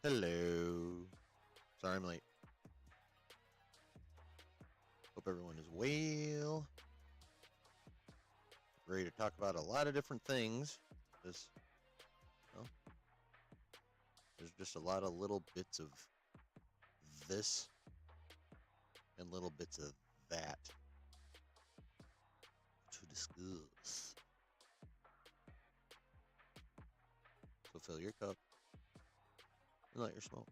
Hello. Sorry I'm late. Hope everyone is well. Ready to talk about a lot of different things. This, well, there's just a lot of little bits of this and little bits of that to discuss. So fill your cup and light your smoke.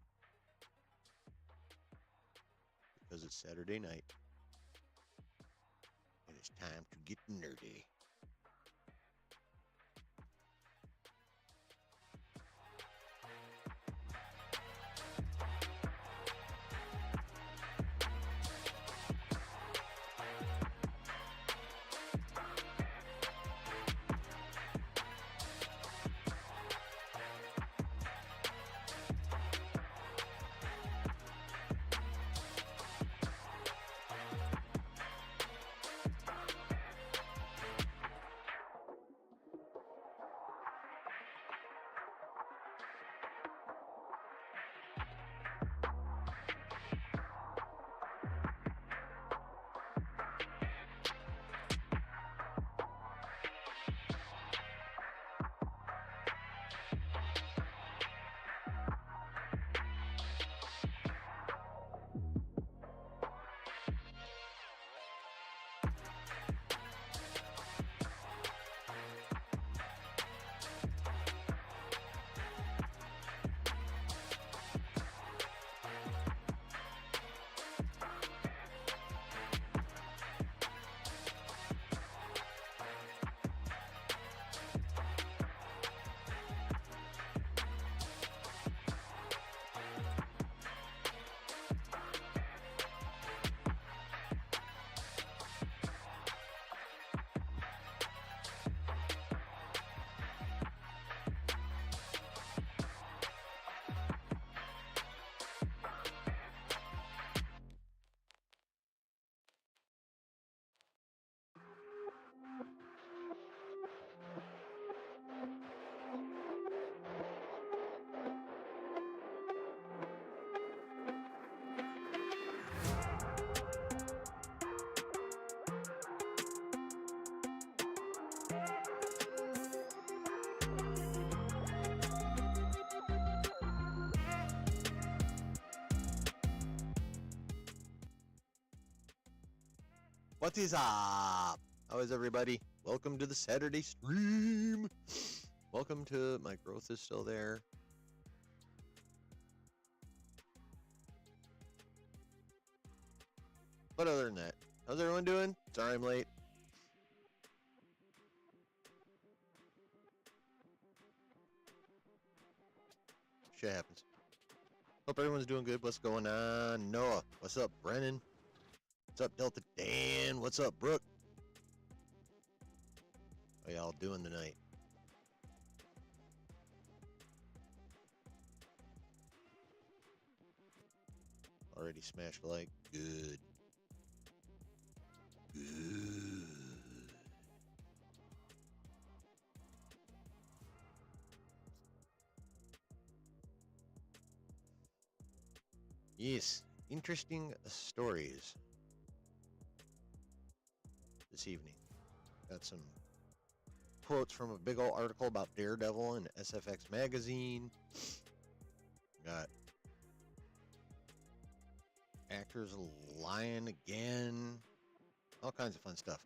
Because it's Saturday night and it's time to get nerdy. What is up? How is everybody? Welcome to the Saturday stream. Welcome to my growth is still there. But other than that, how's everyone doing? Sorry I'm late. Shit happens. Hope everyone's doing good. What's going on? Noah. What's up, Brennan? What's up, Delta Dan? What's up, Brooke? How y'all doing tonight? Already smashed like. Good. Good. Yes, interesting stories this evening. Got some quotes from a big old article about Daredevil in SFX magazine. Got actors lying again. All kinds of fun stuff.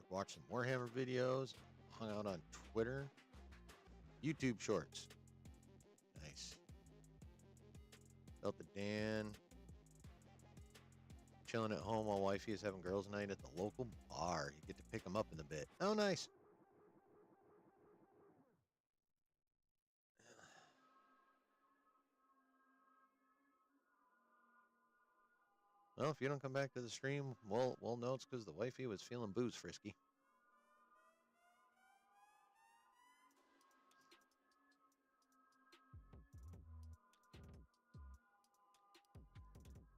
Watched some Warhammer videos. Hung out on Twitter. YouTube Shorts. Nice. Delta Dan. Chilling at home while wifey is having girls' night at the local bar. You get to pick them up in a bit. Oh, nice. Well, if you don't come back to the stream, we'll know it's because the wifey was feeling booze frisky.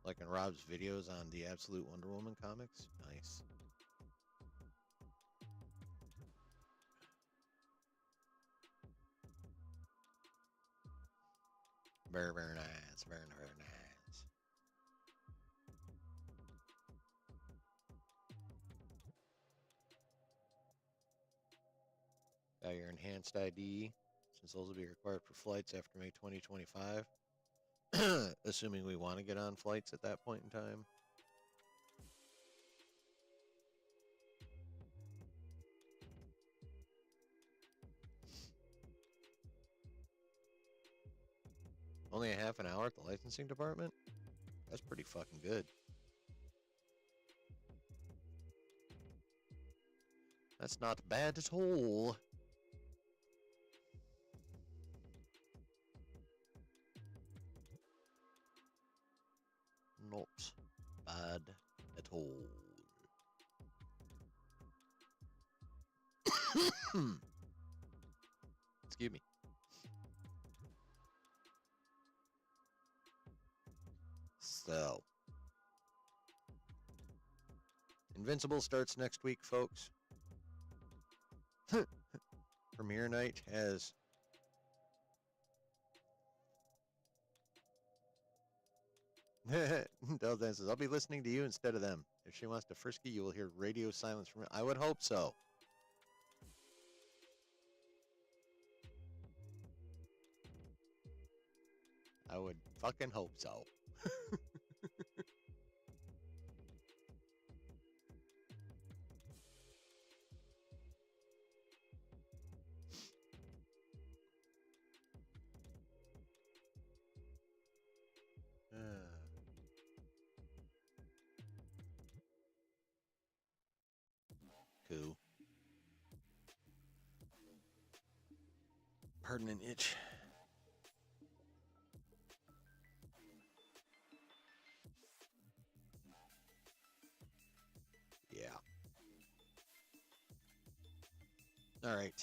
Like in Rob's videos on the Absolute Wonder Woman comics. Nice. Very, very nice. Very, very nice. Got your enhanced ID, since those will be required for flights after May 2025. Assuming we want to get on flights at that point in time. Only a half an hour at the licensing department? That's pretty fucking good. That's not bad at all. Not bad at all. Excuse me. So, Invincible starts next week, folks. Premiere night has Deldan says, I'll be listening to you instead of them. If she wants to frisky, you will hear radio silence from her. I would hope so. I would fucking hope so. Cool. Pardon an itch. Yeah. All right.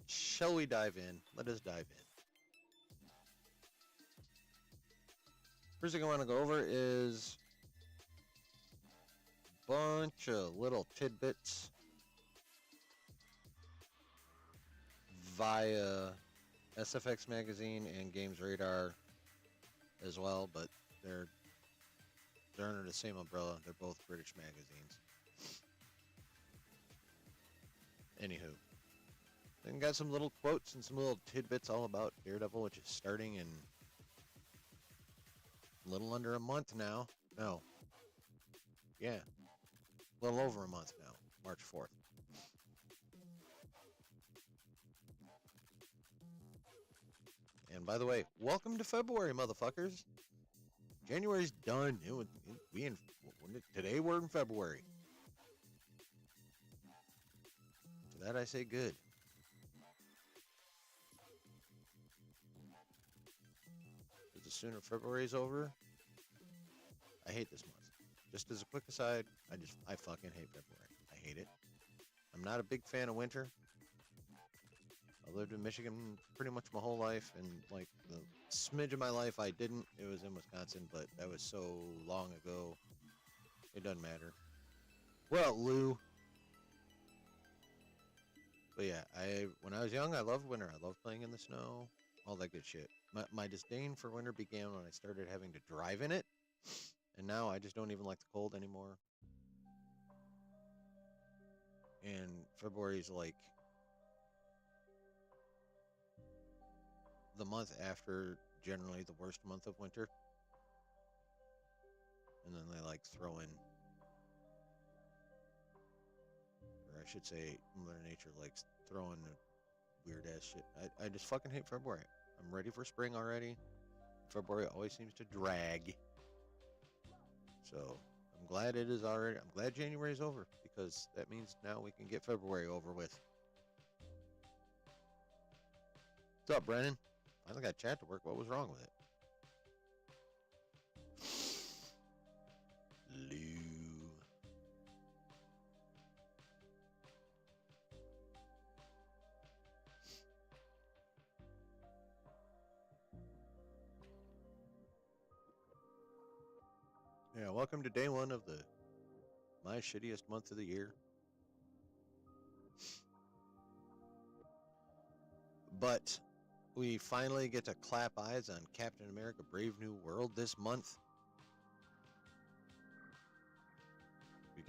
Shall we dive in? Let us dive in. First thing I want to go over is a bunch of little tidbits via SFX Magazine and Games Radar as well, but they're under the same umbrella. They're both British magazines. Anywho, then got some little quotes and some little tidbits all about Daredevil, which is starting in a little under a month now. No. Yeah. A little over a month now. March 4th. And by the way, welcome to February, motherfuckers. January's done. Today we're in February. To that I say good. Because the sooner February's over, I hate this month. Just as a quick aside, I fucking hate February. I hate it. I'm not a big fan of winter. I lived in Michigan pretty much my whole life, and like the smidge of my life I didn't. It was in Wisconsin, but that was so long ago. It doesn't matter. Well, Lou. But yeah, when I was young, I loved winter. I loved playing in the snow, all that good shit. My disdain for winter began when I started having to drive in it, and now I just don't even like the cold anymore. And February's like the month after generally the worst month of winter. And then they like throw in, or I should say Mother Nature likes throwing weird ass shit. I just fucking hate February. I'm ready for spring already. February always seems to drag. So I'm glad it is already. I'm glad January's over, because that means now we can get February over with. What's up, Brennan? Finally got chat to work. What was wrong with it? Lou. Yeah, welcome to day one of my shittiest month of the year. But we finally get to clap eyes on Captain America Brave New World this month. We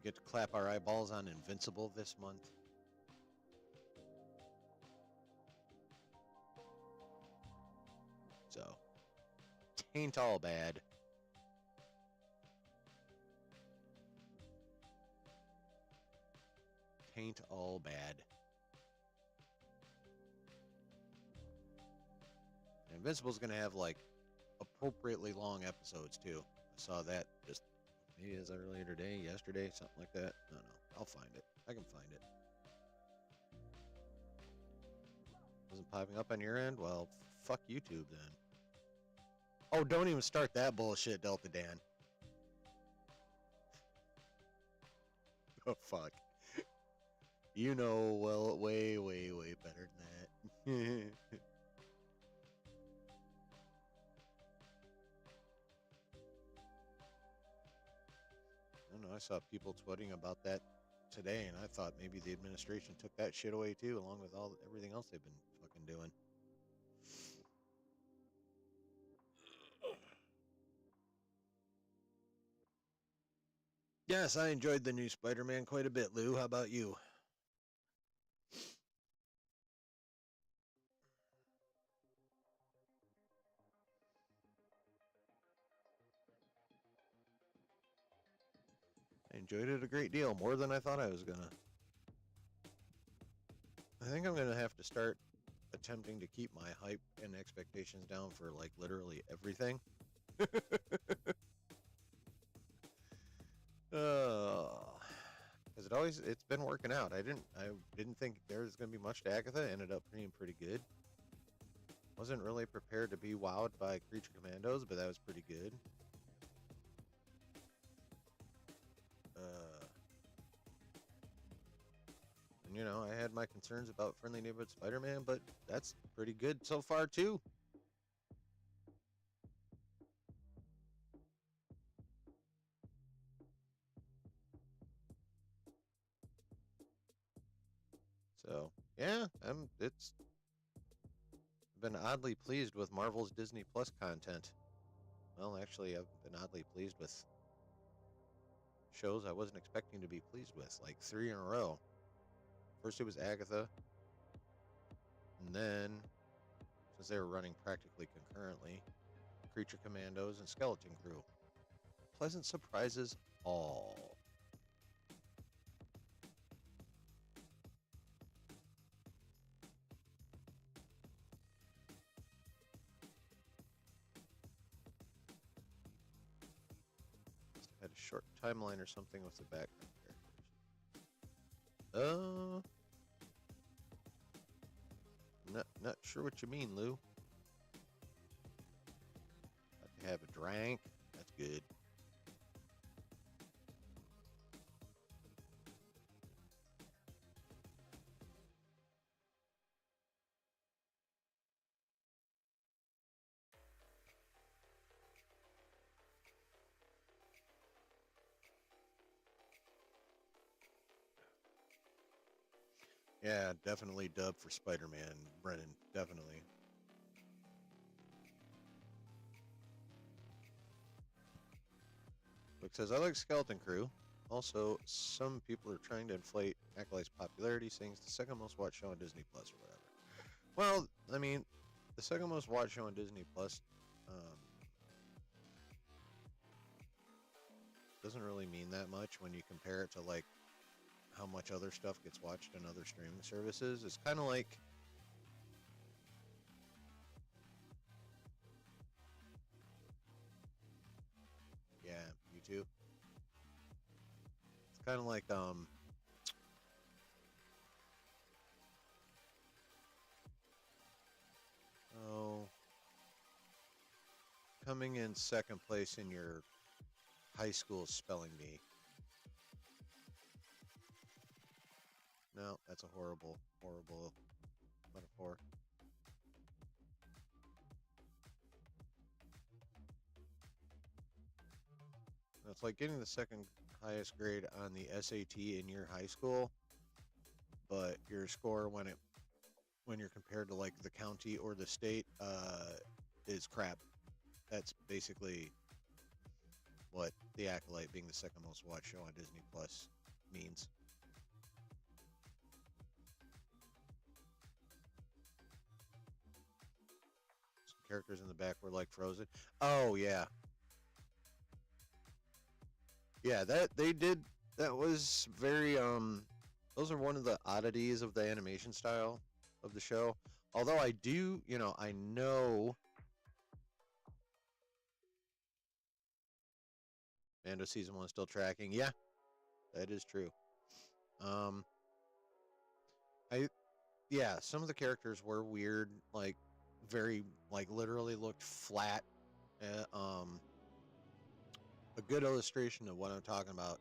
get to clap our eyeballs on Invincible this month. So, tain't all bad. Tain't all bad. And Invincible's gonna have like appropriately long episodes too. I saw that just maybe as earlier today, yesterday, something like that. I don't know. I'll find it. I can find it. Wasn't popping up on your end? Well, fuck YouTube then. Oh, don't even start that bullshit, Delta Dan. Oh, fuck. You know, well, way, way, way better than that. I don't know. I saw people tweeting about that today, and I thought maybe the administration took that shit away too, along with everything else they've been fucking doing. Yes, I enjoyed the new Spider-Man quite a bit, Lou. How about you? I enjoyed it a great deal, more than I thought I was gonna. I think I'm gonna have to start attempting to keep my hype and expectations down for like literally everything. Because it's been working out. I didn't think there was gonna be much to Agatha. Ended up being pretty good. Wasn't really prepared to be wowed by Creature Commandos, but that was pretty good. And you know, I had my concerns about Friendly Neighborhood Spider-Man, but that's pretty good so far too. So yeah, it's been oddly pleased with Marvel's Disney Plus content. Well, actually, I've been oddly pleased with shows I wasn't expecting to be pleased with, like 3 in a row. First, it was Agatha, and then, since they were running practically concurrently, Creature Commandos and Skeleton Crew. Pleasant surprises all. Had a short timeline or something with the background characters. Not sure what you mean, Lou. Got to have a drink. That's good. Yeah, definitely dub for Spider-Man, Brennan. Definitely. Luke says, I like Skeleton Crew. Also, some people are trying to inflate Acolyte's popularity, saying it's the second most watched show on Disney Plus or whatever. Well, I mean, the second most watched show on Disney Plus doesn't really mean that much when you compare it to like how much other stuff gets watched on other streaming services. It's kind of like yeah, YouTube. It's kind of like oh, coming in second place in your high school spelling bee. No, that's a horrible, horrible metaphor. It's like getting the second highest grade on the SAT in your high school, but your score when you're compared to like the county or the state is crap. That's basically what The Acolyte being the second most watched show on Disney Plus means. Some characters in the back were like frozen. Oh yeah. Yeah, that they did that was very those are one of the oddities of the animation style of the show. Although I do, I know Mando season 1 is still tracking. Yeah, that is true. Um I yeah, some of the characters were weird, like very like literally looked flat. A good illustration of what I'm talking about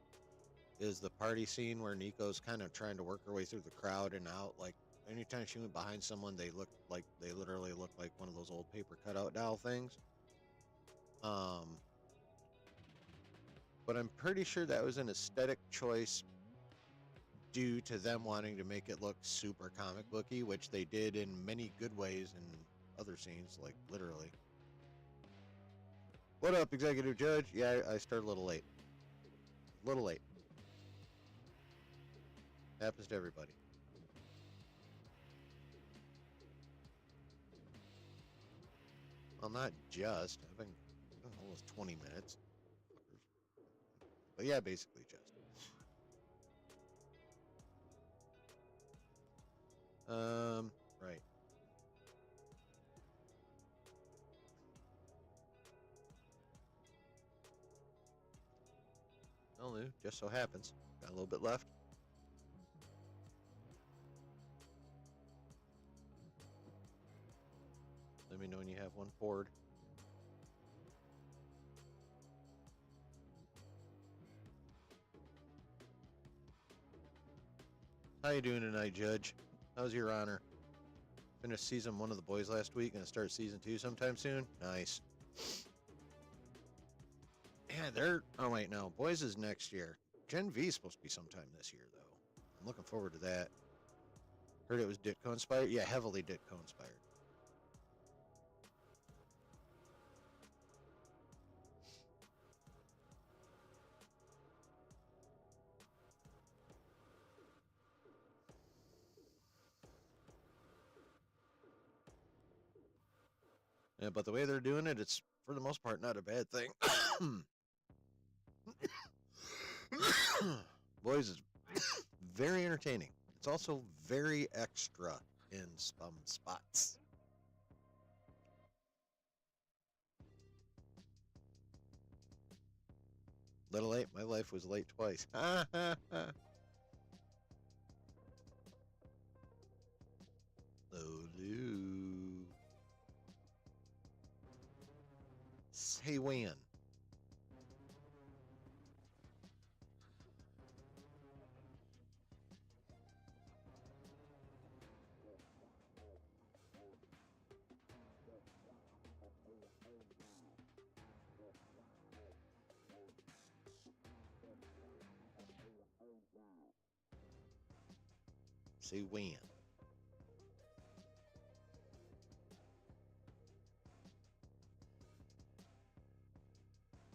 is the party scene where Nico's kind of trying to work her way through the crowd and out. Like anytime she went behind someone, they literally looked like one of those old paper cutout doll things. Um, but I'm pretty sure that was an aesthetic choice due to them wanting to make it look super comic booky, which they did in many good ways in other scenes, like literally. What up, executive judge? Yeah, I started a little late. A little late. Happens to everybody. Well, not just. I've been almost 20 minutes. But yeah, basically just. Right. Well, just so happens. Got a little bit left. Let me know when you have one poured. How you doing tonight, Judge? How's your honor? Finished season 1 of The Boys last week. Gonna start season 2 sometime soon. Nice. Yeah, they're. Oh wait, no. Boys is next year. Gen V is supposed to be sometime this year, though. I'm looking forward to that. Heard it was Ditko inspired. Yeah, heavily Ditko inspired. Yeah, but the way they're doing it, it's for the most part not a bad thing. Boys is very entertaining. It's also very extra in some spots. Little late. My life was late twice. Lulu. Say when. Say when.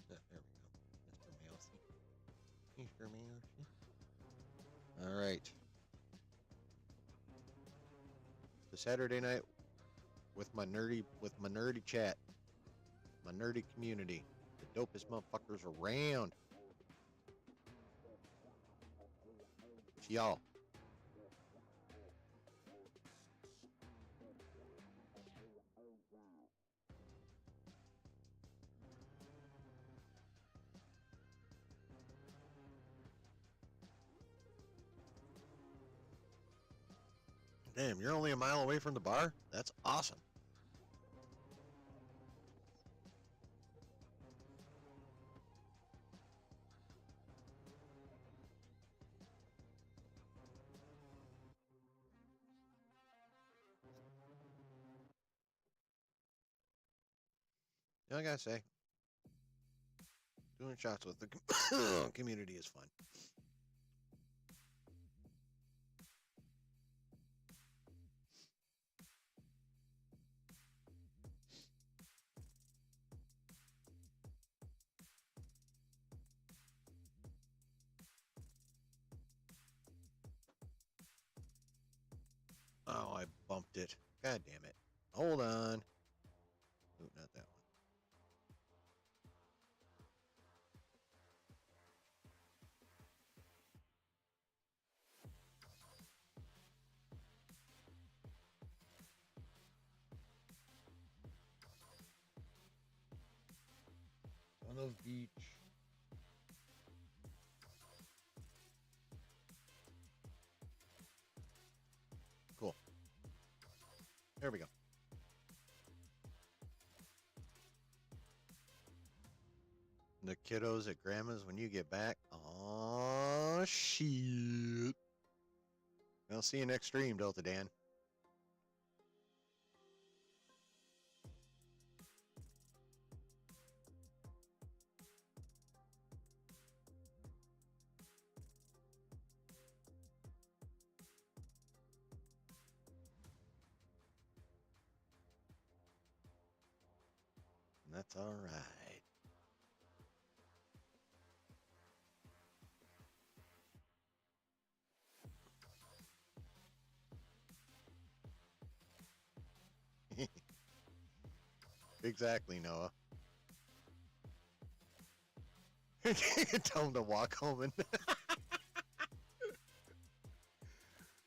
There we go. Mr. Mousy. Mr. Mousy. All right. The Saturday night with my nerdy chat, my nerdy community, the dopest motherfuckers around. It's y'all. Damn, you're only a mile away from the bar? That's awesome. I gotta say, doing shots with the community is fun. bumped it. God damn it. Hold on. Oh, not that one. Son of beach. Cool. There we go. The kiddos at grandma's when you get back. Oh shit. I'll see you next stream, Delta Dan. That's all right. Exactly, Noah. Tell him to walk home and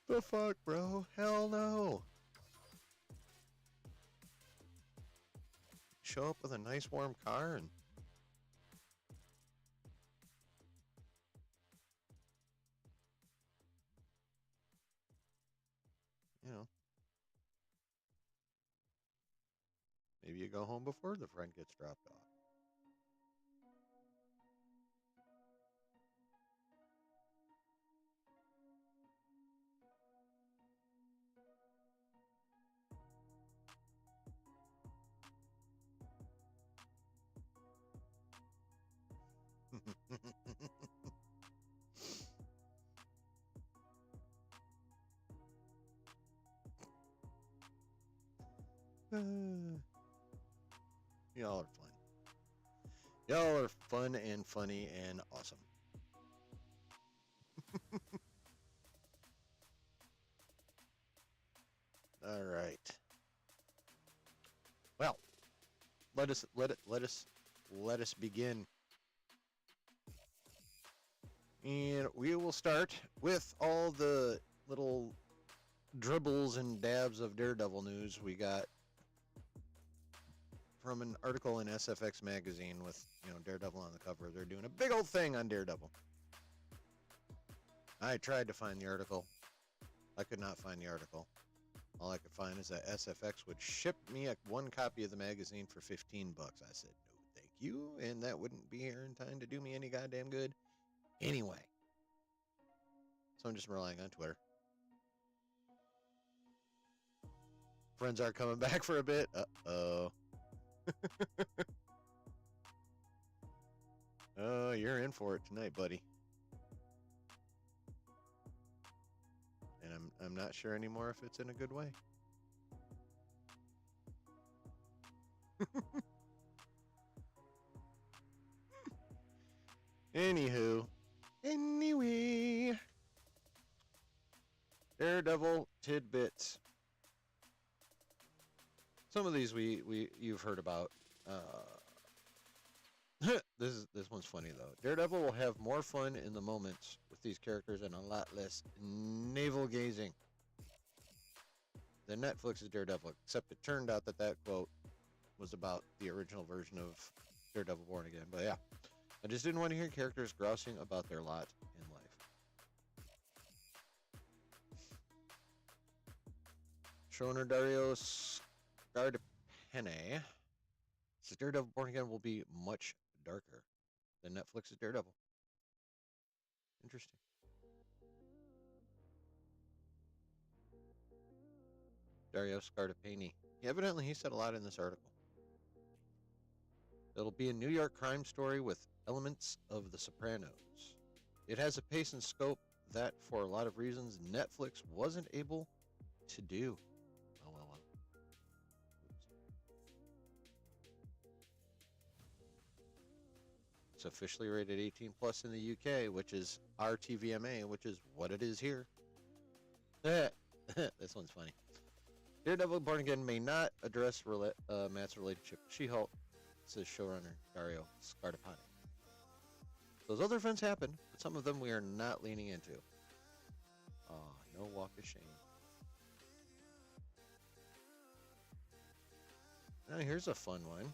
the fuck, bro? Hell no. Show up with a nice warm car and you know, maybe you go home before the friend gets dropped off. Y'all are fun. Y'all are fun and funny and awesome. All right. Well, let us begin. And we will start with all the little dribbles and dabs of Daredevil news we got from an article in SFX magazine with, Daredevil on the cover. They're doing a big old thing on Daredevil. I tried to find the article. I could not find the article. All I could find is that SFX would ship me one copy of the magazine for $15. I said, no, thank you. And that wouldn't be here in time to do me any goddamn good. Anyway. So I'm just relying on Twitter. Friends are coming back for a bit. Uh-oh. Oh, you're in for it tonight, buddy. And I'm not sure anymore if it's in a good way. Anyway. Daredevil tidbits. Some of these you've heard about. This one's funny though. Daredevil will have more fun in the moments with these characters and a lot less navel gazing than Netflix's Daredevil. Except it turned out that quote was about the original version of Daredevil Born Again. But yeah, I just didn't want to hear characters grousing about their lot in life. Showrunner Dario Scardapene says Daredevil Born Again will be much darker than Netflix's Daredevil. Interesting. Dario Scardapene. Evidently, he said a lot in this article. It'll be a New York crime story with elements of The Sopranos. It has a pace and scope that, for a lot of reasons, Netflix wasn't able to do. Oh, well. It's officially rated 18 plus in the UK, which is RTVMA, which is what it is here. This one's funny. Daredevil Born Again may not address Matt's relationship with She-Hulk, says showrunner Dario Scartapani. Those other events happen, but some of them we are not leaning into. No walk of shame. Now here's a fun one.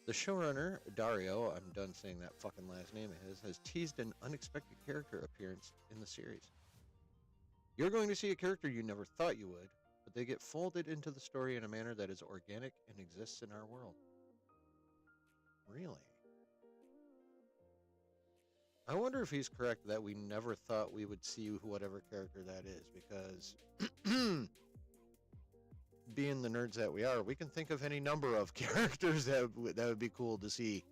The showrunner, Dario, I'm done saying that fucking last name of his, has teased an unexpected character appearance in the series. You're going to see a character you never thought you would, but they get folded into the story in a manner that is organic and exists in our world. Really? I wonder if he's correct that we never thought we would see whatever character that is, because being the nerds that we are, we can think of any number of characters that would be cool to see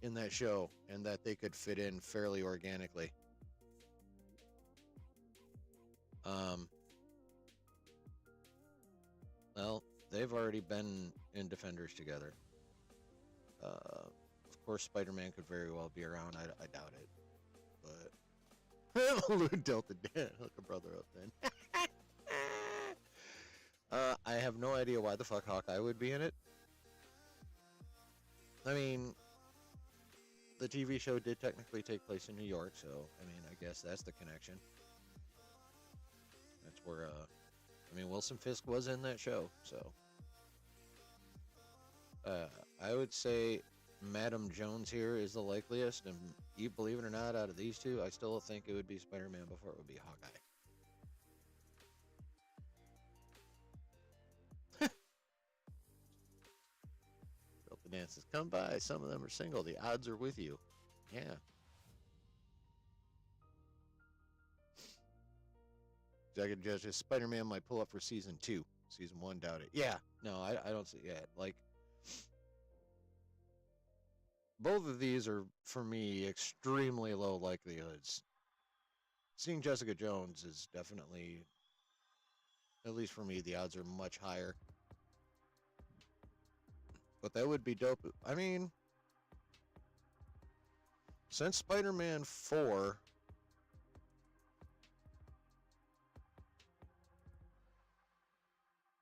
in that show and that they could fit in fairly organically. Well, they've already been in Defenders together. Of course, Spider-Man could very well be around. I doubt it. But Lou Delta Dan, hook a brother up then. I have no idea why the fuck Hawkeye would be in it. I mean, the TV show did technically take place in New York, so, I mean, I guess that's the connection. That's where, Wilson Fisk was in that show, so. I would say Madam Jones here is the likeliest, and you believe it or not, out of these two, I still think it would be Spider-Man before it would be Hawkeye. Delta Dances, come by. Some of them are single. The odds are with you. Yeah. Jagged Judge, Spider-Man might pull up for season 2. Season 1, doubt it. Yeah. No, I don't see it. Like, both of these are, for me, extremely low likelihoods. Seeing Jessica Jones is definitely, at least for me, the odds are much higher. But that would be dope. I mean, since Spider-Man 4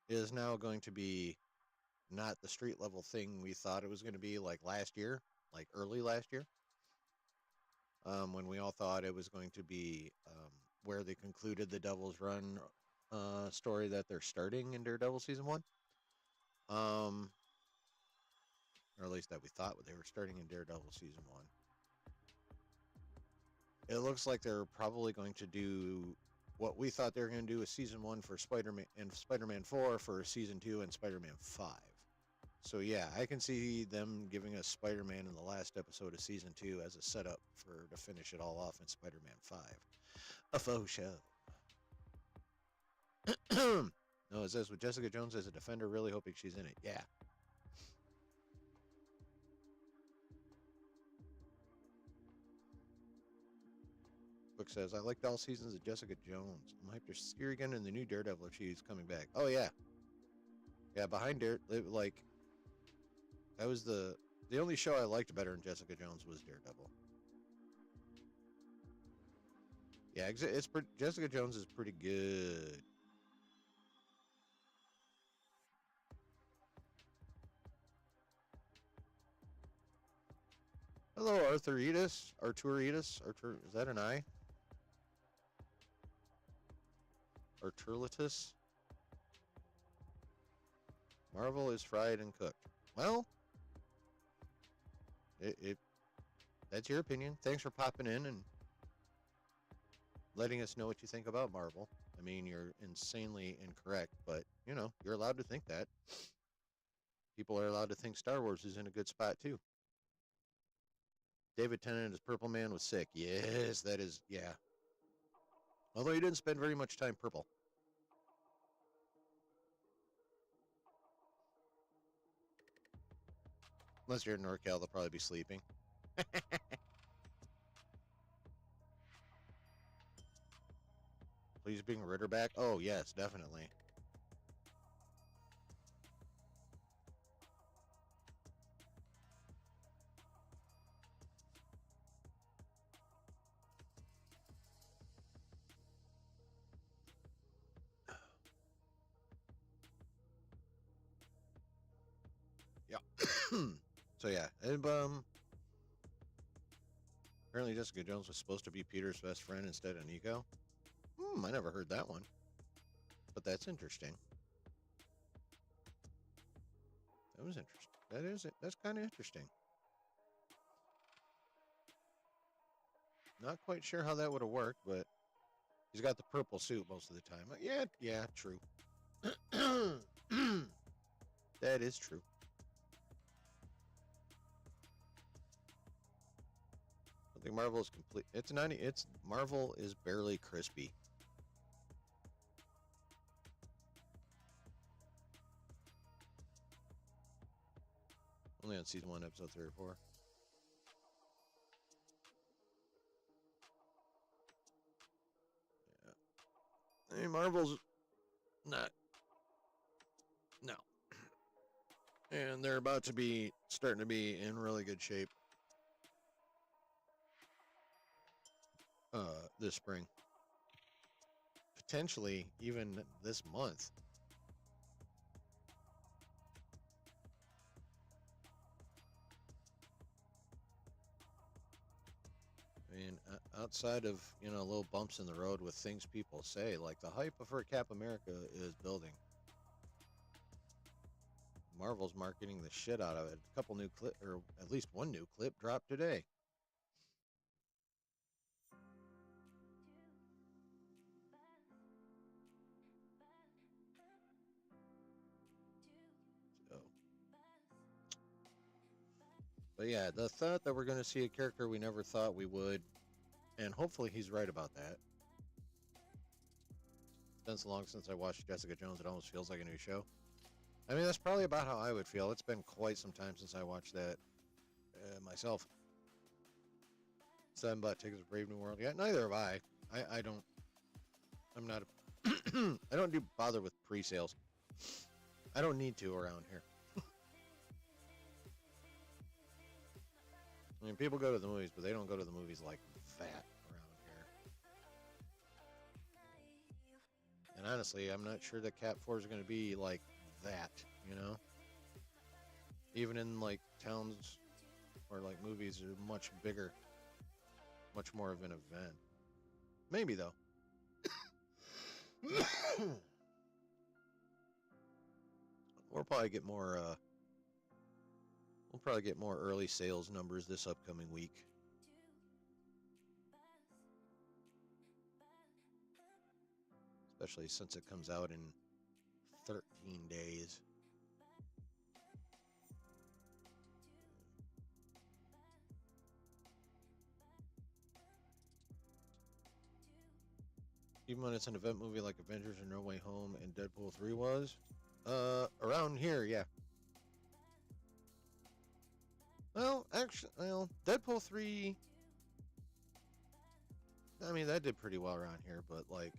is now going to be not the street level thing we thought it was going to be like last year, like early last year, when we all thought it was going to be where they concluded the Devil's Run story that they're starting in Daredevil Season 1. Or at least that we thought they were starting in Daredevil Season 1. It looks like they're probably going to do what we thought they were going to do with Season 1 for Spider-Man and Spider-Man 4 for Season 2 and Spider-Man 5. So yeah, I can see them giving us Spider-Man in the last episode of Season 2 as a setup to finish it all off in Spider-Man 5. A faux show. No, it says with Jessica Jones as a Defender, really hoping she's in it. Yeah. Book says, I liked all seasons of Jessica Jones. I'm hyped to see her again in the new Daredevil if she's coming back. Oh, yeah. Yeah, behind Daredevil, like, that was the only show I liked better than Jessica Jones was Daredevil. Yeah, Jessica Jones is pretty good. Hello, Arthuritus. Is that an I? Arturlitus. Marvel is fried and cooked. Well, that's your opinion. Thanks for popping in and letting us know what you think about Marvel. I mean, you're insanely incorrect, but, you know, you're allowed to think that. People are allowed to think Star Wars is in a good spot, too. David Tennant as Purple Man was sick. Yes, that is, yeah. Although he didn't spend very much time purple. Unless you're in NorCal, they'll probably be sleeping. Please bring Ritter back. Oh, yes, definitely. Yeah. So yeah, and, apparently Jessica Jones was supposed to be Peter's best friend instead of Nico. I never heard that one, but that's interesting. That was interesting. That's kind of interesting. Not quite sure how that would have worked, but he's got the purple suit most of the time. Yeah, true. That is true. I think Marvel is complete. It's 90. It's Marvel is barely crispy. Only on season 1, episode 3 or 4. Yeah. I mean, Marvel's not. No. And they're about to be starting to be in really good shape. This spring. Potentially even this month. I mean, outside of, little bumps in the road with things people say, like the hype for Cap America is building. Marvel's marketing the shit out of it. A couple new clip, or at least one new clip dropped today. So, but yeah, the thought that we're going to see a character we never thought we would, and hopefully he's right about that. It's been so long since I watched Jessica Jones, it almost feels like a new show. I mean, that's probably about how I would feel. It's been quite some time since I watched that myself. So I haven't bought tickets for Brave New World yet. Neither have I. I don't. I'm not. I don't do bother with pre-sales. I don't need to around here. I mean, people go to the movies, but they don't go to the movies like that around here. And honestly, I'm not sure that Cat 4 is going to be like that, Even in like towns where like movies are much bigger, much more of an event. Maybe though. We'll probably get more. We'll probably get more early sales numbers this upcoming week. Especially since it comes out in 13 days. Even when it's an event movie like Avengers or No Way Home and Deadpool 3 was. Around here, yeah. Well, actually, Deadpool 3, I mean, that did pretty well around here, but like,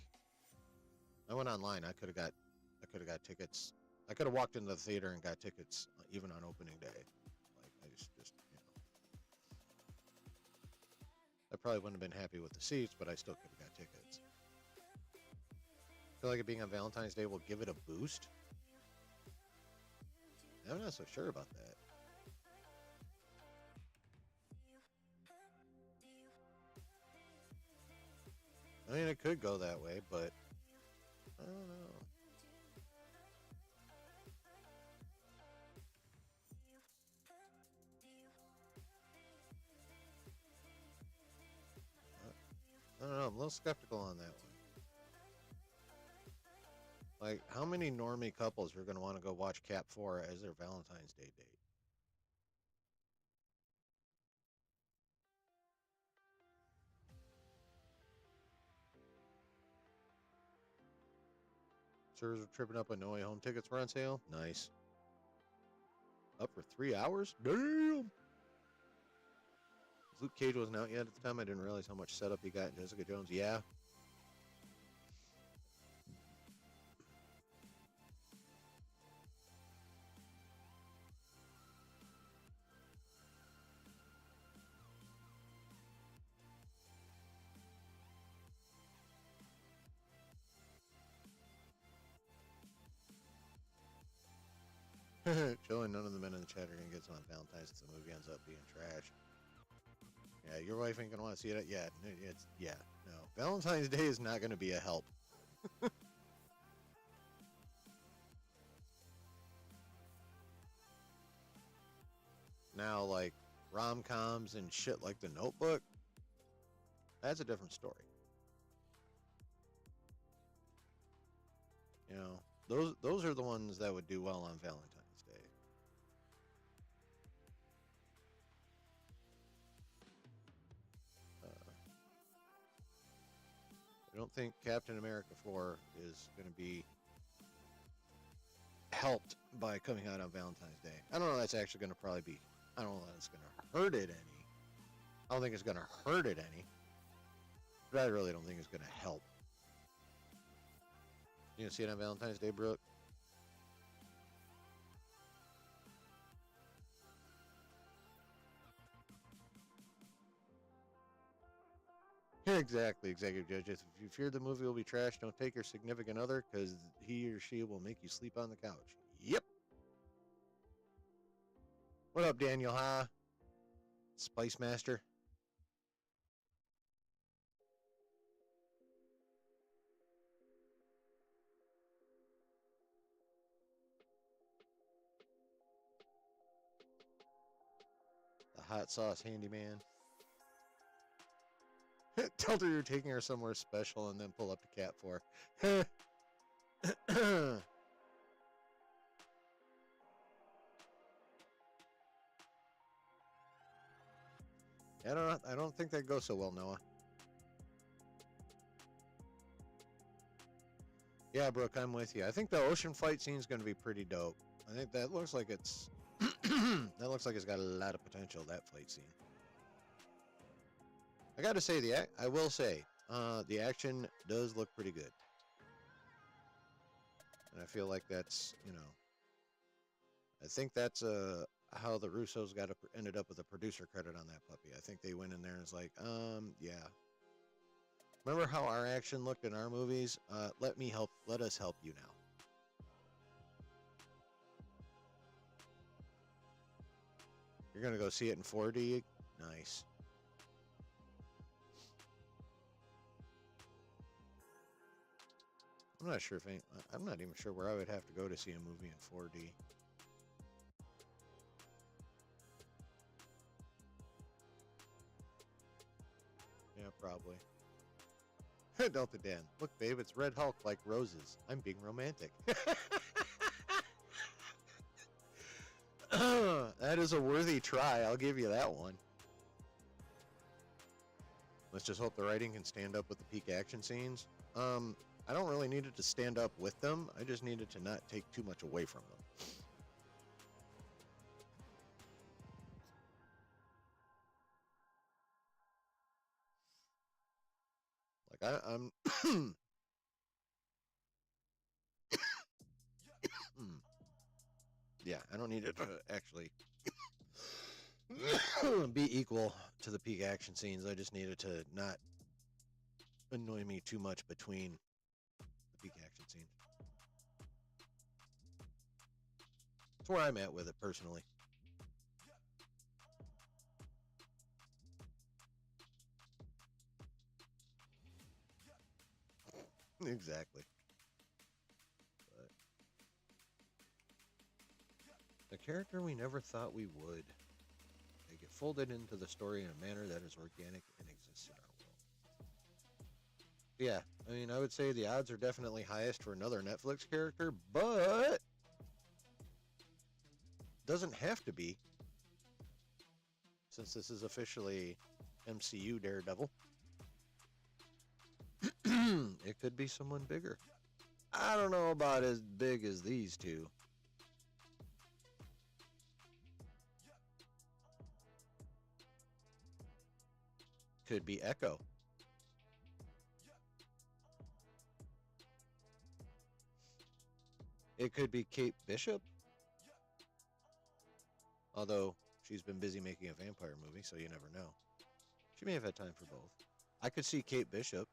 I went online, I could have got tickets. I could have walked into the theater and got tickets even on opening day. Like, I just, I probably wouldn't have been happy with the seats, but I still could have got tickets. I feel like it being on Valentine's Day will give it a boost. I'm not so sure about that. I mean, it could go that way, but I don't know. I don't know. I'm a little skeptical on that one. Like, how many normie couples are going to want to go watch Cap 4 as their Valentine's Day date? Servers are tripping up when No Way Home tickets were on sale. Nice. Up for 3 hours? Damn! Luke Cage wasn't out yet at the time. I didn't realize how much setup he got in Jessica Jones. Yeah. Chilling, none of the men in the chat are gonna get some on Valentine's if the movie ends up being trash. Yeah, your wife ain't gonna want to see it. Yeah, no. Valentine's Day is not gonna be a help. Now, like rom-coms and shit like The Notebook, that's a different story. You know, those are the ones that would do well on Valentine's Day. I don't think Captain America 4 is going to be helped by coming out on Valentine's Day. I don't know that's actually going to probably be, I don't know that it's going to hurt it any. I don't think it's going to hurt it any. But I really don't think it's going to help. You gonna see it on Valentine's Day, Brooke? Exactly, executive judge. If you fear the movie will be trash, don't take your significant other because he or she will make you sleep on the couch. Yep. What up, Daniel? Huh? Spice Master. The hot sauce handyman. Tell her you're taking her somewhere special and then pull up the cat for her. I don't think that goes so well, Noah. Yeah, Brooke, I'm with you. I think the ocean fight scene is going to be pretty dope. I think that looks like it's that looks like it's got a lot of potential, that fight scene. I got to say I will say the action does look pretty good. And I feel like that's, I think that's how the Russos ended up with a producer credit on that puppy. I think they went in there and was like, yeah. Remember how our action looked in our movies? Let us help you now. You're going to go see it in 4D? Nice. I'm not sure I'm not even sure where I would have to go to see a movie in 4D. Yeah, probably. Delta Dan. Look, babe, it's Red Hulk like roses. I'm being romantic. That is a worthy try. I'll give you that one. Let's just hope the writing can stand up with the peak action scenes. I don't really need it to stand up with them. I just need it to not take too much away from them. Like I'm yeah, I don't need it to actually be equal to the peak action scenes. I just need it to not annoy me too much between the peak action scenes. That's where I'm at with it personally. Exactly. But a character we never thought we would. They get folded into the story in a manner that is organic and exists in our world. Yeah, I mean, I would say the odds are definitely highest for another Netflix character, but doesn't have to be, since this is officially MCU Daredevil. It could be someone bigger. I don't know about as big as these two. Could be Echo. It could be Kate Bishop. Although she's been busy making a vampire movie, so you never know. She may have had time for both. I could see Kate Bishop.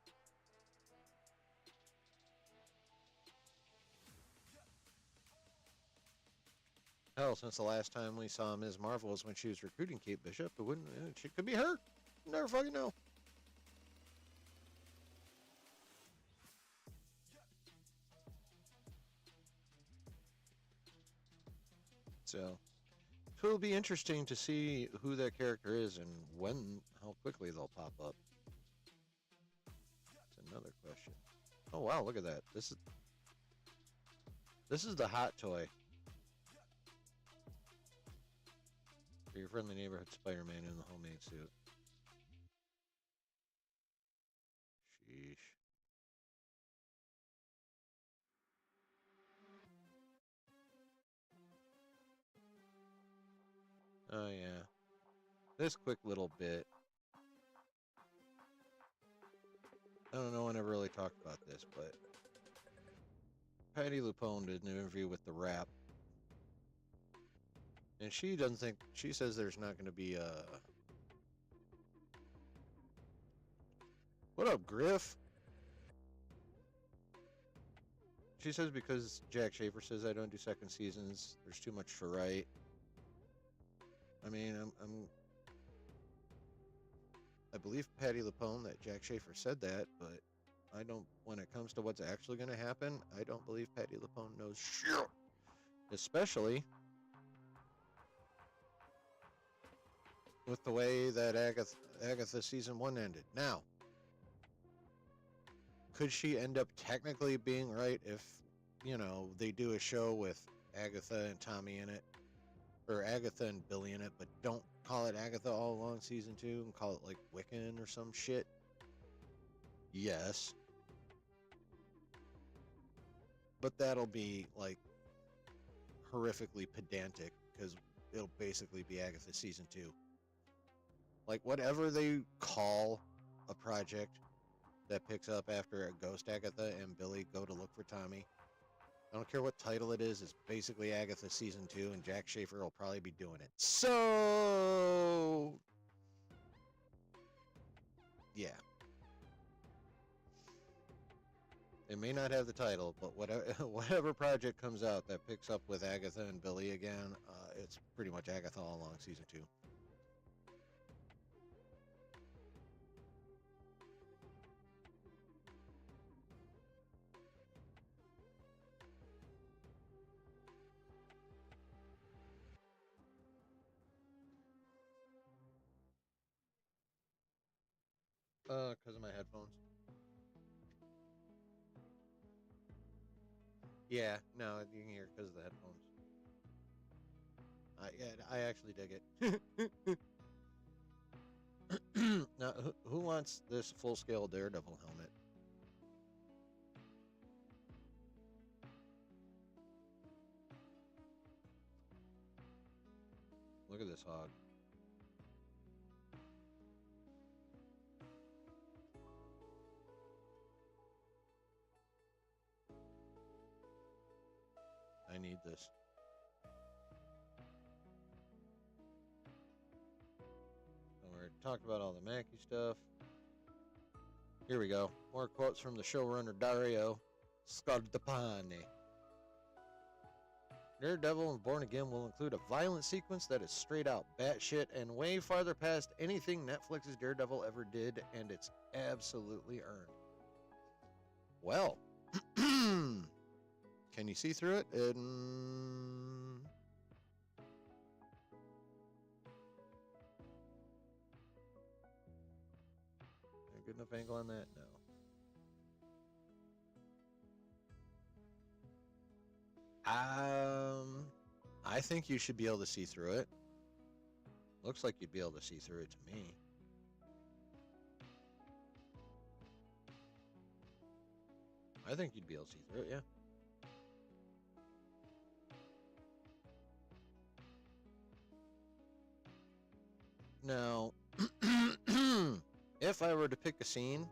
Hell, since the last time we saw Ms. Marvel was when she was recruiting Kate Bishop, it wouldn't. She could be her. Never fucking know. So it will be interesting to see who that character is and how quickly they'll pop up. That's another question. Oh wow, look at that. This is the hot toy for your friendly neighborhood Spider-Man in the homemade suit. Sheesh. Oh yeah. This quick little bit. I don't know. I never really talked about this, but Patty Lupone did an interview with The Wrap, and she doesn't think. She says there's not going to be a. What up, Griff? She says because Jack Schaefer says I don't do second seasons, there's too much to write. I mean, I believe Patty Lupone that Jack Schaefer said that, but I don't. When it comes to what's actually going to happen, I don't believe Patty Lupone knows shit. Especially with the way that Agatha season 1 ended. Now, could she end up technically being right if, they do a show with Agatha and Tommy in it, or Agatha and Billy in it, but don't call it Agatha all along season 2 and call it like Wiccan or some shit? Yes. But that'll be like horrifically pedantic because it'll basically be Agatha season 2. Like whatever they call a project that picks up after a Ghost Agatha and Billy go to look for Tommy. I don't care what title it is. It's basically Agatha season 2, and Jack Schaefer will probably be doing it. So, yeah. It may not have the title, but whatever project comes out that picks up with Agatha and Billy again, it's pretty much Agatha all along season 2. Because of my headphones. Yeah, no, you can hear it because of the headphones. Yeah, I actually dig it. Now, who wants this full-scale Daredevil helmet? Look at this hog. I need this. So we're talking about all the Mackey stuff. Here we go. More quotes from the showrunner Dario Scardapane. Daredevil and Born Again will include a violent sequence that is straight out batshit and way farther past anything Netflix's Daredevil ever did, and it's absolutely earned. Well, can you see through it? Good enough angle on that? No. I think you should be able to see through it. Looks like you'd be able to see through it to me. I think you'd be able to see through it, yeah. Now, if I were to pick a scene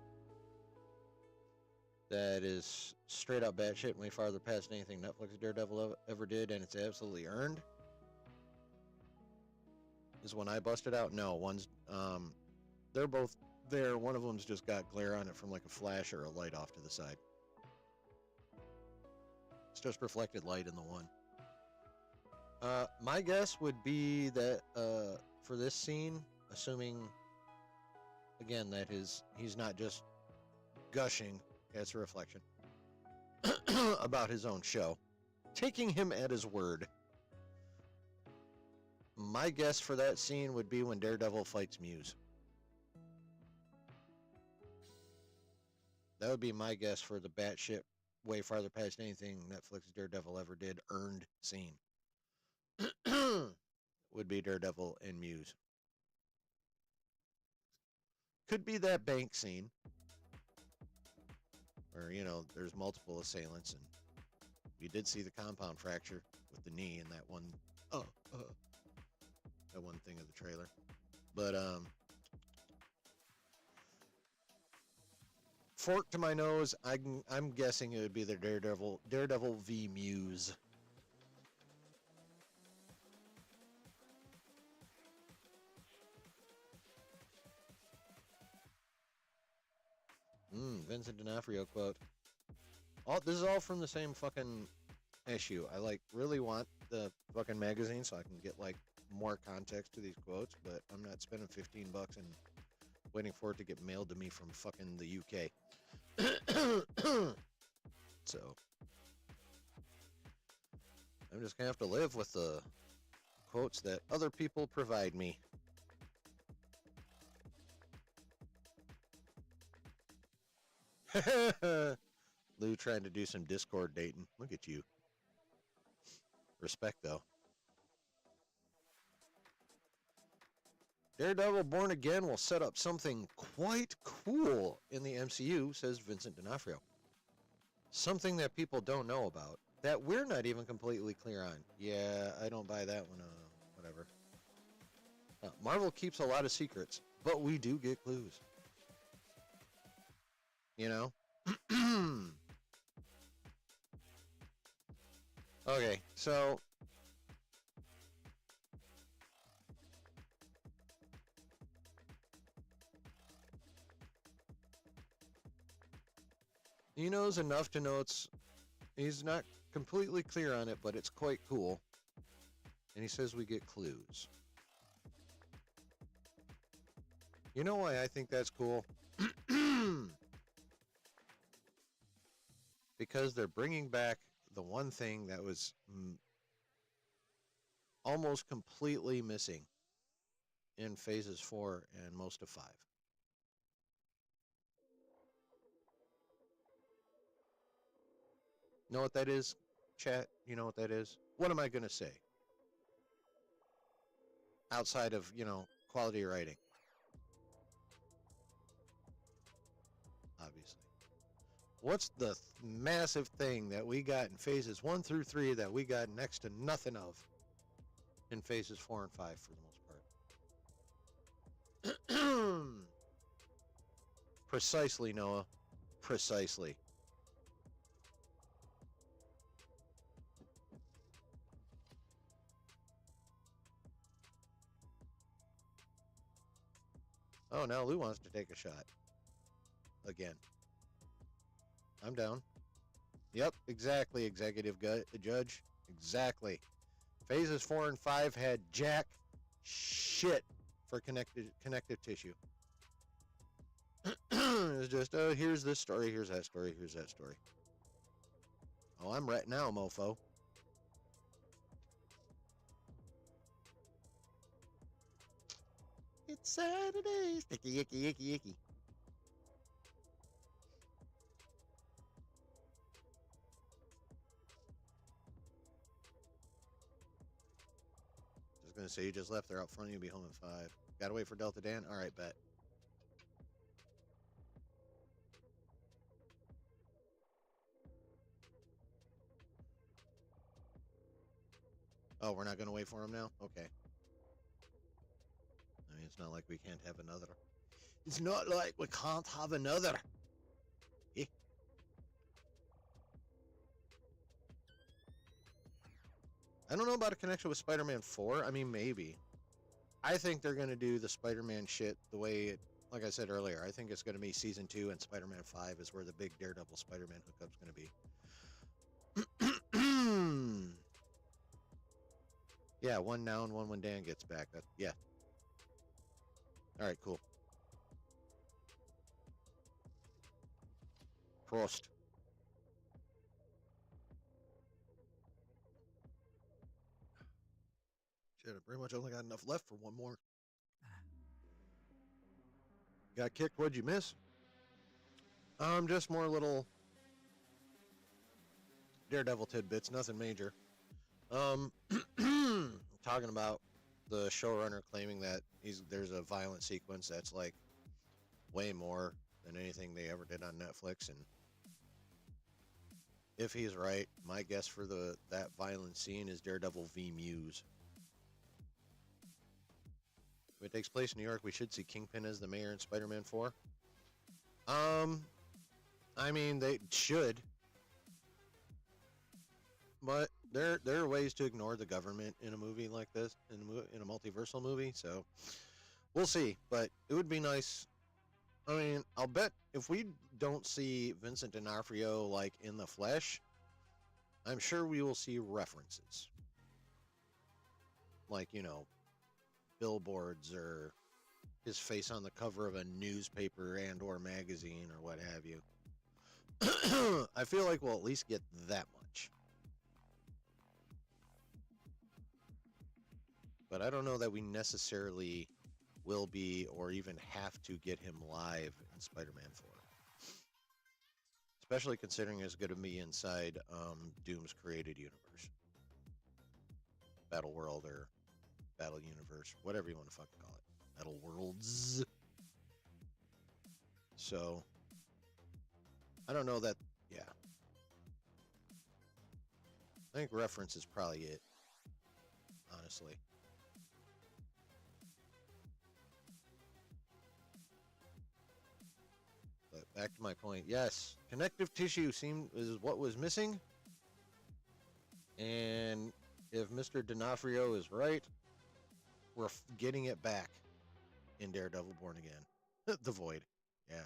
that is straight out batshit and way farther past anything Netflix Daredevil ever did, and it's absolutely earned, is when I busted out. No, they're both there. One of them's just got glare on it from like a flash or a light off to the side. It's just reflected light in the one. My guess would be that for this scene, assuming again that he's not just gushing, as a reflection about his own show, taking him at his word. My guess for that scene would be when Daredevil fights Muse. That would be my guess for the batshit, way farther past anything Netflix Daredevil ever did, earned scene. Would be Daredevil and Muse. Could be that bank scene where, you know, there's multiple assailants and we did see the compound fracture with the knee in that one that one thing of the trailer. But fork to my nose, I'm guessing it would be the Daredevil v Muse. Vincent D'Onofrio quote. This is all from the same fucking issue. I really want the fucking magazine so I can get more context to these quotes, but I'm not spending $15 and waiting for it to get mailed to me from fucking the UK. So I'm just gonna have to live with the quotes that other people provide me. Lou trying to do some Discord dating. Look at you. Respect, though. Daredevil Born Again will set up something quite cool in the MCU, says Vincent D'Onofrio. Something that people don't know about, that we're not even completely clear on. Yeah, I don't buy that one, whatever. Marvel keeps a lot of secrets, but we do get clues. You know? Okay, so he knows enough to know he's not completely clear on it, but it's quite cool. And he says we get clues. You know why I think that's cool? Because they're bringing back the one thing that was almost completely missing in phases 4 and most of 5. Know what that is, chat? You know what that is? What am I going to say? Outside of, quality writing. Obviously. What's the massive thing that we got in phases 1 through 3 that we got next to nothing of in phases 4 and 5 for the most part? Precisely, Noah. Precisely. Oh, now Lou wants to take a shot. Again. I'm down. Yep, exactly, executive judge. Exactly. Phases 4 and 5 had jack shit for connective tissue. It's just, here's this story, here's that story, here's that story. Oh, I'm right now, mofo. It's Saturday. Sticky, icky, icky, icky. Just gonna say you just left. They're out front. You'll be home in 5. Gotta wait for Delta Dan. All right, bet. Oh, we're not gonna wait for him now. Okay. I mean, it's not like we can't have another. It's not like we can't have another. Eh? I don't know about a connection with Spider-Man 4. I mean, maybe. I think they're going to do the Spider-Man shit the way like I said earlier, I think it's going to be Season 2 and Spider-Man 5 is where the big Daredevil Spider-Man hookup's going to be. Yeah, one now and one when Dan gets back. Yeah. All right, cool. Prost. Shit, I pretty much only got enough left for one more. Got kicked. What'd you miss? Just more little Daredevil tidbits. Nothing major. Talking about the showrunner claiming that there's a violent sequence that's like way more than anything they ever did on Netflix, and if he's right, my guess for that violent scene is Daredevil v Muse. If it takes place in New York, we should see Kingpin as the mayor in Spider-Man 4. I mean, they should, but there are ways to ignore the government in a movie like this, in a multiversal movie. So we'll see. But it would be nice. I mean, I'll bet if we don't see Vincent D'Onofrio like in the flesh, I'm sure we will see references, like billboards or his face on the cover of a newspaper and/or magazine or what have you. I feel like we'll at least get that much. But I don't know that we necessarily will be or even have to get him live in Spider-Man 4. Especially considering it's going to be inside Doom's created universe. Battle World or Battle Universe, whatever you want to fucking call it. Battle Worlds. So, I don't know that, yeah. I think reference is probably it, honestly. But back to my point, yes, connective tissue is what was missing. And if Mr. D'Onofrio is right, we're getting it back in Daredevil Born Again. The Void, yeah.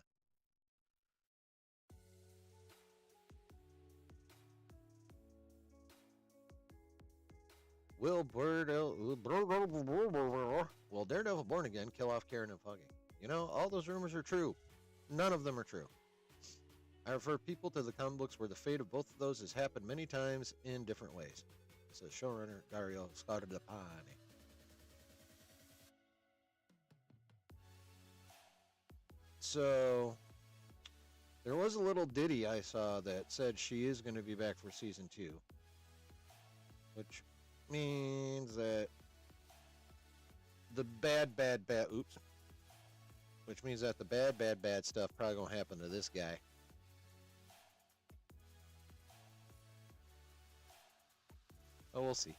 Will Daredevil Born Again kill off Karen and Puggy? All those rumors are true. None of them are true. I refer people to the comic books where the fate of both of those has happened many times in different ways. Says showrunner Dario Scardapani. So, there was a little ditty I saw that said she is going to be back for season 2. Which means that the bad, oops. Which means that the bad stuff probably going to happen to this guy. Oh, we'll see.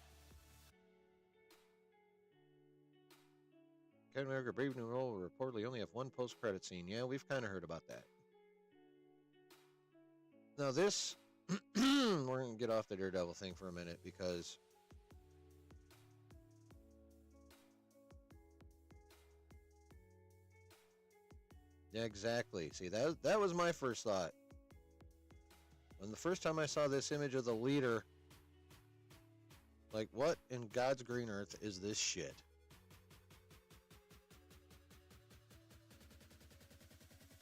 Captain America Brave New World will reportedly only have one post-credit scene. Yeah, we've kind of heard about that. Now this, we're going to get off the Daredevil thing for a minute because yeah, exactly. See, that was my first thought. When the first time I saw this image of the leader, like, what in God's green earth is this shit?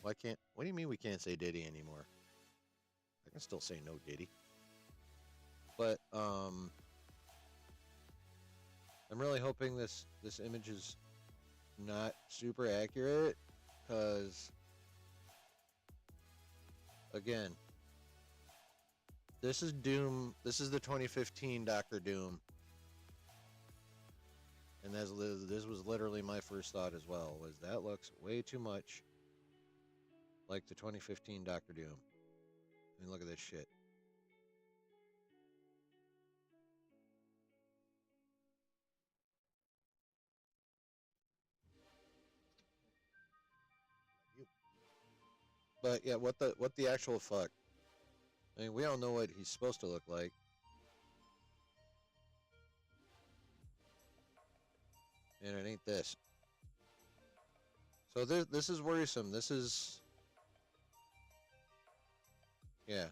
What do you mean we can't say Diddy anymore? I can still say no Diddy. But, I'm really hoping this image is not super accurate, because, again, this is Doom. This is the 2015 Doctor Doom. And this was literally my first thought as well, was that looks way too much like the 2015 Doctor Doom. I mean, look at this shit. But yeah, what the actual fuck? I mean, we all know what he's supposed to look like. And it ain't this. So this is worrisome. This is, yeah.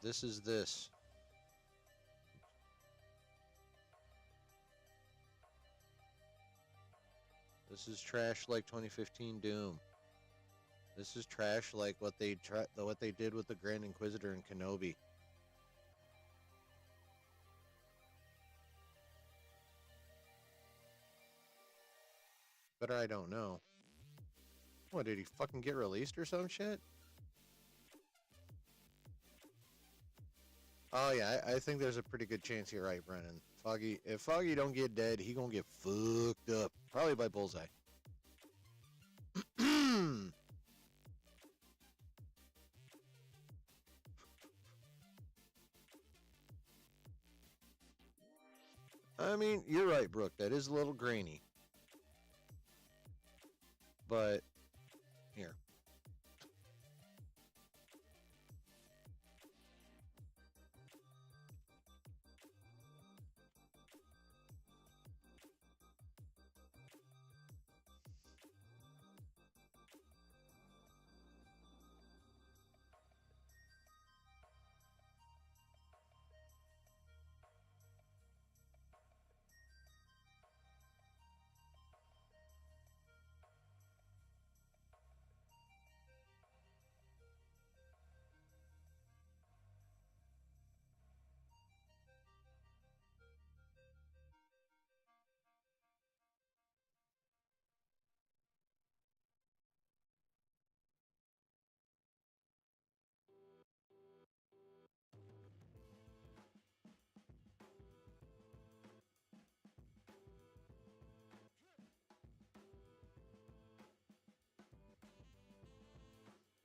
This is this. This is trash like 2015 Doom. This is trash like what they did with the Grand Inquisitor and Kenobi. But I don't know. What, did he fucking get released or some shit? Oh yeah, I think there's a pretty good chance you're right, Brennan. Foggy, if Foggy don't get dead, he gonna get fucked up. Probably by Bullseye. I mean, you're right, Brooke. That is a little grainy. But, here.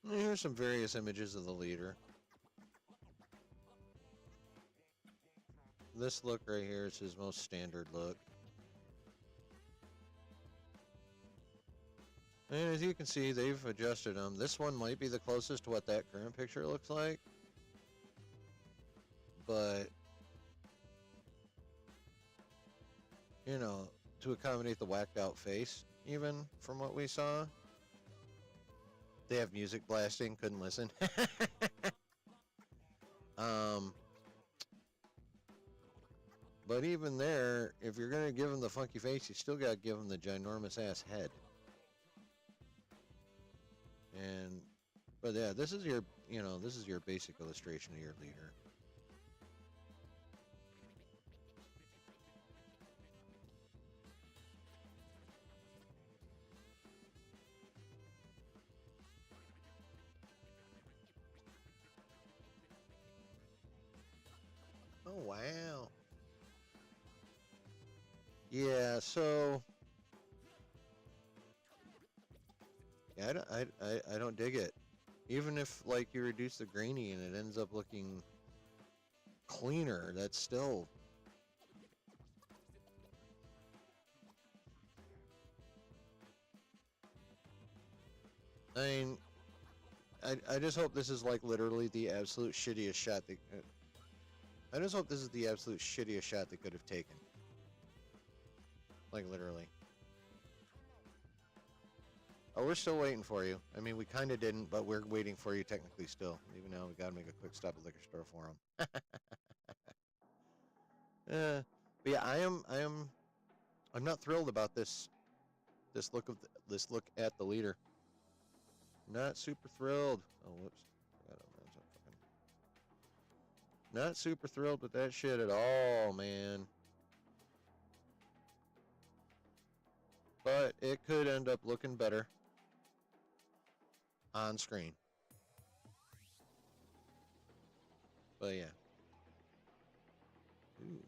Here's some various images of the leader. This look right here is his most standard look. And as you can see, they've adjusted them. This one might be the closest to what that current picture looks like. But, you know, to accommodate the whacked out face, even from what we saw. They have music blasting, couldn't listen. But even there, if you're going to give him the funky face, you still got to give him the ginormous ass head. But yeah, this is your, this is your basic illustration of your leader. Oh, wow. Yeah, so yeah, I don't dig it. Even if like you reduce the grainy and it ends up looking cleaner, that's still. I mean, I just hope this is like literally the absolute shittiest shot that. I just hope this is the absolute shittiest shot they could have taken. Like literally. Oh, we're still waiting for you. I mean, we kind of didn't, but we're waiting for you technically still. Even though we gotta make a quick stop at the liquor store for him. But yeah, I'm not thrilled about this look at the leader. Not super thrilled. Oh, whoops. Not super thrilled with that shit at all, man. But it could end up looking better on screen. But yeah. Ooh.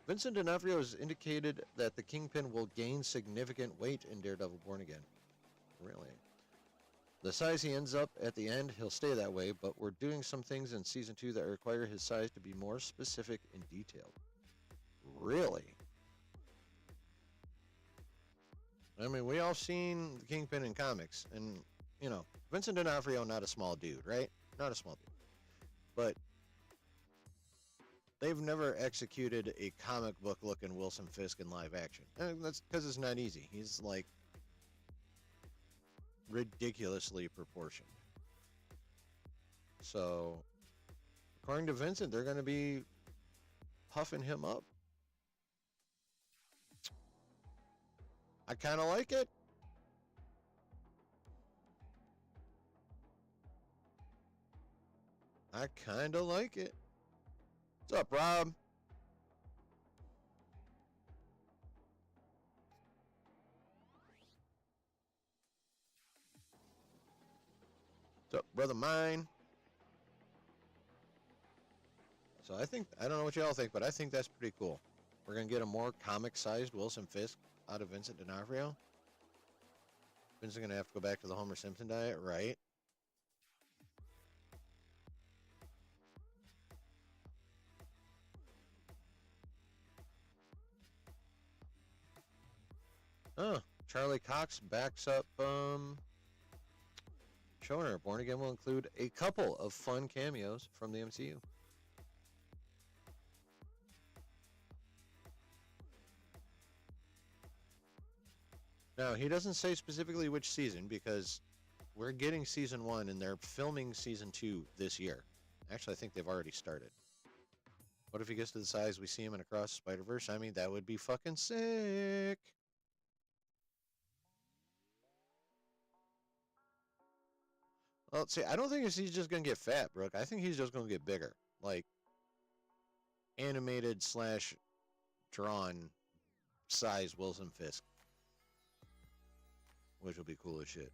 Vincent D'Onofrio has indicated that the Kingpin will gain significant weight in Daredevil Born Again. Really? The size he ends up at the end, he'll stay that way, but we're doing some things in Season 2 that require his size to be more specific and detailed. Really? I mean, we all seen the Kingpin in comics, and, Vincent D'Onofrio, not a small dude, right? Not a small dude. But they've never executed a comic book looking Wilson Fisk in live action. And that's because it's not easy. He's like ridiculously proportioned. So, according to Vincent, they're going to be puffing him up. I kind of like it. I kind of like it. What's up, Rob? What's up, brother mine? So I don't know what y'all think, but I think that's pretty cool. We're going to get a more comic-sized Wilson Fisk out of Vincent D'Onofrio. Vincent's going to have to go back to the Homer Simpson diet, right? Oh, Charlie Cox backs up Showrunner. Born Again will include a couple of fun cameos from the MCU. Now, he doesn't say specifically which season because we're getting season 1 and they're filming season 2 this year. Actually, I think they've already started. What if he gets to the size we see him in Across the Spider-Verse? I mean, that would be fucking sick. Well, see, I don't think he's just going to get fat, Brooke. I think he's just going to get bigger. Like, animated slash drawn size Wilson Fisk. Which will be cool as shit.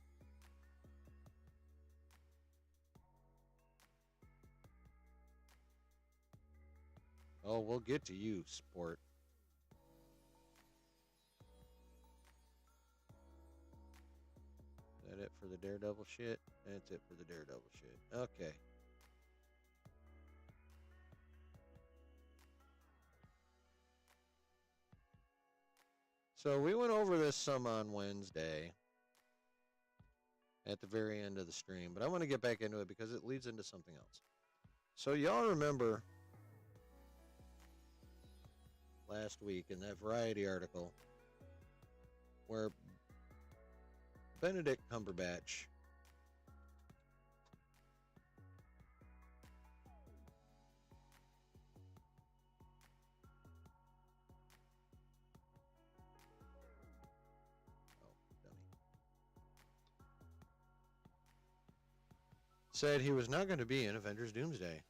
Oh, we'll get to you, sport. Is that it for the Daredevil shit? That's it for the Daredevil shit. Okay. So we went over this some on Wednesday at the very end of the stream, but I want to get back into it because it leads into something else. So y'all remember last week in that Variety article where Benedict Cumberbatch said he was not going to be in Avengers Doomsday.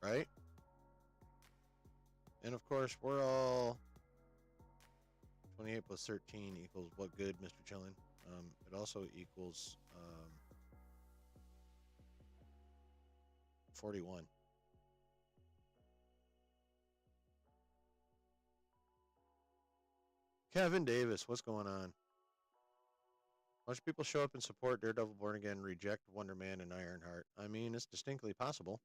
Right? And of course, we're all 28 plus 13 equals what good, Mr. Chillin? It also equals 41. Kevin Davis, what's going on? A bunch of people show up and support Daredevil Born Again, reject Wonder Man and Ironheart. I mean, it's distinctly possible.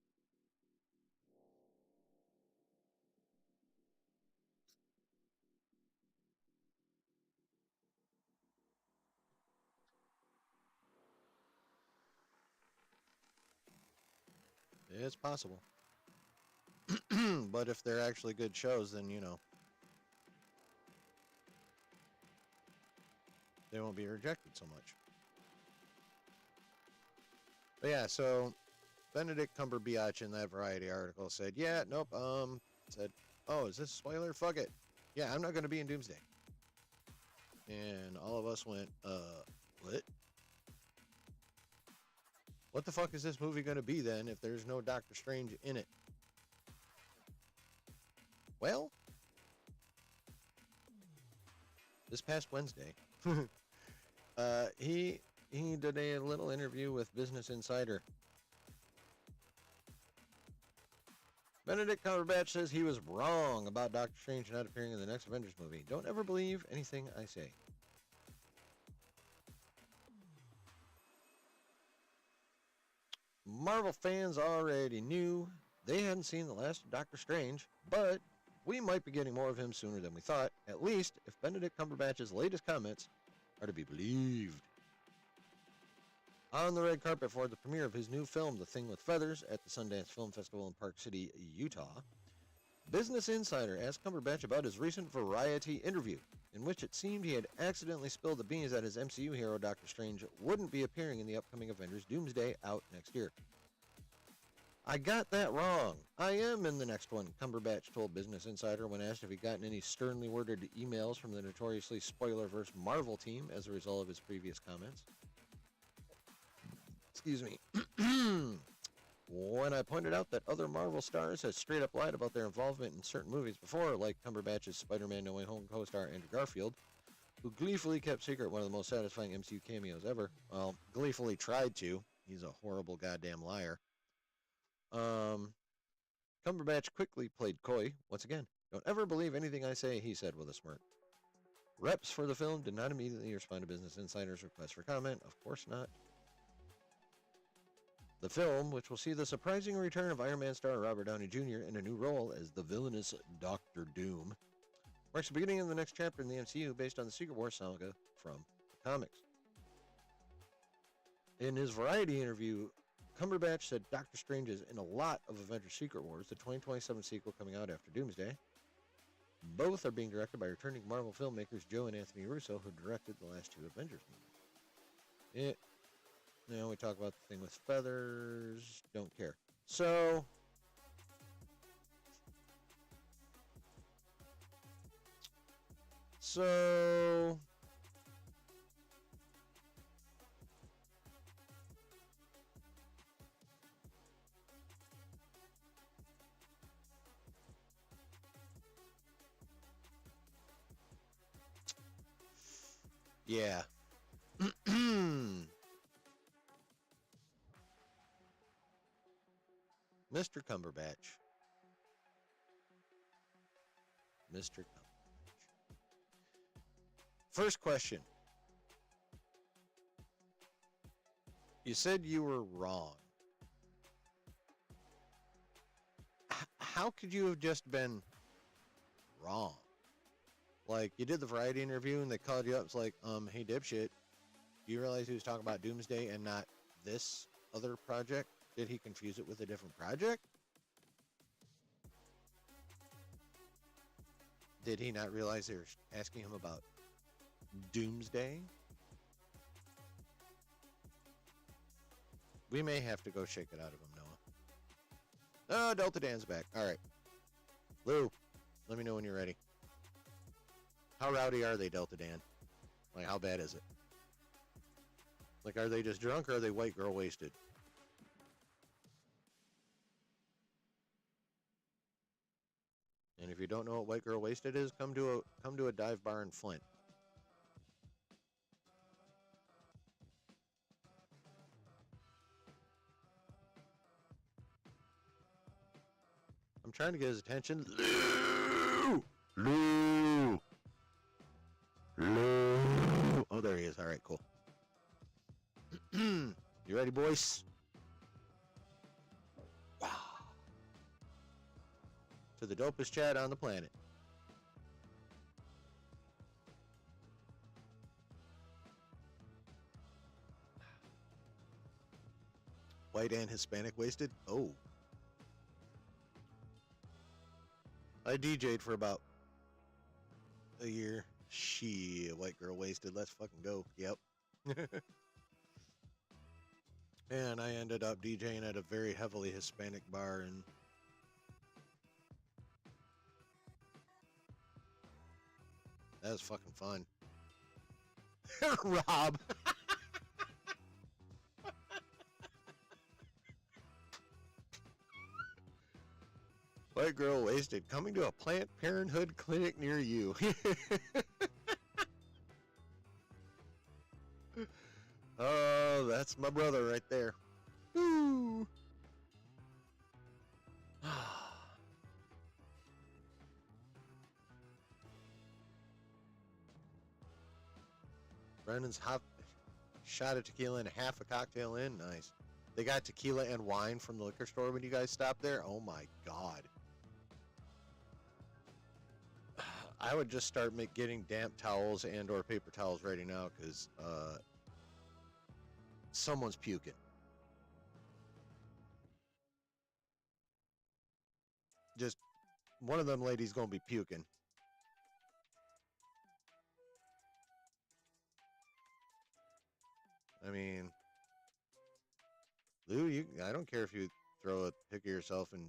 It's possible. But if they're actually good shows, then, you know, they won't be rejected so much. But yeah, so Benedict Cumberbatch in that Variety article said, yeah, nope, said, oh, is this a spoiler? Fuck it. Yeah, I'm not going to be in Doomsday. And all of us went, what? What the fuck is this movie going to be then if there's no Doctor Strange in it? Well, this past Wednesday, he did a little interview with Business Insider. Benedict Cumberbatch says he was wrong about Doctor Strange not appearing in the next Avengers movie. Don't ever believe anything I say. Marvel fans already knew they hadn't seen the last of Doctor Strange, but we might be getting more of him sooner than we thought, at least if Benedict Cumberbatch's latest comments are to be believed. On the red carpet for the premiere of his new film, The Thing with Feathers, at the Sundance Film Festival in Park City, Utah, Business Insider asked Cumberbatch about his recent Variety interview, in which it seemed he had accidentally spilled the beans that his MCU hero Doctor Strange wouldn't be appearing in the upcoming Avengers Doomsday out next year. I got that wrong. I am in the next one, Cumberbatch told Business Insider when asked if he'd gotten any sternly worded emails from the notoriously spoiler-verse Marvel team as a result of his previous comments. Excuse me. When I pointed out that other Marvel stars had straight up lied about their involvement in certain movies before, like Cumberbatch's Spider-Man No Way Home co-star Andrew Garfield, who gleefully kept secret one of the most satisfying MCU cameos ever. Well, gleefully tried to. He's a horrible goddamn liar. Cumberbatch quickly played coy once again. Don't ever believe anything I say, he said with a smirk. Reps for the film did not immediately respond to Business Insider's request for comment. Of course not. The film, which will see the surprising return of Iron Man star Robert Downey Jr. in a new role as the villainous Doctor Doom, marks the beginning of the next chapter in the MCU based on the Secret Wars saga from the comics. In his Variety interview, Cumberbatch said Doctor Strange is in a lot of Avengers Secret Wars, the 2027 sequel coming out after Doomsday. Both are being directed by returning Marvel filmmakers Joe and Anthony Russo, who directed the last two Avengers movies. Now we talk about the thing with feathers. Don't care. So, yeah. Mr. Cumberbatch. Mr. Cumberbatch. First question. You said you were wrong. How could you have just been wrong? Like, you did the Variety interview and they called you up. It's like, hey, dipshit, do you realize he was talking about Doomsday and not this other project? Did he confuse it with a different project? Did he not realize they were asking him about Doomsday? We may have to go shake it out of him, Noah. Oh, Delta Dan's back. All right. Lou, let me know when you're ready. How rowdy are they, Delta Dan? Like, how bad is it? Like, are they just drunk or are they white girl wasted? And if you don't know what white girl wasted is, come to a dive bar in Flint. I'm trying to get his attention. Lou! Oh, there he is. All right, cool. You ready, boys? Wow. To the dopest chat on the planet. White and Hispanic wasted? Oh. I DJ'd for about a year. Shit, white girl wasted. Let's fucking go. Yep. And I ended up DJing at a very heavily Hispanic bar, and that was fucking fun. Rob. White girl wasted. Coming to a Planned Parenthood clinic near you. Oh, that's my brother right there. Woo. Brandon's hot shot of tequila and half a cocktail in. Nice. They got tequila and wine from the liquor store when you guys stopped there. Oh my God. I would just start getting damp towels and or paper towels ready now because someone's puking. Just one of them ladies gonna be puking. I mean, Lou, I don't care if you throw a pic of yourself in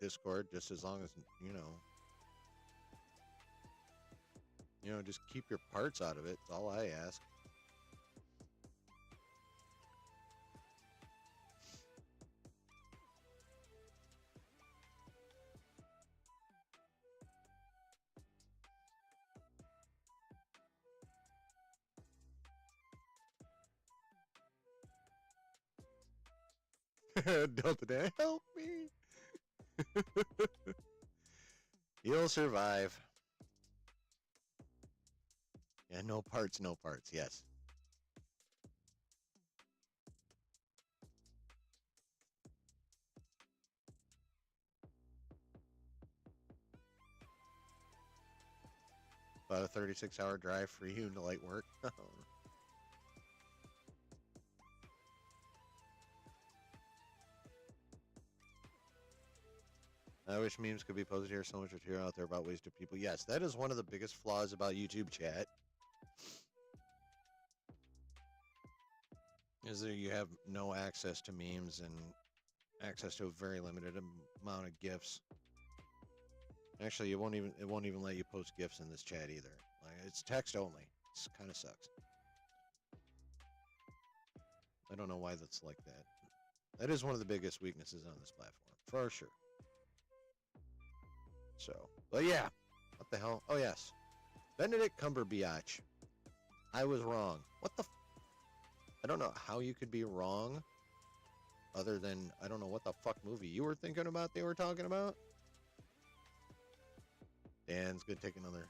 Discord, just as long as just keep your parts out of it. That's all I ask. Delta Dan, help me. You'll survive. Yeah, no parts, no parts. Yes. About a 36-hour drive for you to light work. I wish memes could be posted here. So much material out there about ways to people. Yes, that is one of the biggest flaws about YouTube chat. Is that you have no access to memes and access to a very limited amount of GIFs. Actually, it won't even let you post GIFs in this chat either. Like, it's text only. It kind of sucks. I don't know why that's like that. That is one of the biggest weaknesses on this platform, for sure. So, but yeah, what the hell? Oh yes, Benedict Cumberbatch. I was wrong. What the? I don't know how you could be wrong. Other than I don't know what the fuck movie you were thinking about. They were talking about. Dan's gonna take another.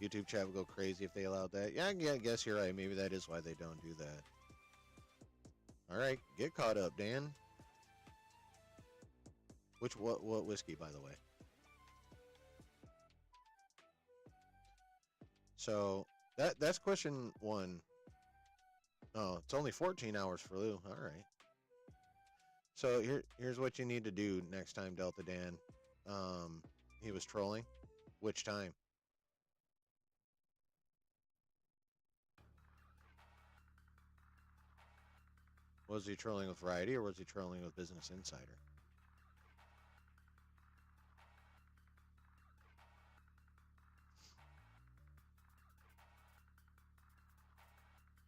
YouTube chat would go crazy if they allowed that. Yeah, I guess you're right. Maybe that is why they don't do that. All right, get caught up, Dan. What whiskey, by the way? So that's question one. Oh, it's only 14 hours for Lou. All right. So here's what you need to do next time, Delta Dan. He was trolling. Which time? Was he trolling with Variety or was he trolling with Business Insider?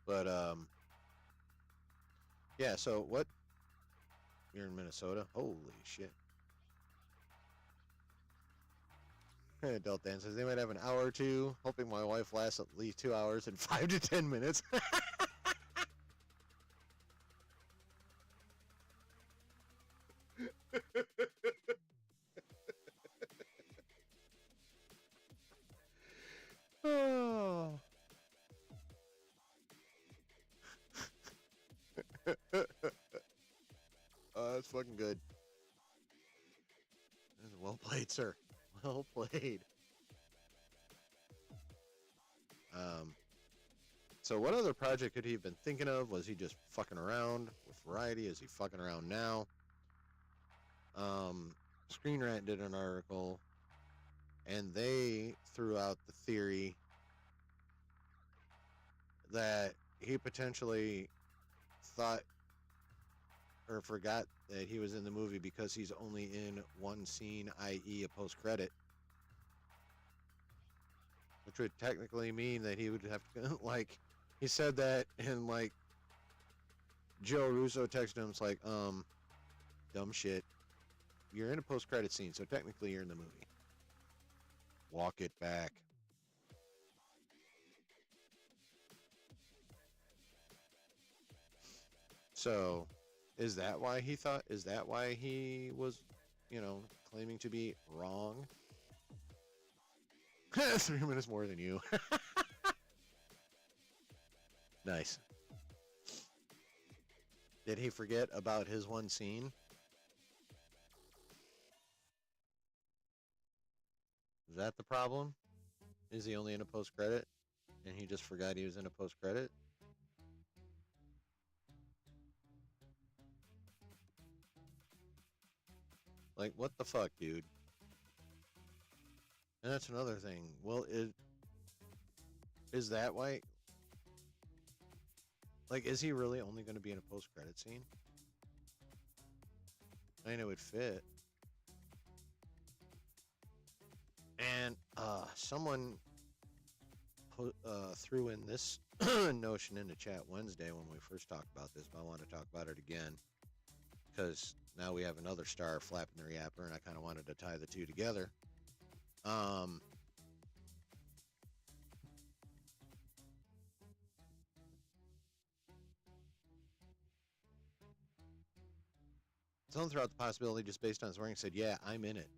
But yeah. So what? You're in Minnesota. Holy shit. Delta Dan says they might have an hour or two. Hoping my wife lasts at least 2 hours and 5 to 10 minutes. Oh. That's fucking good. Well played, sir. Well played. So what other project could he have been thinking of? Was he just fucking around with Variety? Is he fucking around now? Screen Rant did an article, and they threw out the theory that he potentially thought or forgot that he was in the movie because he's only in one scene, i.e. a post-credit. Which would technically mean that he would have to, like, he said that, and, like, Joe Russo texted him, it's like, dumb shit. You're in a post-credit scene, so technically you're in the movie. Walk it back. So, is that why he was, claiming to be wrong? 3 minutes more than you. Nice. Did he forget about his one scene? Is that the problem? Is he only in a post-credit? And he just forgot he was in a post-credit? Like, what the fuck, dude? And that's another thing. Well, is that why? Like, is he really only going to be in a post-credit scene? I mean, it would fit. And someone threw in this notion in the chat Wednesday when we first talked about this, but I want to talk about it again because now we have another star flapping their yapper, and I kind of wanted to tie the two together. Someone threw out the possibility just based on his wording, said, yeah, I'm in it.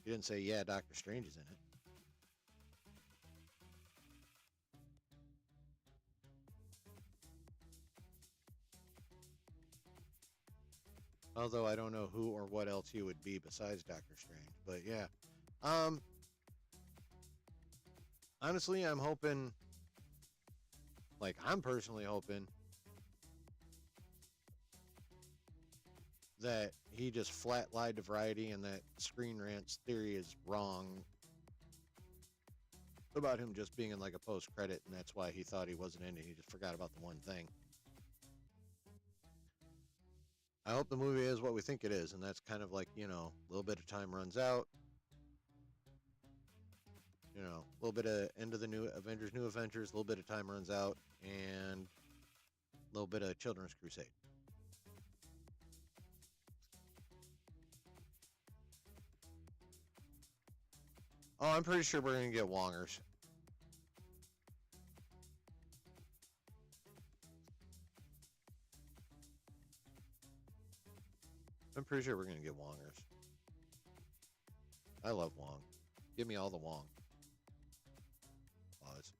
He didn't say, yeah, Doctor Strange is in it. Although I don't know who or what else he would be besides Doctor Strange. But yeah. Honestly, I'm hoping, like, I'm personally hoping that he just flat lied to Variety and that Screen Rant's theory is wrong about him just being in like a post-credit, and that's why he thought he wasn't in it. He just forgot about the one thing. I hope the movie is what we think it is, and that's kind of like, you know, a little bit of time runs out. You know, a little bit of end of the New Avengers, a little bit of time runs out, and a little bit of Children's Crusade. Oh, I'm pretty sure we're going to get Wongers. I'm pretty sure we're going to get Wongers. I love Wong. Give me all the Wong. Pause.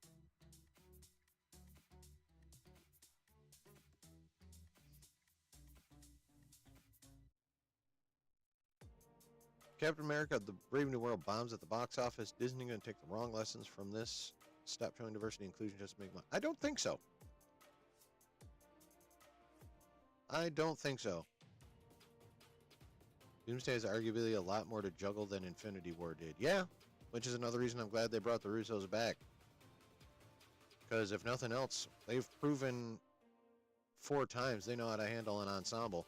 Captain America, The Brave New World bombs at the box office. Disney going to take the wrong lessons from this? Stop showing diversity and inclusion just to make money? I don't think so. I don't think so. Doomsday is arguably a lot more to juggle than Infinity War did. Yeah, which is another reason I'm glad they brought the Russos back. Because if nothing else, they've proven 4 times they know how to handle an ensemble.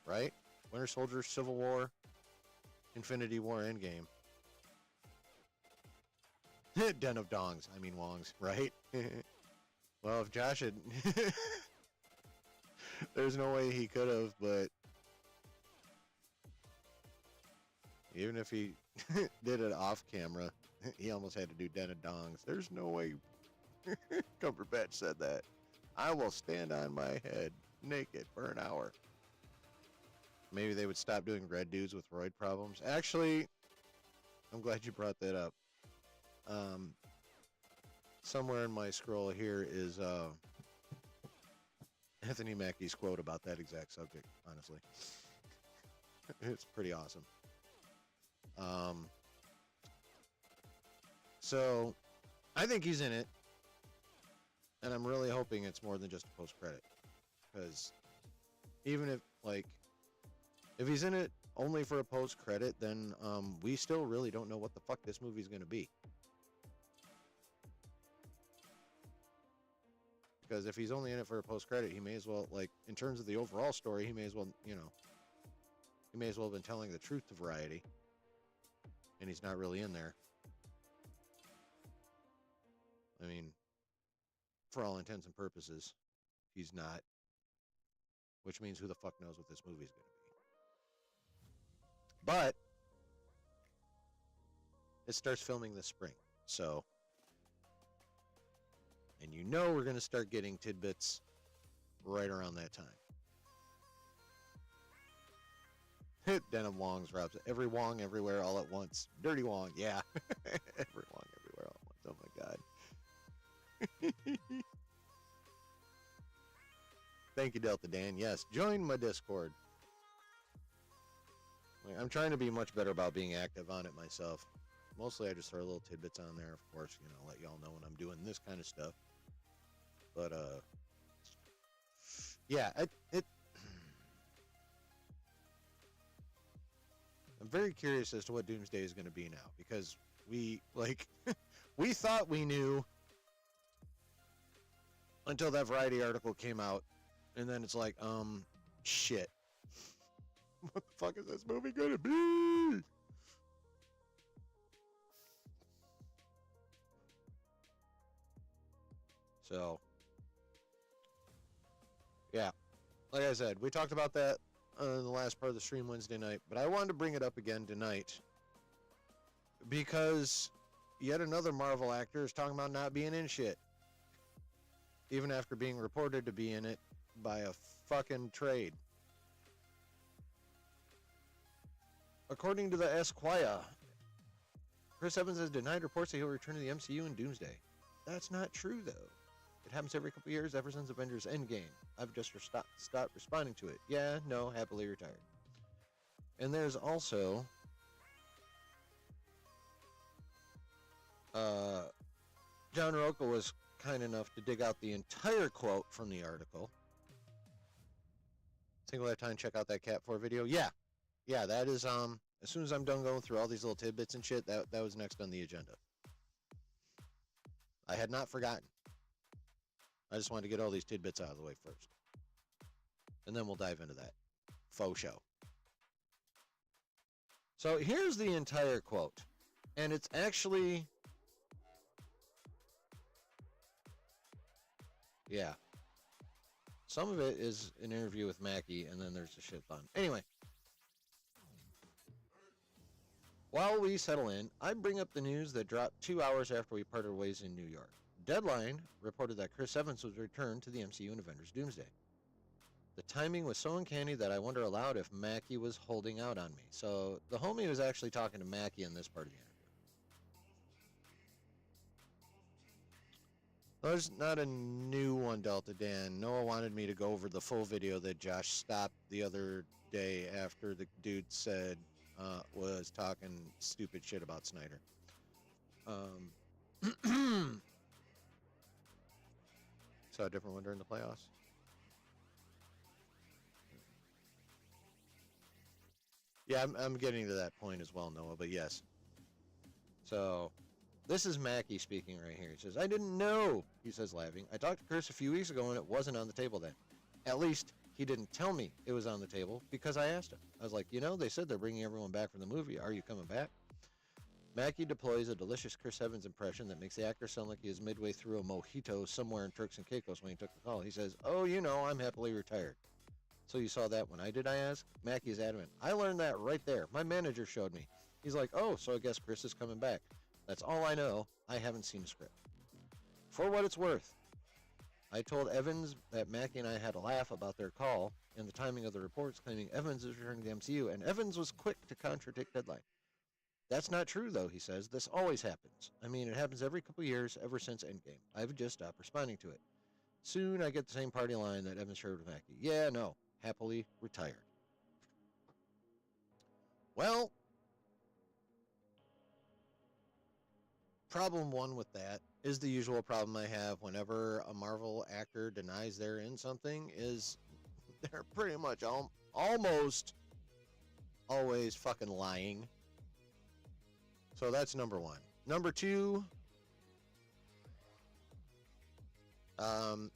Right? Winter Soldier, Civil War, Infinity War, Endgame. Den of Dongs. I mean Wongs, right? Well, if Josh had... There's no way he could have, but... Even if he did it off camera, he almost had to do Den of Dongs. There's no way Cumberbatch said that. I will stand on my head naked for an hour. Maybe they would stop doing red dudes with roid problems. Actually, I'm glad you brought that up. Somewhere in my scroll here is Anthony Mackie's quote about that exact subject, honestly. It's pretty awesome. So, I think he's in it. And I'm really hoping it's more than just a post-credit. Because even if, like... If he's in it only for a post-credit, then we still really don't know what the fuck this movie's going to be. Because if he's only in it for a post-credit, he may as well, like, in terms of the overall story, he may as well, you know, he may as well have been telling the truth to Variety. And he's not really in there. I mean, for all intents and purposes, he's not. Which means who the fuck knows what this movie's going to be. But it starts filming this spring, so, and you know we're going to start getting tidbits right around that time. Den of Wong's routes. Every Wong everywhere all at once. Dirty Wong, yeah. Every Wong everywhere all at once. Oh my god. Thank you, Delta Dan. Yes, join my Discord. I'm trying to be much better about being active on it myself. Mostly I just throw little tidbits on there, of course, you know, let y'all know when I'm doing this kind of stuff. But, yeah, I'm very curious as to what Doomsday is going to be now, because we, like, we thought we knew until that Variety article came out, and then it's like, shit. What the fuck is this movie going to be? So, yeah. Like I said, we talked about that in the last part of the stream Wednesday night, but I wanted to bring it up again tonight because yet another Marvel actor is talking about not being in shit, even after being reported to be in it by a fucking trade. According to the Esquire, Chris Evans has denied reports that he'll return to the MCU in Doomsday. That's not true, though. It happens every couple years ever since Avengers Endgame. I've just stopped responding to it. Yeah, no, happily retired. And there's also John Rocco was kind enough to dig out the entire quote from the article. Single that time, check out that Cat 4 video. Yeah, that is as soon as I'm done going through all these little tidbits and shit, that was next on the agenda. I had not forgotten. I just wanted to get all these tidbits out of the way first. And then we'll dive into that faux show. So here's the entire quote. And it's actually, yeah. Some of it is an interview with Mackie, and then there's the shit fun. Anyway. While we settle in, I bring up the news that dropped 2 hours after we parted ways in New York. Deadline reported that Chris Evans was returned to the MCU in Avengers Doomsday. The timing was so uncanny that I wonder aloud if Mackie was holding out on me. So the homie was actually talking to Mackie in this part of the interview. There's not a new one, Delta Dan. Noah wanted me to go over the full video that Josh stopped the other day after the dude said was talking stupid shit about Snyder. Saw a different one during the playoffs. Yeah, I'm getting to that point as well, Noah, but yes. So, this is Mackie speaking right here. He says, I didn't know, he says, laughing. I talked to Chris a few weeks ago and it wasn't on the table then. At least, he didn't tell me it was on the table because I asked him. I was like, they said they're bringing everyone back from the movie. Are you coming back? Mackie deploys a delicious Chris Evans impression that makes the actor sound like he is midway through a mojito somewhere in Turks and Caicos when he took the call. He says, I'm happily retired. So you saw that when I did, I asked? Mackie is adamant. I learned that right there. My manager showed me. He's like, so I guess Chris is coming back. That's all I know. I haven't seen a script. For what it's worth, I told Evans that Mackie and I had a laugh about their call and the timing of the reports claiming Evans is returning to the MCU, and Evans was quick to contradict Deadline. That's not true, though, he says. This always happens. I mean, it happens every couple years, ever since Endgame. I've just stopped responding to it. Soon I get the same party line that Evans shared with Mackie. Yeah, no. Happily retired. Well, problem one with that is the usual problem I have whenever a Marvel actor denies they're in something is they're pretty much almost always fucking lying. So that's number one. Number two, and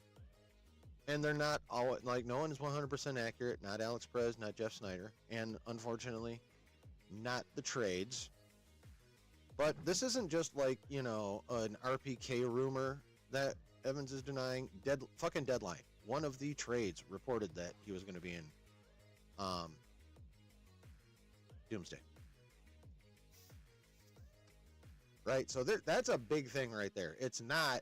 they're not all, like, no one is 100% accurate. Not Alex Perez, not Jeff Snyder, and unfortunately, not the trades. But this isn't just like, an RPK rumor that Evans is denying. Fucking Deadline. One of the trades reported that he was going to be in Doomsday. Right? So that's a big thing right there. It's not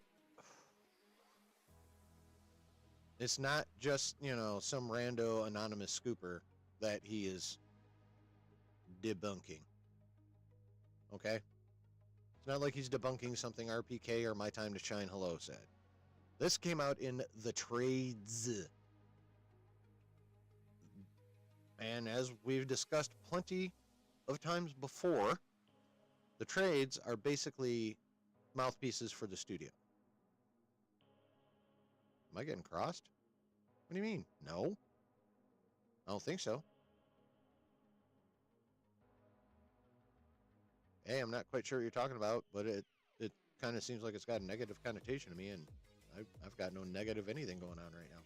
just, some rando anonymous scooper that he is debunking. Okay? It's not like he's debunking something RPK or My Time to Shine Hello said. This came out in the trades. And as we've discussed plenty of times before, the trades are basically mouthpieces for the studio. Am I getting crossed? What do you mean? No. I don't think so. hey, I'm not quite sure what you're talking about, but it kind of seems like it's got a negative connotation to me, and I've got no negative anything going on right now.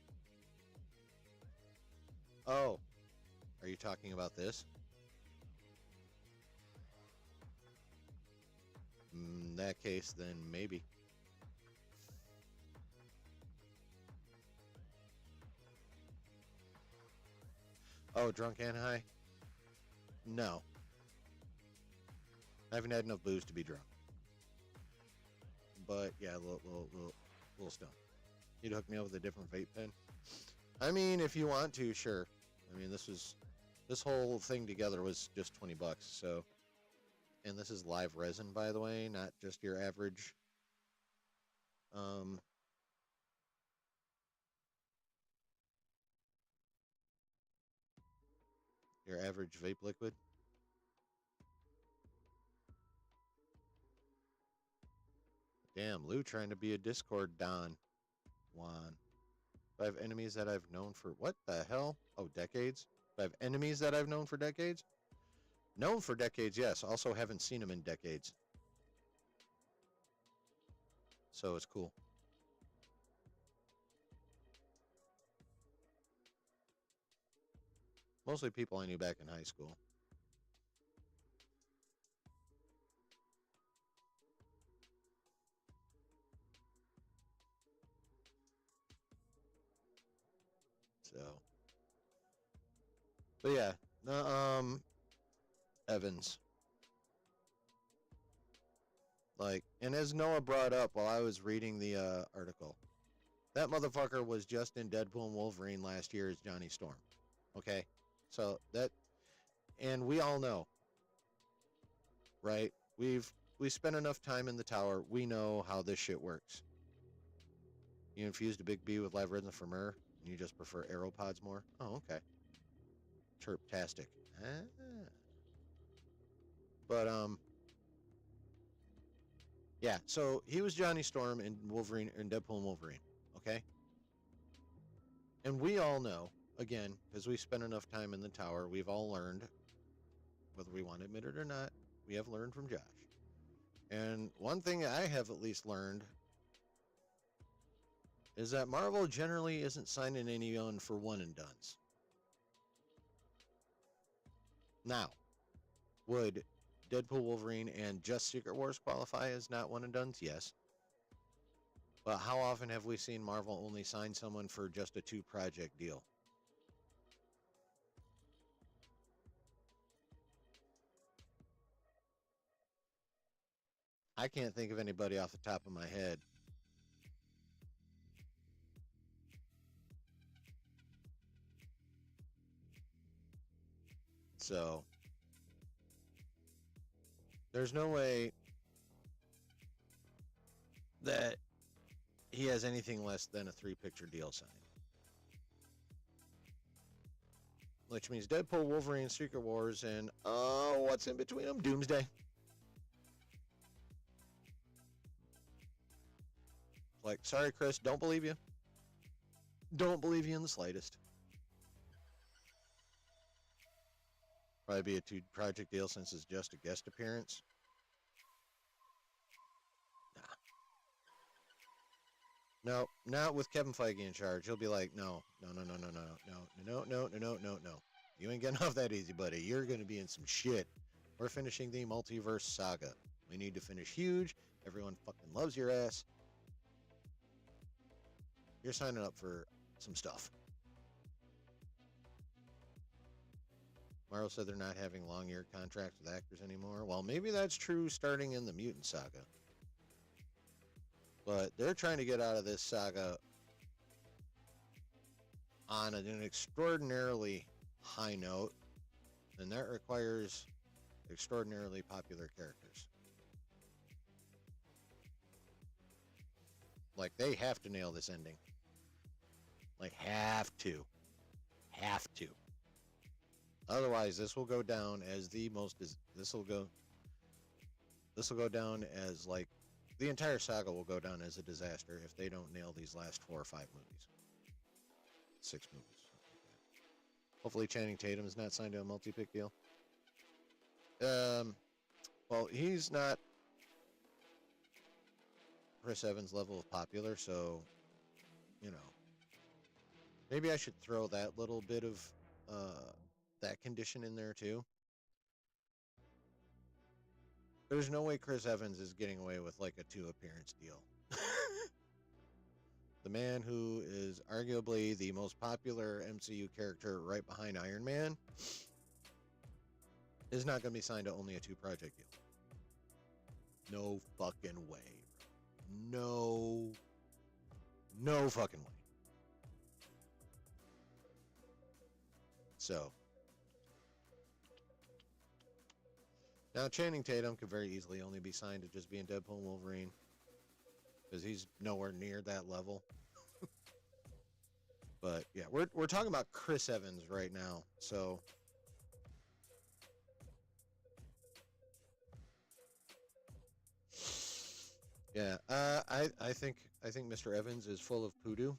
Oh, are you talking about this? In that case, then maybe. Oh, drunk and high? No. I haven't had enough booze to be drunk. But yeah, little stoned. You'd hook me up with a different vape pen? I mean, if you want to, sure. I mean, this whole thing together was just $20, so. And this is live resin, by the way, not just your average um your average vape liquid. Damn, Lou trying to be a Discord Don. Juan. Do I have enemies that I've known for what the hell? Oh, decades? Do I have enemies that I've known for decades? Known for decades, yes. Also haven't seen them in decades. So it's cool. Mostly people I knew back in high school. So, but yeah, Evans. Like, and as Noah brought up while I was reading the article, that motherfucker was just in Deadpool and Wolverine last year as Johnny Storm. Okay, so that, and we all know, right? We spent enough time in the tower. We know how this shit works. You infused a big B with live resin for Myrrh, and you just prefer aeropods more? Oh, okay. Chirptastic. Ah. But, yeah, so he was Johnny Storm in Wolverine, in Deadpool and Wolverine, okay? And we all know, again, because we spent enough time in the tower, we've all learned, whether we want to admit it or not, we have learned from Josh. And one thing I have at least learned is that Marvel generally isn't signing anyone for one and dones. Now, would Deadpool, Wolverine, and just Secret Wars qualify as not one and dones? Yes. But how often have we seen Marvel only sign someone for just a 2-project deal? I can't think of anybody off the top of my head. So, there's no way that he has anything less than a 3-picture deal signed. Which means Deadpool, Wolverine, Secret Wars, and what's in between them? Doomsday. Like, sorry, Chris, don't believe you. Don't believe you in the slightest. Probably be a 2-project deal since it's just a guest appearance. No, not with Kevin Feige in charge. He'll be like, no. You ain't getting off that easy, buddy. You're going to be in some shit. We're finishing the multiverse saga. We need to finish huge. Everyone fucking loves your ass. You're signing up for some stuff. Marvel said they're not having long-year contracts with actors anymore. Well, maybe that's true starting in the Mutant Saga. But they're trying to get out of this saga on an extraordinarily high note, and that requires extraordinarily popular characters. Like, they have to nail this ending. Like, have to. Have to. Otherwise, this will go down as the most. This will go down as, like, the entire saga will go down as a disaster if they don't nail these last 4 or 5 movies. 6 movies. Hopefully, Channing Tatum is not signed to a multi-pick deal. Well, he's not Chris Evans' level of popular, so, you know, maybe I should throw that little bit of that condition in there too. There's no way Chris Evans is getting away with like a 2 appearance deal. The man who is arguably the most popular MCU character right behind Iron Man is not going to be signed to only a 2 project deal. No fucking way. No fucking way. So now Channing Tatum could very easily only be signed to just being Deadpool and Wolverine, because he's nowhere near that level. But yeah, we're talking about Chris Evans right now. So yeah, I think Mr. Evans is full of poodoo.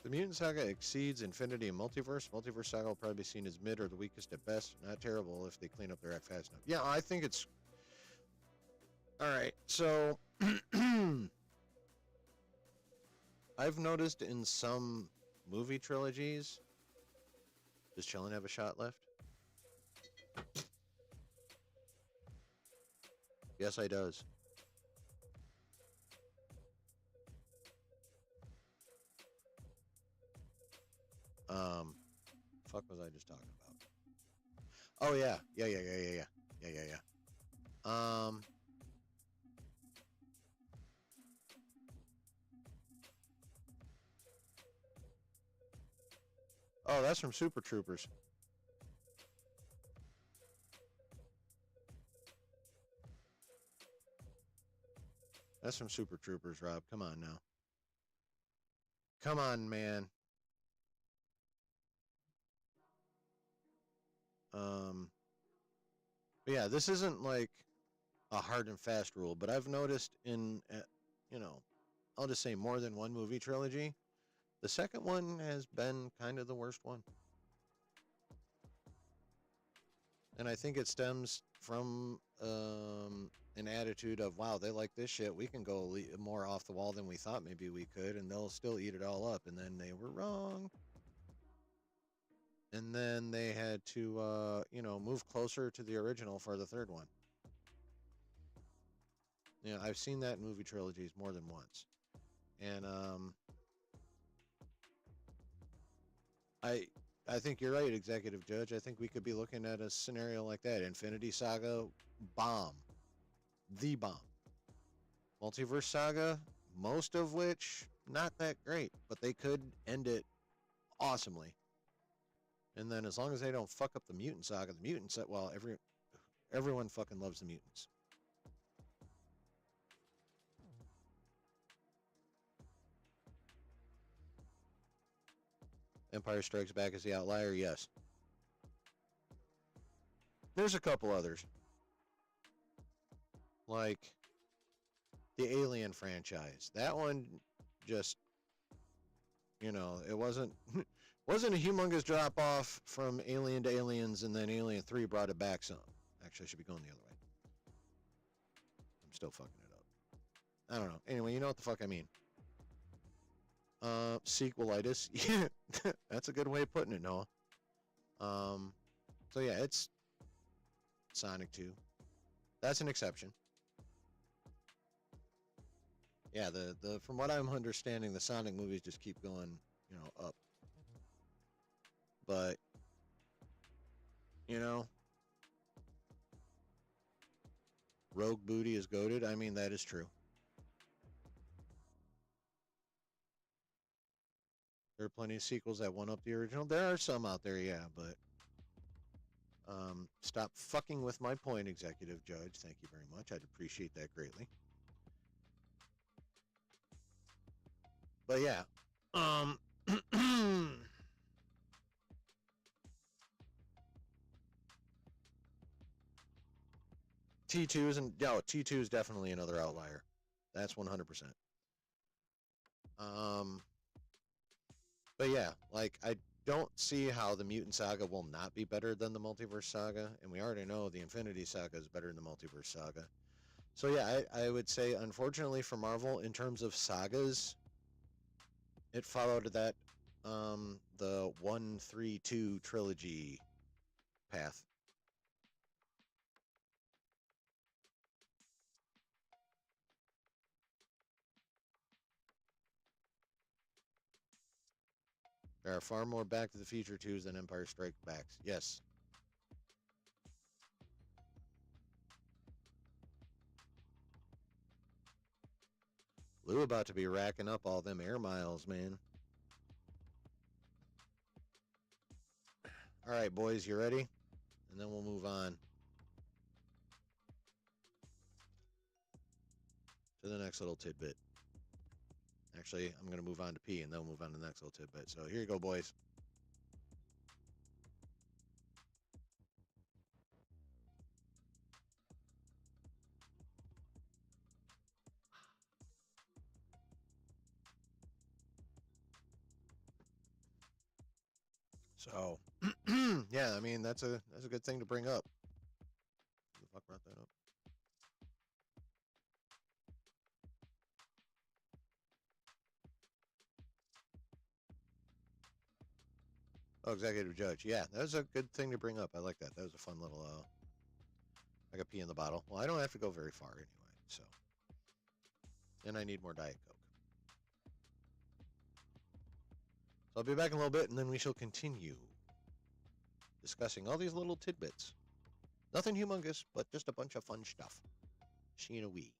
The Mutant Saga exceeds Infinity and Multiverse. Multiverse Saga will probably be seen as mid or the weakest at best. Not terrible if they clean up their act fast enough. Yeah, I think it's... Alright, so... I've noticed in some movie trilogies... Does Chillin have a shot left? Yes, I does. Fuck was I just talking about? Oh yeah, yeah. Oh, that's from Super Troopers. That's from Super Troopers, Rob. Come on now. Come on, man. But yeah, this isn't like a hard and fast rule, but I've noticed in, you know, I'll just say more than one movie trilogy, the second one has been kind of the worst one. And I think it stems from an attitude of, wow, they like this shit. We can go more off the wall than we thought maybe we could, and they'll still eat it all up. And then they were wrong. And then they had to, you know, move closer to the original for the third one. You know, I've seen that in movie trilogies more than once. And I think you're right, Executive Judge. I think we could be looking at a scenario like that. Infinity Saga, bomb. The bomb. Multiverse Saga, most of which not that great, but they could end it awesomely. And then as long as they don't fuck up the Mutant Saga, the mutants, well, everyone fucking loves the mutants. Empire Strikes Back is the outlier, yes. There's a couple others. Like the Alien franchise. That one just, you know, it wasn't wasn't a humongous drop off from Alien to Aliens, and then Alien 3 brought it back some. Actually, I should be going the other way. I'm still fucking it up. I don't know. Anyway, you know what the fuck I mean. Sequelitis. Yeah, that's a good way of putting it, Noah. So yeah, it's Sonic 2. That's an exception. Yeah, the from what I'm understanding, the Sonic movies just keep going, you know, up. But you know, Rogue Booty is goated. I mean, that is true. There are plenty of sequels that one up the original. There are some out there, yeah, but stop fucking with my point, Executive Judge. Thank you very much. I'd appreciate that greatly. But yeah, T2 isn't. No, T2 is definitely another outlier. That's 100%. But yeah, like I don't see how the Mutant Saga will not be better than the Multiverse Saga, and we already know the Infinity Saga is better than the Multiverse Saga. So yeah, I would say, unfortunately for Marvel, in terms of sagas, it followed that the 1-3-2 trilogy path. There are far more Back to the Future 2s than Empire Strikes Backs. Yes. Lou about to be racking up all them air miles, man. All right, boys, you ready? And then we'll move on to the next little tidbit. Actually, I'm going to move on to P, and then we'll move on to the next little tidbit. So here you go, boys. So, yeah, I mean that's a good thing to bring up. Who the fuck brought that up? Oh, Executive Judge. Yeah, that was a good thing to bring up. I like that. That was a fun little I got pee in the bottle. Well, I don't have to go very far anyway, so. And I need more Diet Coke. So I'll be back in a little bit, and then we shall continue discussing all these little tidbits. Nothing humongous, but just a bunch of fun stuff. See you in a wee.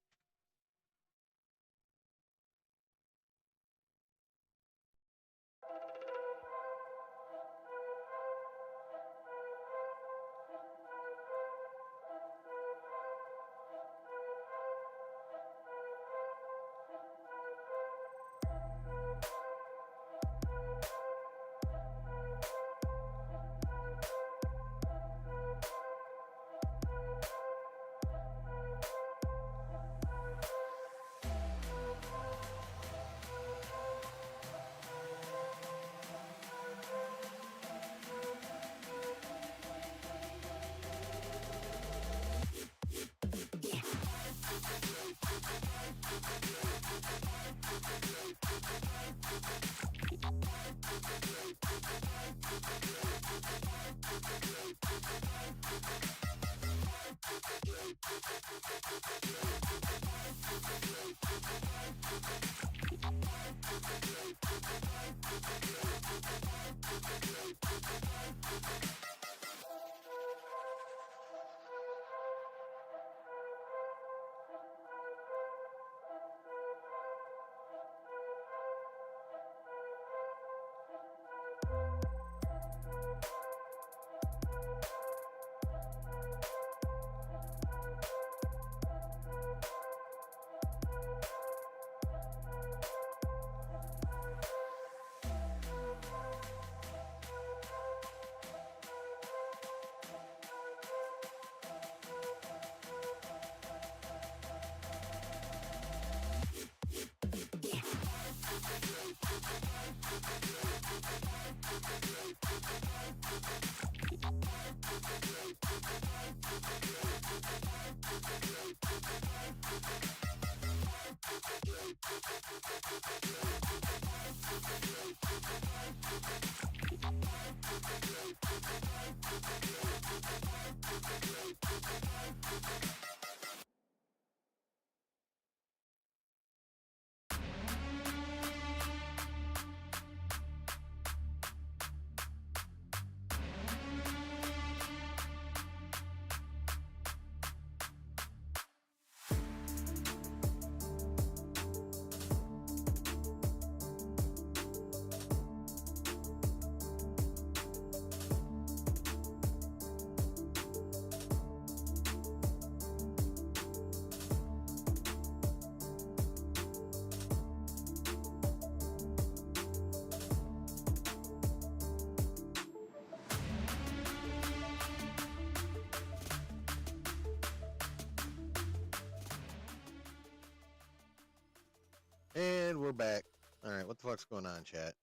And we're back. Alright, what the fuck's going on, chat?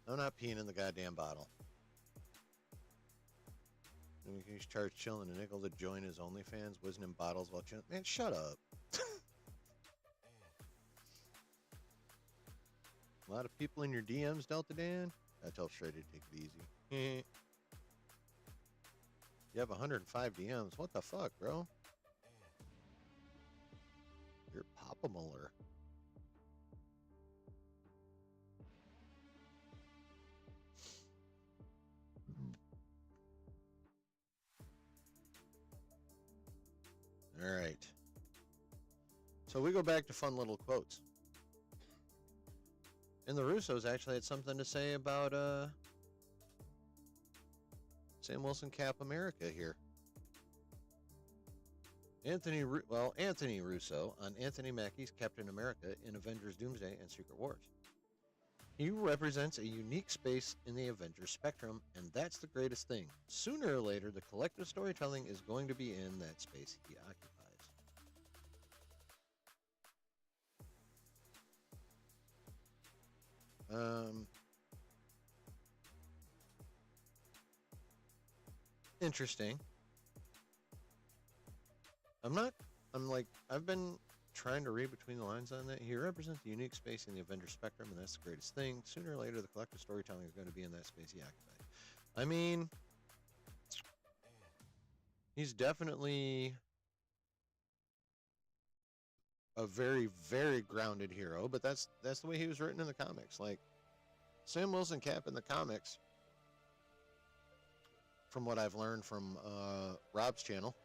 I'm not peeing in the goddamn bottle. He's charged chilling a nickel to join his OnlyFans, whizzing in bottles while chilling. Man, shut up. A lot of people in your DMs, Delta Dan? I tell Straight to take it easy. You have 105 DMs. What the fuck, bro? You're Papa Muller. All right. So we go back to fun little quotes. And the Russos actually had something to say about Sam Wilson Cap America here. Anthony Russo on Anthony Mackie's Captain America in Avengers Doomsday and Secret Wars. He represents a unique space in the Avengers spectrum, and that's the greatest thing. Sooner or later, the collective storytelling is going to be in that space he occupies. Interesting. I've been trying to read between the lines on that. He represents a unique space in the Avengers spectrum, and that's the greatest thing. Sooner or later, the collective storytelling is going to be in that space he occupies. I mean, he's definitely a very, very grounded hero, but that's the way he was written in the comics. Like, Sam Wilson Cap in the comics, from what I've learned from Rob's channel,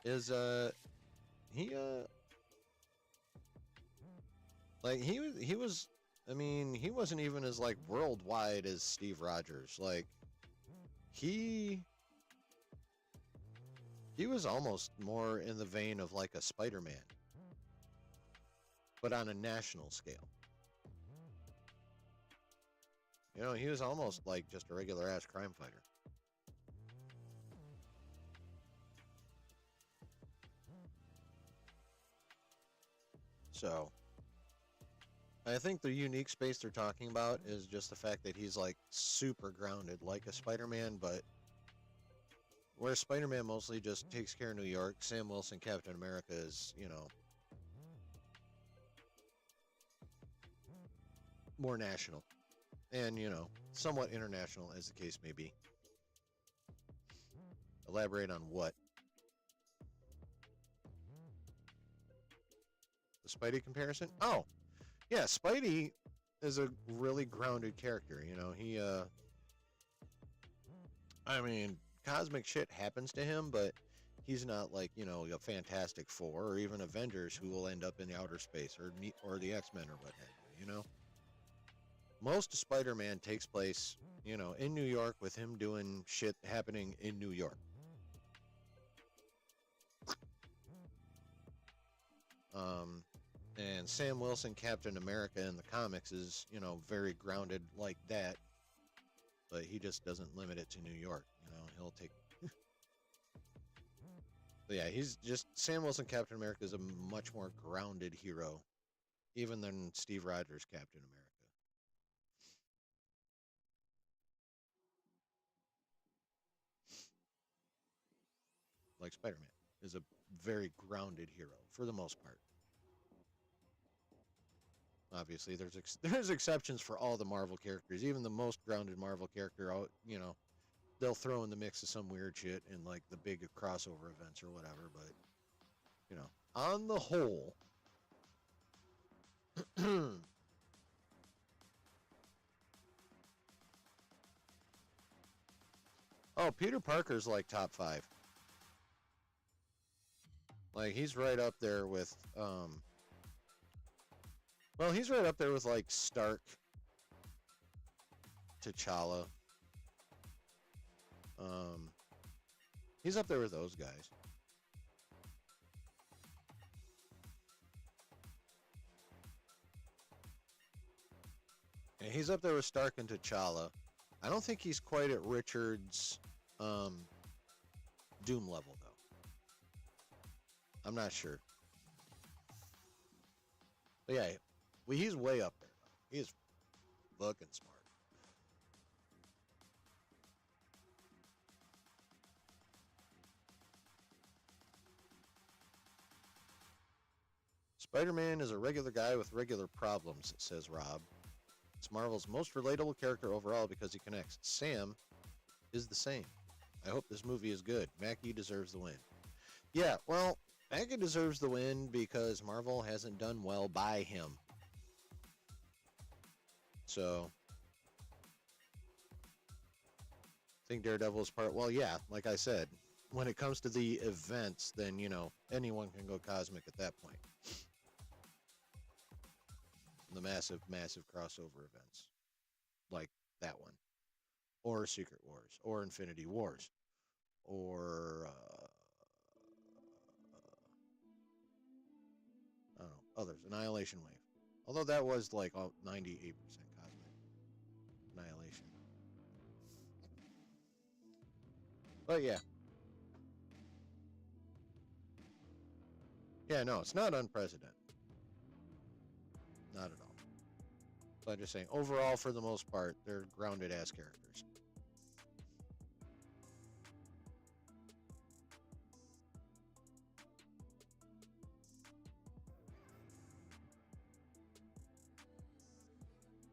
is he was I mean, he wasn't even as like worldwide as Steve Rogers. Like, he was almost more in the vein of like a Spider-Man, but on a national scale. You know, he was almost like just a regular ass crime fighter. So, I think the unique space they're talking about is just the fact that he's like super grounded, like a Spider-Man, but where Spider-Man mostly just takes care of New York, Sam Wilson, Captain America is, you know, more national. And, you know, somewhat international, as the case may be. Elaborate on what? The Spidey comparison? Oh, yeah, Spidey is a really grounded character. You know, he, I mean, cosmic shit happens to him, but he's not like, you know, a Fantastic Four or even Avengers who will end up in the outer space or the X-Men or what have you, you know? Most of Spider-Man takes place, you know, in New York with him doing shit happening in New York. And Sam Wilson, Captain America in the comics is, you know, very grounded like that, but he just doesn't limit it to New York. You know, he'll take. But yeah, he's just Sam Wilson, Captain America is a much more grounded hero, even than Steve Rogers, Captain America. Like Spider-Man is a very grounded hero for the most part. Obviously, there's exceptions for all the Marvel characters. Even the most grounded Marvel character, you know, they'll throw in the mix of some weird shit in like the big crossover events or whatever. But you know, on the whole, oh, Peter Parker's like top 5. Like he's right up there with well, he's right up there with like Stark, T'Challa. He's up there with those guys. And he's up there with Stark and T'Challa. I don't think he's quite at Richard's Doom level, though. I'm not sure. But yeah, well, he's way up there. He's fucking smart. Spider-Man is a regular guy with regular problems, says Rob. It's Marvel's most relatable character overall because he connects. Sam is the same. I hope this movie is good. Mackie deserves the win. Yeah, well, Mackie deserves the win because Marvel hasn't done well by him. So, I think Daredevil is part. Well, yeah, like I said, when it comes to the events, then, anyone can go cosmic at that point. The massive, massive crossover events like that one, or Secret Wars, or Infinity Wars, or I don't know, others. Annihilation Wave. Although that was like 98% cosmic annihilation. But yeah. Yeah, no, it's not unprecedented. Not at all. But I'm just saying, overall, for the most part, they're grounded ass characters.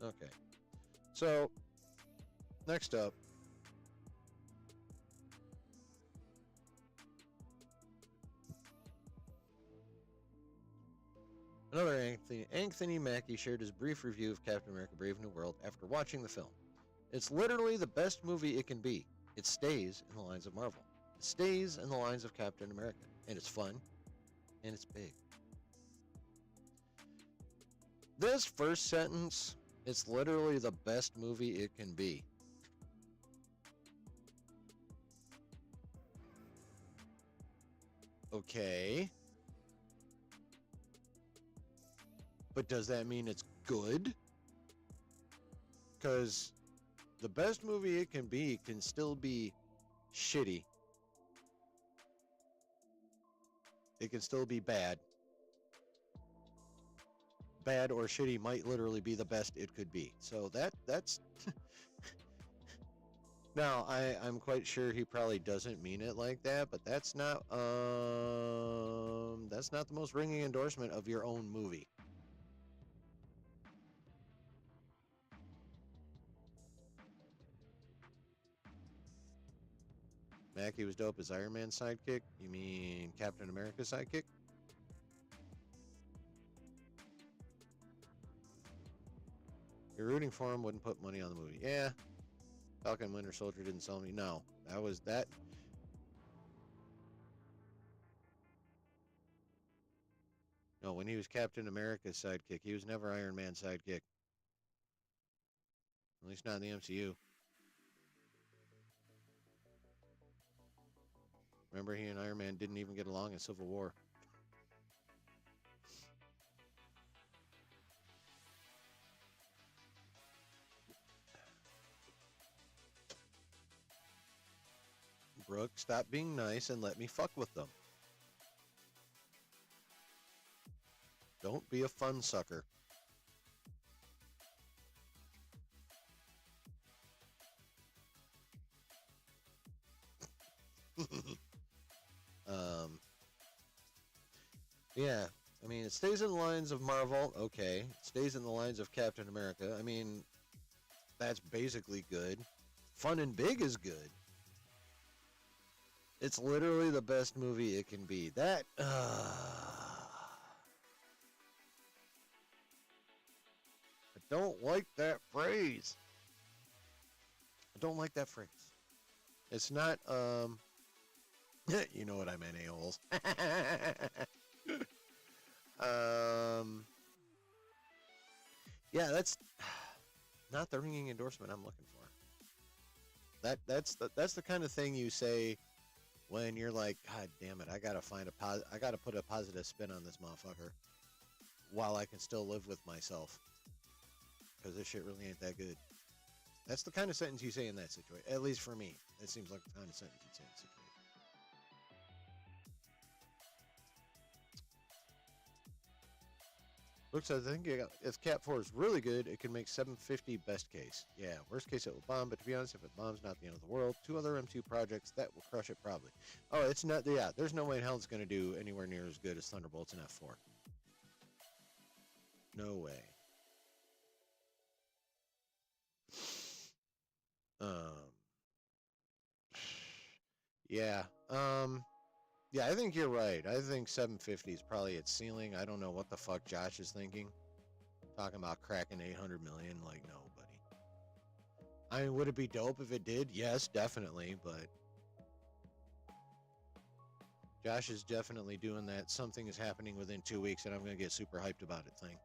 Okay. So, next up. Another Anthony Mackie shared his brief review of Captain America Brave New World after watching the film. It's literally the best movie it can be. It stays in the lines of Marvel. It stays in the lines of Captain America. And it's fun. And it's big. This first sentence, it's literally the best movie it can be. Okay. But does that mean it's good? Because the best movie it can still be shitty. It can still be bad. Bad or shitty might literally be the best it could be. So that's now I'm quite sure he probably doesn't mean it like that, but that's not the most ringing endorsement of your own movie. Mackie was dope as Iron Man's sidekick? You mean Captain America's sidekick? You're rooting for him, wouldn't put money on the movie. Yeah. Falcon Winter Soldier didn't sell me. No. That was that. No, when he was Captain America's sidekick, he was never Iron Man's sidekick. At least not in the MCU. Remember, he and Iron Man didn't even get along in Civil War. Brooke, stop being nice and let me fuck with them. Don't be a fun sucker. Yeah, I mean, it stays in the lines of Marvel, okay. It stays in the lines of Captain America. I mean, that's basically good. Fun and Big is good. It's literally the best movie it can be. That, I don't like that phrase. I don't like that phrase. It's not, you know what I meant, a-holes. Yeah, that's not the ringing endorsement I'm looking for. That's the kind of thing you say when you're like, God damn it, I gotta put a positive spin on this motherfucker while I can still live with myself, because this shit really ain't that good. That's the kind of sentence you say in that situation. At least for me, that seems like the kind of sentence you'd say in that situation. Looks like I think if Cat 4 is really good, it can make 750 best case. Yeah, worst case it will bomb, but to be honest, if it bombs, not the end of the world. 2 other M2 projects, that will crush it probably. Oh, it's not, yeah, there's no way in hell it's going to do anywhere near as good as Thunderbolts in F4. No way. Yeah. Yeah, I think you're right. I think 750 is probably its ceiling. I don't know what the fuck Josh is thinking. Talking about cracking 800 million, like, no, buddy. I mean, would it be dope if it did? Yes, definitely, but Josh is definitely doing that. Something is happening within 2 weeks, and I'm going to get super hyped about it thing.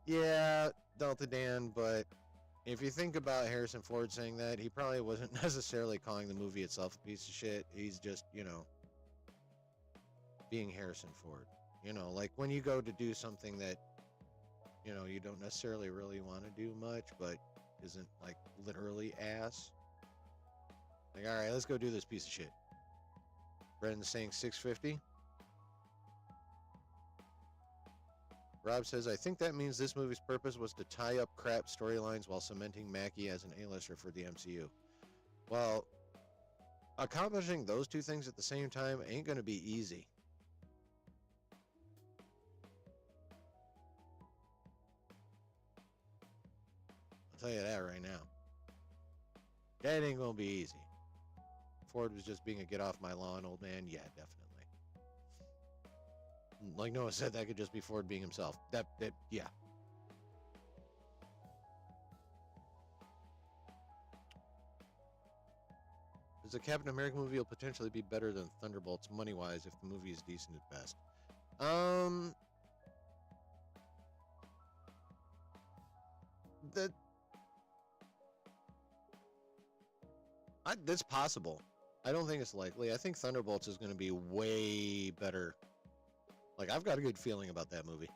Yeah, Delta Dan, but if you think about Harrison Ford saying that, he probably wasn't necessarily calling the movie itself a piece of shit. He's just, being Harrison Ford. Like when you go to do something that, you don't necessarily really want to do much, but isn't like literally ass. Like, all right, let's go do this piece of shit. Brendan's saying 650. Rob says, I think that means this movie's purpose was to tie up crap storylines while cementing Mackie as an A-lister for the MCU. Well, accomplishing those two things at the same time ain't going to be easy. I'll tell you that right now. That ain't going to be easy. Ford was just being a get off my lawn old man. Yeah, definitely. Like Noah said, that could just be Ford being himself. Yeah. The Captain America movie will potentially be better than Thunderbolts money-wise if the movie is decent at best. That's possible. I don't think it's likely. I think Thunderbolts is going to be way better. Like, I've got a good feeling about that movie.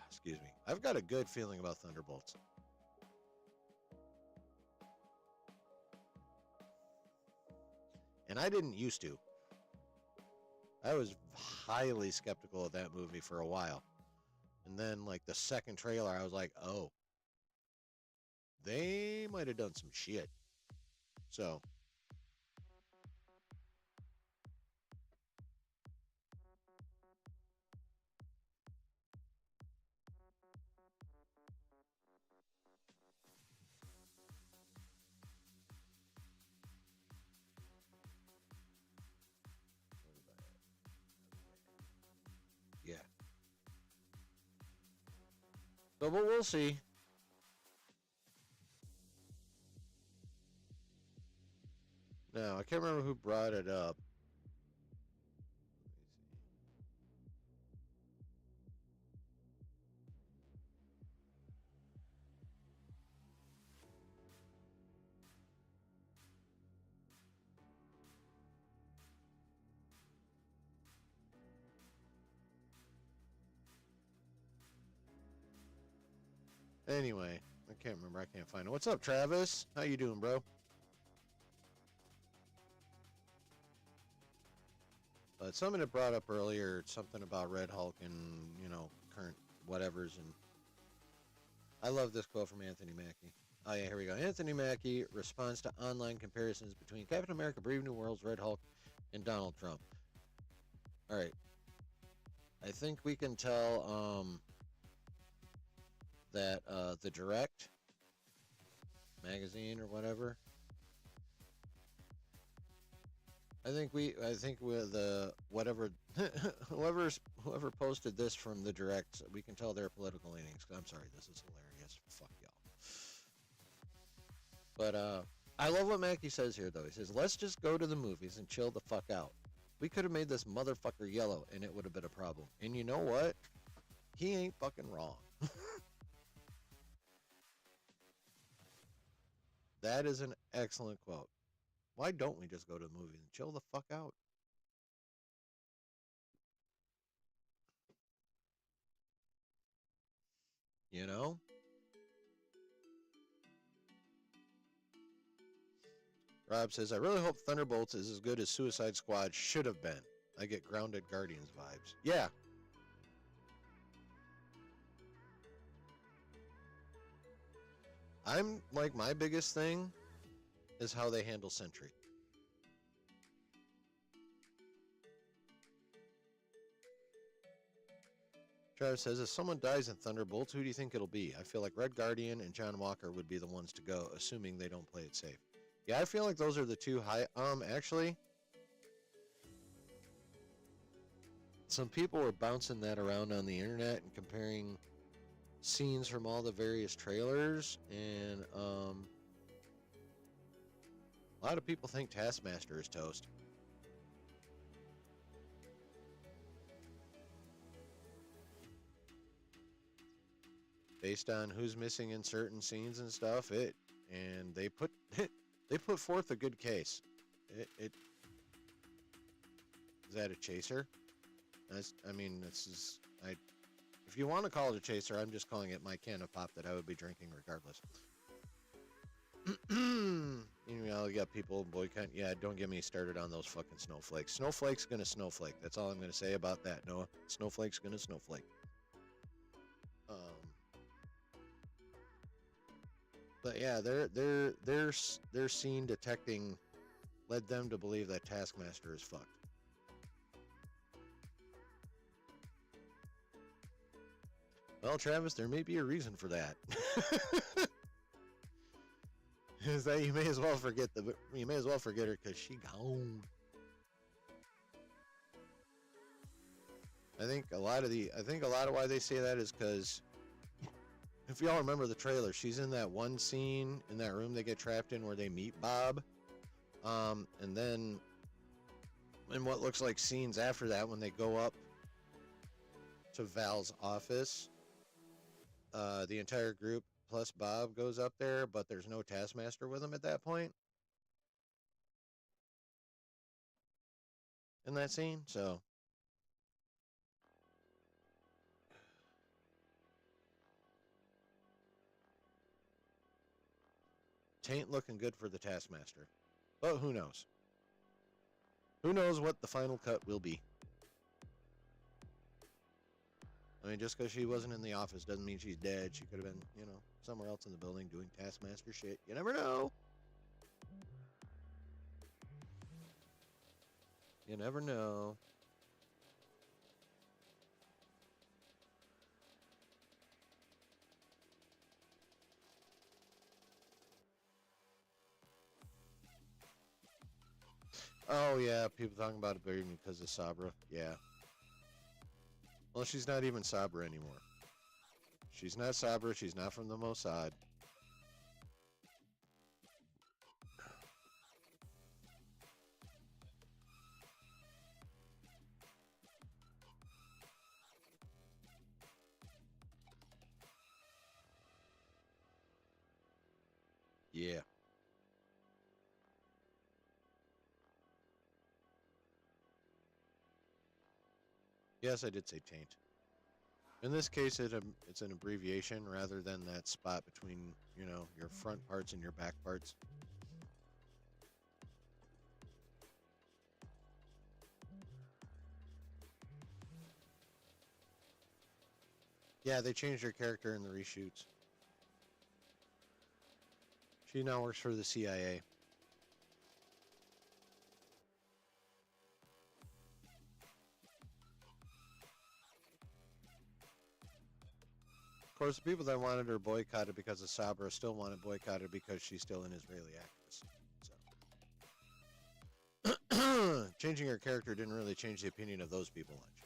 Excuse me. I've got a good feeling about Thunderbolts. And I didn't used to. I was highly skeptical of that movie for a while. And then, like, the second trailer, I was like, oh, they might have done some shit. So, yeah. So, but we'll see. Now, I can't remember who brought it up. Anyway, I can't remember. I can't find it. What's up, Travis? How you doing, bro? But something that brought up earlier, something about Red Hulk and, current whatevers. And I love this quote from Anthony Mackie. Oh, yeah, here we go. Anthony Mackie responds to online comparisons between Captain America, Brave New World's Red Hulk, and Donald Trump. All right. I think we can tell that the Direct magazine or whatever, I think with whatever whoever posted this from the Direct, we can tell their political leanings. I'm sorry, this is hilarious. Fuck y'all. But I love what Mackie says here, though. He says, "Let's just go to the movies and chill the fuck out. We could have made this motherfucker yellow, and it would have been a problem. And you know what? He ain't fucking wrong." That is an excellent quote. Why don't we just go to the movies and chill the fuck out? You know? Rob says, I really hope Thunderbolts is as good as Suicide Squad should have been. I get Grounded Guardians vibes. Yeah. I'm like, my biggest thing is how they handle Sentry. Travis says, if someone dies in Thunderbolts, who do you think it'll be? I feel like Red Guardian and John Walker would be the ones to go, assuming they don't play it safe. Yeah, I feel like those are the two high... actually, some people were bouncing that around on the internet and comparing scenes from all the various trailers, and a lot of people think Taskmaster is toast. Based on who's missing in certain scenes and stuff, and they put they put forth a good case. Is that a chaser? If you want to call it a chaser, I'm just calling it my can of pop that I would be drinking regardless. You got people boycotting. Yeah, don't get me started on those fucking snowflakes. Snowflake's gonna snowflake. That's all I'm gonna say about that, Noah. Snowflake's gonna snowflake. But yeah, their scene detecting led them to believe that Taskmaster is fucked. Well, Travis, there may be a reason for that. Is that you may as well forget her because she gone. I think a lot of why they say that is because if y'all remember the trailer, she's in that one scene in that room they get trapped in where they meet Bob. And then in what looks like scenes after that when they go up to Val's office, the entire group plus Bob goes up there, but there's no Taskmaster with him at that point in that scene, so tain't looking good for the Taskmaster. But who knows? Who knows what the final cut will be? I mean, just because she wasn't in the office doesn't mean she's dead. She could have been, somewhere else in the building doing Taskmaster shit. You never know. You never know. Oh, yeah, people talking about it being because of Sabra. Yeah. Well, she's not even Sabra anymore. She's not Sabra. She's not from the Mossad. Yeah. Yes, I did say taint. In this case, it's an abbreviation rather than that spot between, your front parts and your back parts. Yeah, they changed her character in the reshoots. She now works for the CIA. Of course, the people that wanted her boycotted because of Sabra still want it boycotted because she's still an Israeli actress. So, changing her character didn't really change the opinion of those people much.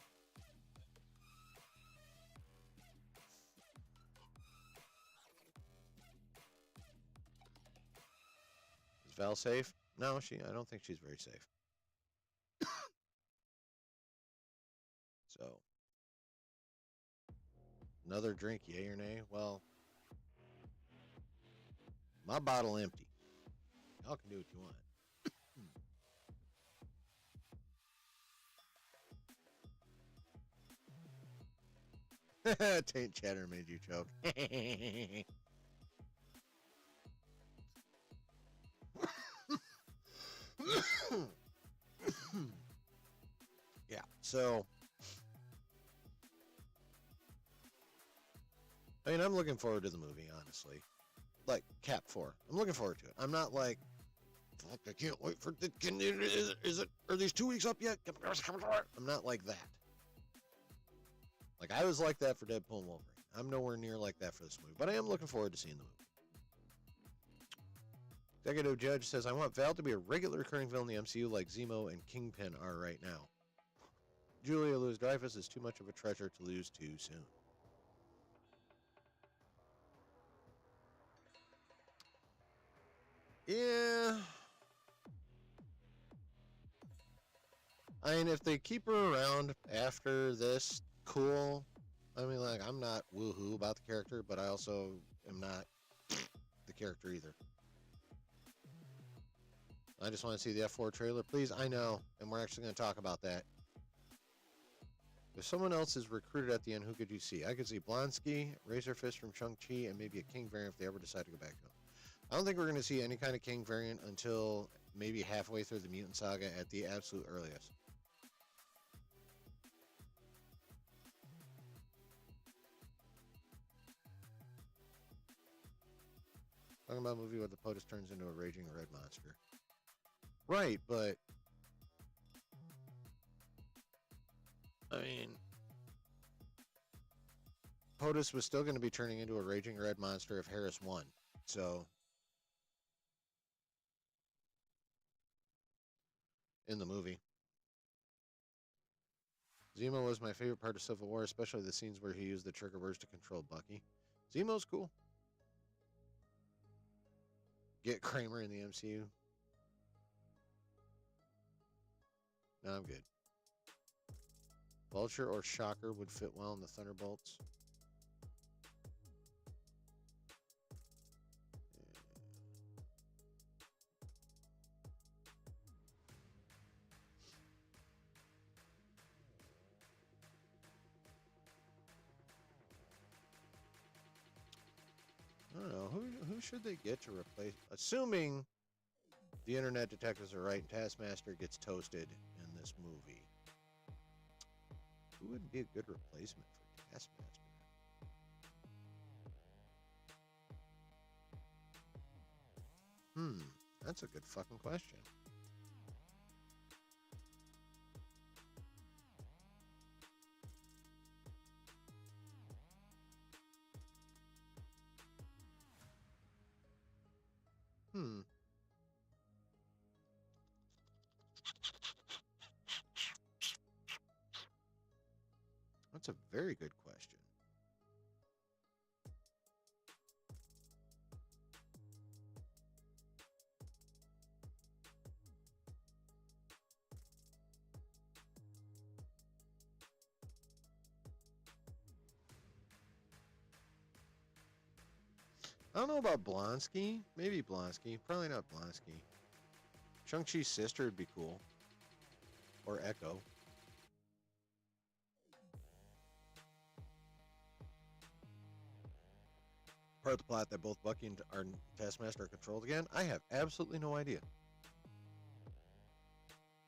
Is Val safe? No, I don't think she's very safe. So, another drink, yay or nay? Well, my bottle empty. Y'all can do what you want. Taint chatter made you choke. So, I mean, I'm looking forward to the movie, honestly. Like Cap 4. I'm looking forward to it. I'm not like, fuck, I can't wait for the. Are these 2 weeks up yet? I'm not like that. Like, I was like that for Deadpool and Wolverine. I'm nowhere near like that for this movie, but I am looking forward to seeing the movie. Executive Judge says, I want Val to be a regular recurring villain in the MCU like Zemo and Kingpin are right now. Julia Louis-Dreyfus is too much of a treasure to lose too soon. Yeah. I mean, if they keep her around after this, cool. I mean, like, I'm not woohoo about the character, but I also am not the character either. I just want to see the F4 trailer, please. I know, and we're actually going to talk about that. If someone else is recruited at the end, who could you see? I could see Blonsky, Razor Fist from Shang-Chi, and maybe a King variant if they ever decide to go back to him. I don't think we're going to see any kind of King variant until maybe halfway through the Mutant Saga at the absolute earliest. Talking about a movie where the POTUS turns into a raging red monster. Right, but I mean, POTUS was still going to be turning into a raging red monster if Harris won. So, in the movie, Zemo was my favorite part of Civil War, especially the scenes where he used the trigger words to control Bucky. Zemo's cool. Get Kramer in the MCU. No, I'm good. Vulture or Shocker would fit well in the Thunderbolts. I don't know. Who should they get to replace? Assuming the internet detectives are right and Taskmaster gets toasted in this movie. Who would be a good replacement for Taskmaster? That's a good fucking question. That's a very good question. I don't know about Blonsky. Maybe Blonsky. Probably not Blonsky. Shang-Chi's sister would be cool. Or Echo. Part of the plot that both Bucky and our Taskmaster are controlled again? I have absolutely no idea.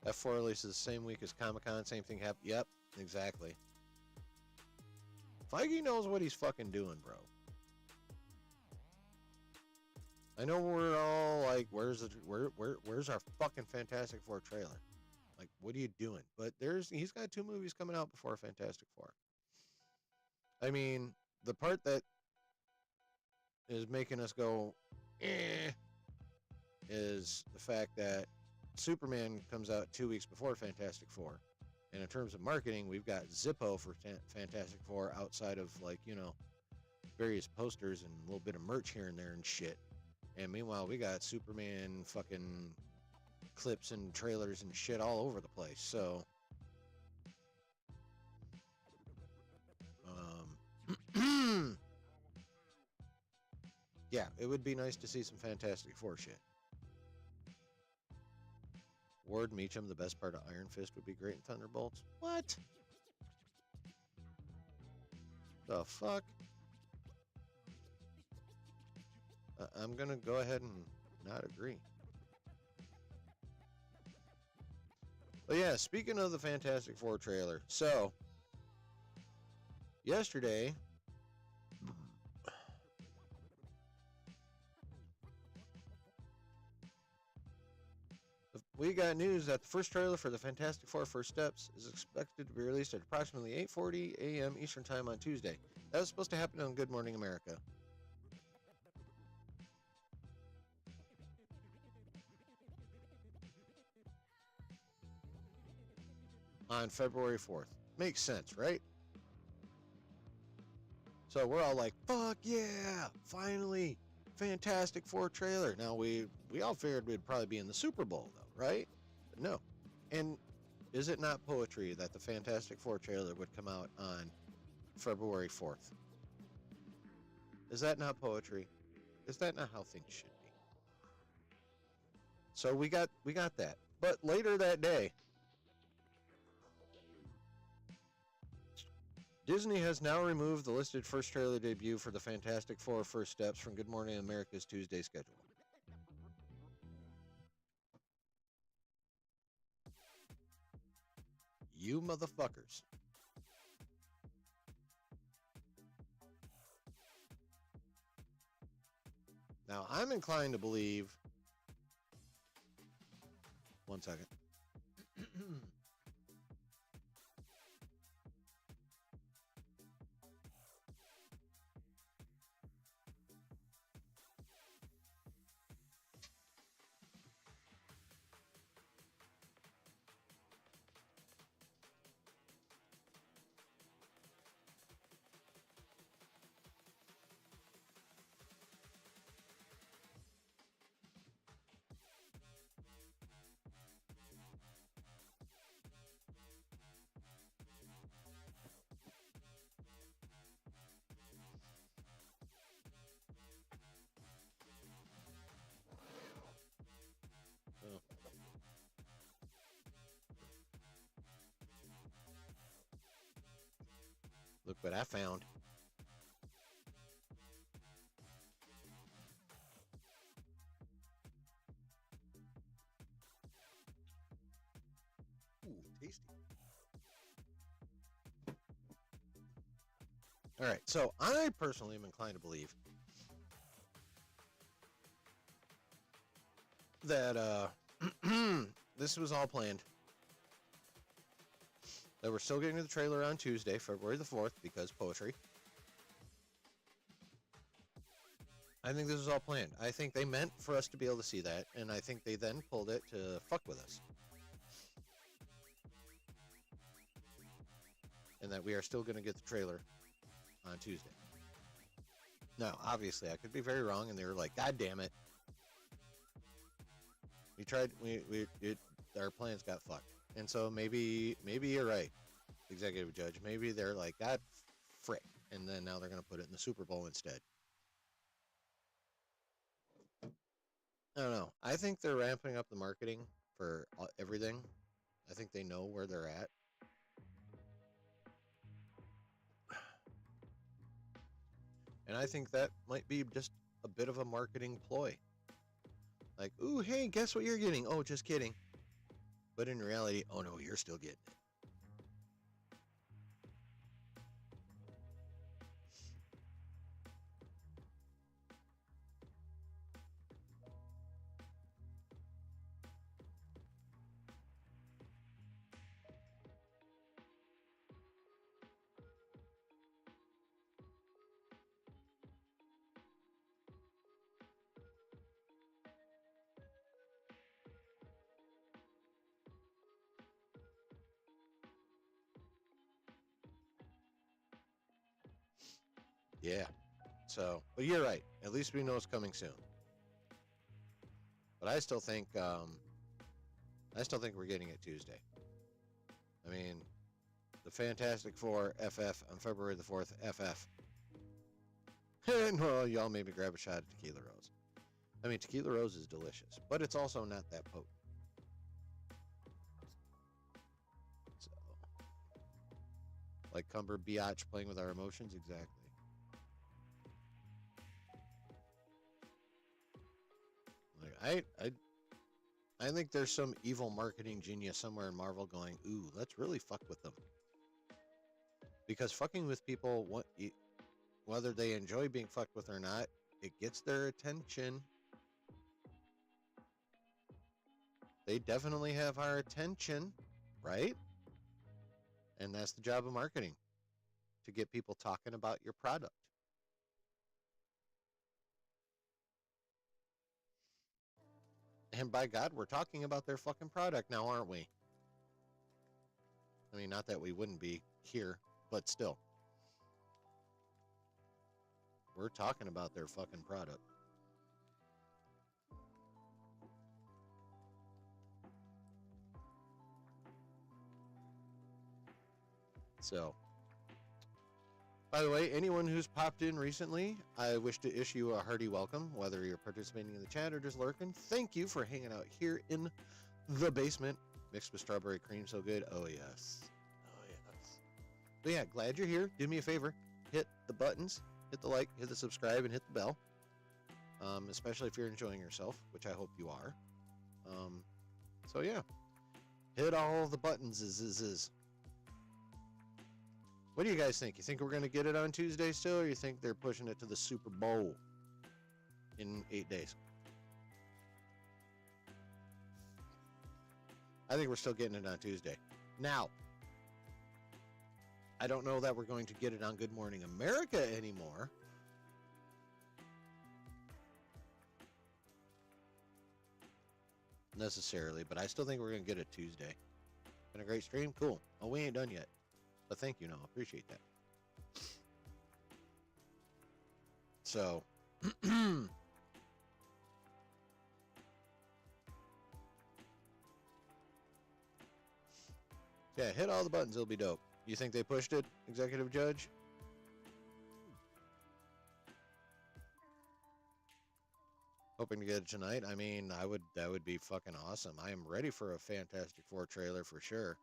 F4 releases the same week as Comic-Con. Same thing happened. Yep, exactly. Feige knows what he's fucking doing, bro. I know we're all like, where's our fucking Fantastic Four trailer? Like, what are you doing? But he's got 2 movies coming out before Fantastic Four. I mean, the part that is making us go, is the fact that Superman comes out 2 weeks before Fantastic Four. And in terms of marketing, we've got Zippo for Fantastic Four outside of, like, you know, various posters and a little bit of merch here and there and shit. And meanwhile, we got Superman fucking clips and trailers and shit all over the place. So, yeah, it would be nice to see some Fantastic Four shit. Ward Meacham, the best part of Iron Fist, would be great in Thunderbolts. What? The fuck? I'm gonna go ahead and not agree. But yeah, speaking of the Fantastic Four trailer, so yesterday we got news that the first trailer for the Fantastic Four First Steps is expected to be released at approximately 8:40 a.m. Eastern Time on Tuesday. That was supposed to happen on Good Morning America on February 4th. Makes sense, right? So we're all like, fuck yeah, finally, Fantastic Four trailer. Now we all figured we'd probably be in the Super Bowl though, right? But no. And is it not poetry that the Fantastic Four trailer would come out on February 4th? Is that not poetry? Is that not how things should be? So we got that. But later that day, Disney has now removed the listed first trailer debut for the Fantastic Four First Steps from Good Morning America's Tuesday schedule. You motherfuckers. Now, I'm inclined to believe. One second. Oh, look what I found. Ooh, tasty. All right, so I personally am inclined to believe that this was all planned. That we're still getting to the trailer on Tuesday, February the 4th, because poetry. I think this was all planned. I think they meant for us to be able to see that, and I think they then pulled it to fuck with us. And that we are still going to get the trailer on Tuesday. Now, obviously, I could be very wrong, and they were like, God damn it. We tried, our plans got fucked. And so maybe you're right, executive judge. Maybe they're like, God frick. And then now they're going to put it in the Super Bowl instead. I don't know. I think they're ramping up the marketing for everything. I think they know where they're at. And I think that might be just a bit of a marketing ploy. Like, ooh, hey, guess what you're getting? Oh, just kidding. But in reality, oh no, you're still getting it. Yeah. So, but you're right. At least we know it's coming soon. But I still think we're getting it Tuesday. I mean, the Fantastic Four FF on February the 4th FF. And well, y'all maybe grab a shot of Tequila Rose. I mean, Tequila Rose is delicious, but it's also not that potent. So, like Cumber Biatch playing with our emotions, exactly. Like I I think there's some evil marketing genius somewhere in Marvel going, ooh, let's really fuck with them. Because fucking with people, whether they enjoy being fucked with or not, it gets their attention. They definitely have our attention, right? And that's the job of marketing, to get people talking about your product. And by God, we're talking about their fucking product now, aren't we? I mean, not that we wouldn't be here, but still. We're talking about their fucking product. So, by the way, anyone who's popped in recently, I wish to issue a hearty welcome, whether you're participating in the chat or just lurking. Thank you for hanging out here in the basement, mixed with strawberry cream. So good. Oh, yes. Oh, yes. But yeah, glad you're here. Do me a favor. Hit the buttons, hit the like, hit the subscribe, and hit the bell. Especially if you're enjoying yourself, which I hope you are. So yeah, hit all the buttons. What do you guys think? You think we're going to get it on Tuesday still, or you think they're pushing it to the Super Bowl in 8 days? I think we're still getting it on Tuesday. Now, I don't know that we're going to get it on Good Morning America anymore. Necessarily, but I still think we're going to get it Tuesday. Been a great stream? Cool. Oh, we ain't done yet. But thank you, no, appreciate that. So, yeah, hit all the buttons, it'll be dope. You think they pushed it, Executive Judge? Hoping to get it tonight. I mean, that would be fucking awesome. I am ready for a Fantastic Four trailer for sure.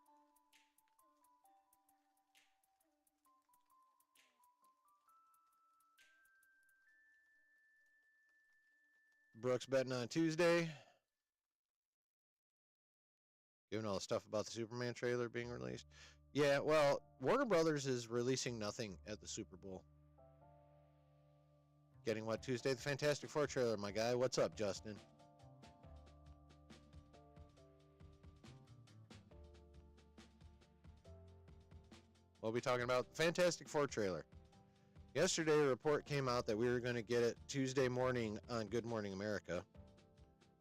Brooks betting on Tuesday. Given all the stuff about the Superman trailer being released. Yeah, well, Warner Brothers is releasing nothing at the Super Bowl. Getting what Tuesday? The Fantastic Four trailer, my guy. What's up, Justin? We'll be talking about the Fantastic Four trailer. Yesterday, a report came out that we were going to get it Tuesday morning on Good Morning America.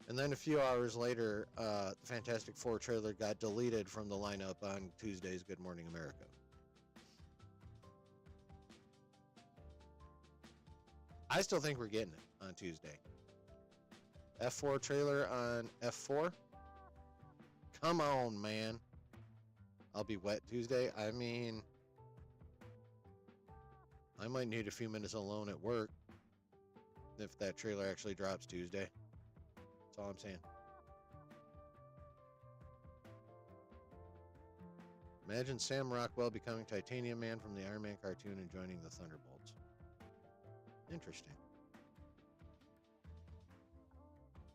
And then a few hours later, the Fantastic Four trailer got deleted from the lineup on Tuesday's Good Morning America. I still think we're getting it on Tuesday. F4 trailer on F4? Come on, man. I'll be wet Tuesday. I mean, I might need a few minutes alone at work if that trailer actually drops Tuesday. That's all I'm saying. Imagine Sam Rockwell becoming Titanium Man from the Iron Man cartoon and joining the Thunderbolts. Interesting.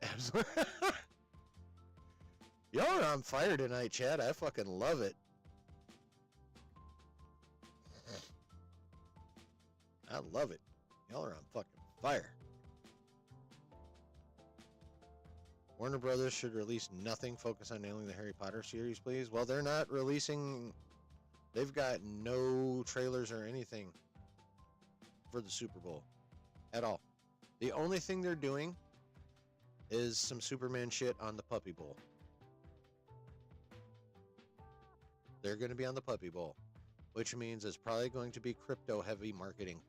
Absolutely. Y'all are on fire tonight, Chad. I fucking love it. I love it. Y'all are on fucking fire. Warner Brothers should release nothing. Focus on nailing the Harry Potter series, please. Well, they're not releasing. They've got no trailers or anything for the Super Bowl at all. The only thing they're doing is some Superman shit on the Puppy Bowl. They're going to be on the Puppy Bowl, which means it's probably going to be crypto-heavy marketing.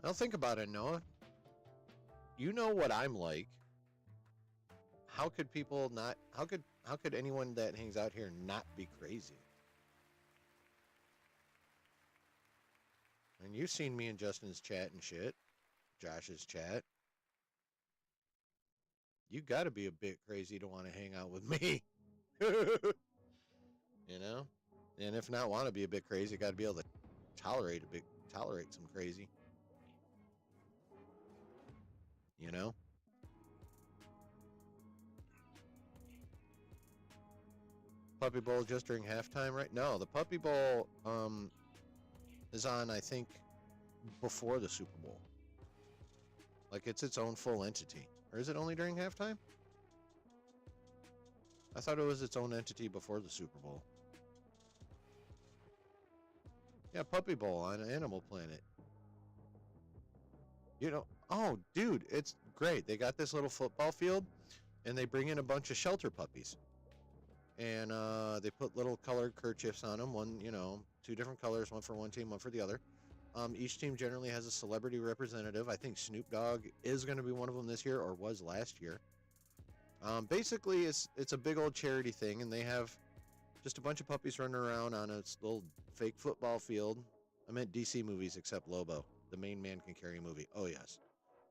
Now think about it, Noah. You know what I'm like. How could people not? How could anyone that hangs out here not be crazy? And you've seen me and Justin's chat and shit, Josh's chat. You got to be a bit crazy to want to hang out with me. You know? And if not want to be a bit crazy, got to be able to tolerate some crazy. you know? Puppy Bowl just during halftime, right? No, the Puppy Bowl is on, I think, before the Super Bowl. Like, it's its own full entity. Or is it only during halftime? I thought it was its own entity before the Super Bowl. Yeah, Puppy Bowl on Animal Planet. You know, oh, dude, it's great. They got this little football field, and they bring in a bunch of shelter puppies. And they put little colored kerchiefs on them. One, you know, 2 different colors, one for one team, one for the other. Each team generally has a celebrity representative. I think Snoop Dogg is going to be one of them this year, or was last year. Basically, it's a big old charity thing, and they have just a bunch of puppies running around on a little fake football field. I meant DC movies, except Lobo, the main man can carry movie. Oh yes,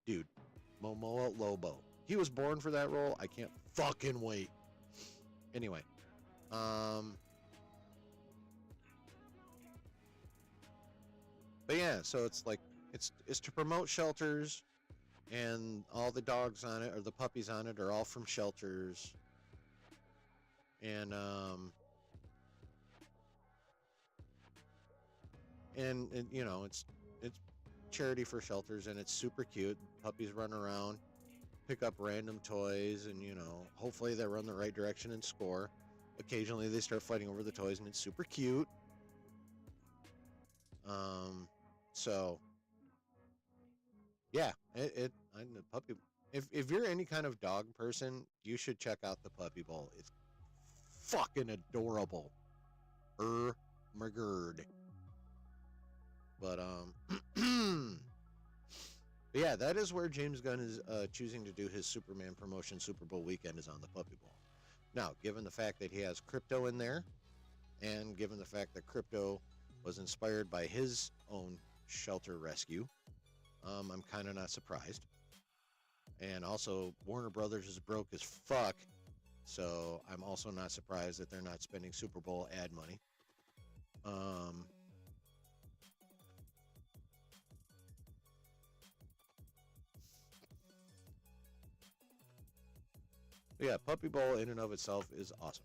dude, Momoa Lobo. He was born for that role. I can't fucking wait. Anyway, but yeah, so it's like it's to promote shelters, and all the dogs on it or the puppies on it are all from shelters, and you know it's charity for shelters, and it's super cute. Puppies run around, pick up random toys, and you know hopefully they run the right direction and score. Occasionally they start fighting over the toys, and it's super cute. So yeah, I'm the puppy. If you're any kind of dog person, you should check out the Puppy Bowl. It's fucking adorable. My gird. But but yeah, that is where James Gunn is choosing to do his Superman promotion. Super Bowl weekend is on the Puppy Bowl. Now, given the fact that he has crypto in there, and given the fact that crypto was inspired by his own shelter rescue, I'm kind of not surprised. And also, Warner Brothers is broke as fuck, so I'm also not surprised that they're not spending Super Bowl ad money. But yeah, Puppy Bowl in and of itself is awesome.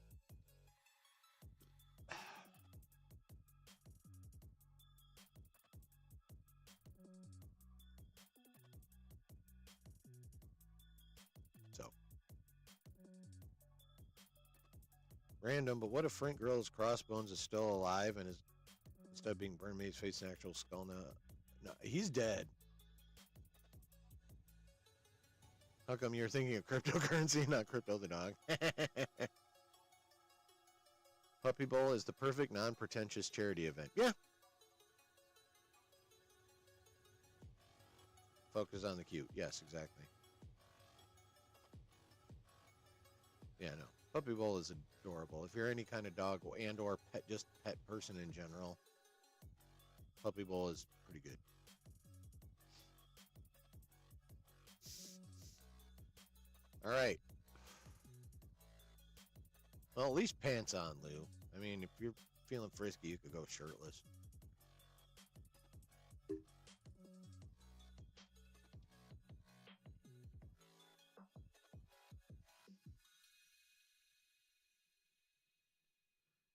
So random, but what if Frank Grillo's crossbones is still alive and is instead of being burned, made his face an actual skull? No, he's dead. How come you're thinking of cryptocurrency, not Crypto the dog? Puppy Bowl is the perfect non-pretentious charity event. Yeah. Focus on the cute. Yes, exactly. Yeah, no. Puppy Bowl is adorable. If you're any kind of dog and or pet, just pet person in general, Puppy Bowl is pretty good. All right. Well, at least pants on, Lou. I mean, if you're feeling frisky, you could go shirtless.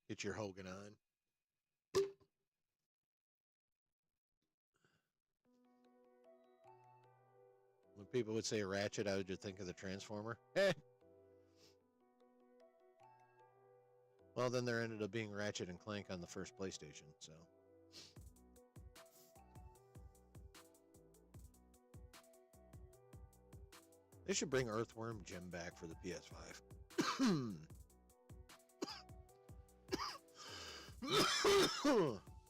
Get your Hogan on. When people would say Ratchet, I would just think of the Transformer. Well, then there ended up being Ratchet and Clank on the first PlayStation, so. They should bring Earthworm Jim back for the PS5.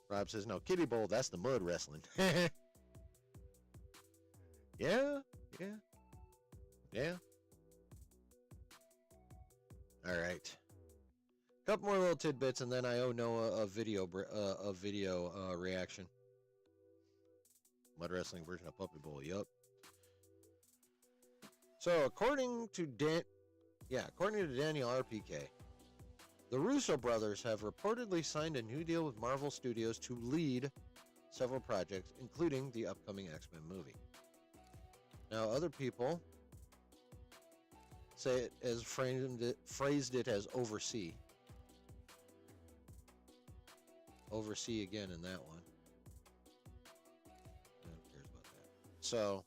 Rob says, no, Kitty Bowl, that's the mud wrestling. Yeah. All right. Couple more little tidbits, and then I owe Noah a video reaction. Mud wrestling version of Puppy Bowl. Yup. So according to Daniel RPK, the Russo brothers have reportedly signed a new deal with Marvel Studios to lead several projects, including the upcoming X-Men movie. Now, other people say it as phrased it as oversee. Oversee again in that one. Who cares about that? So,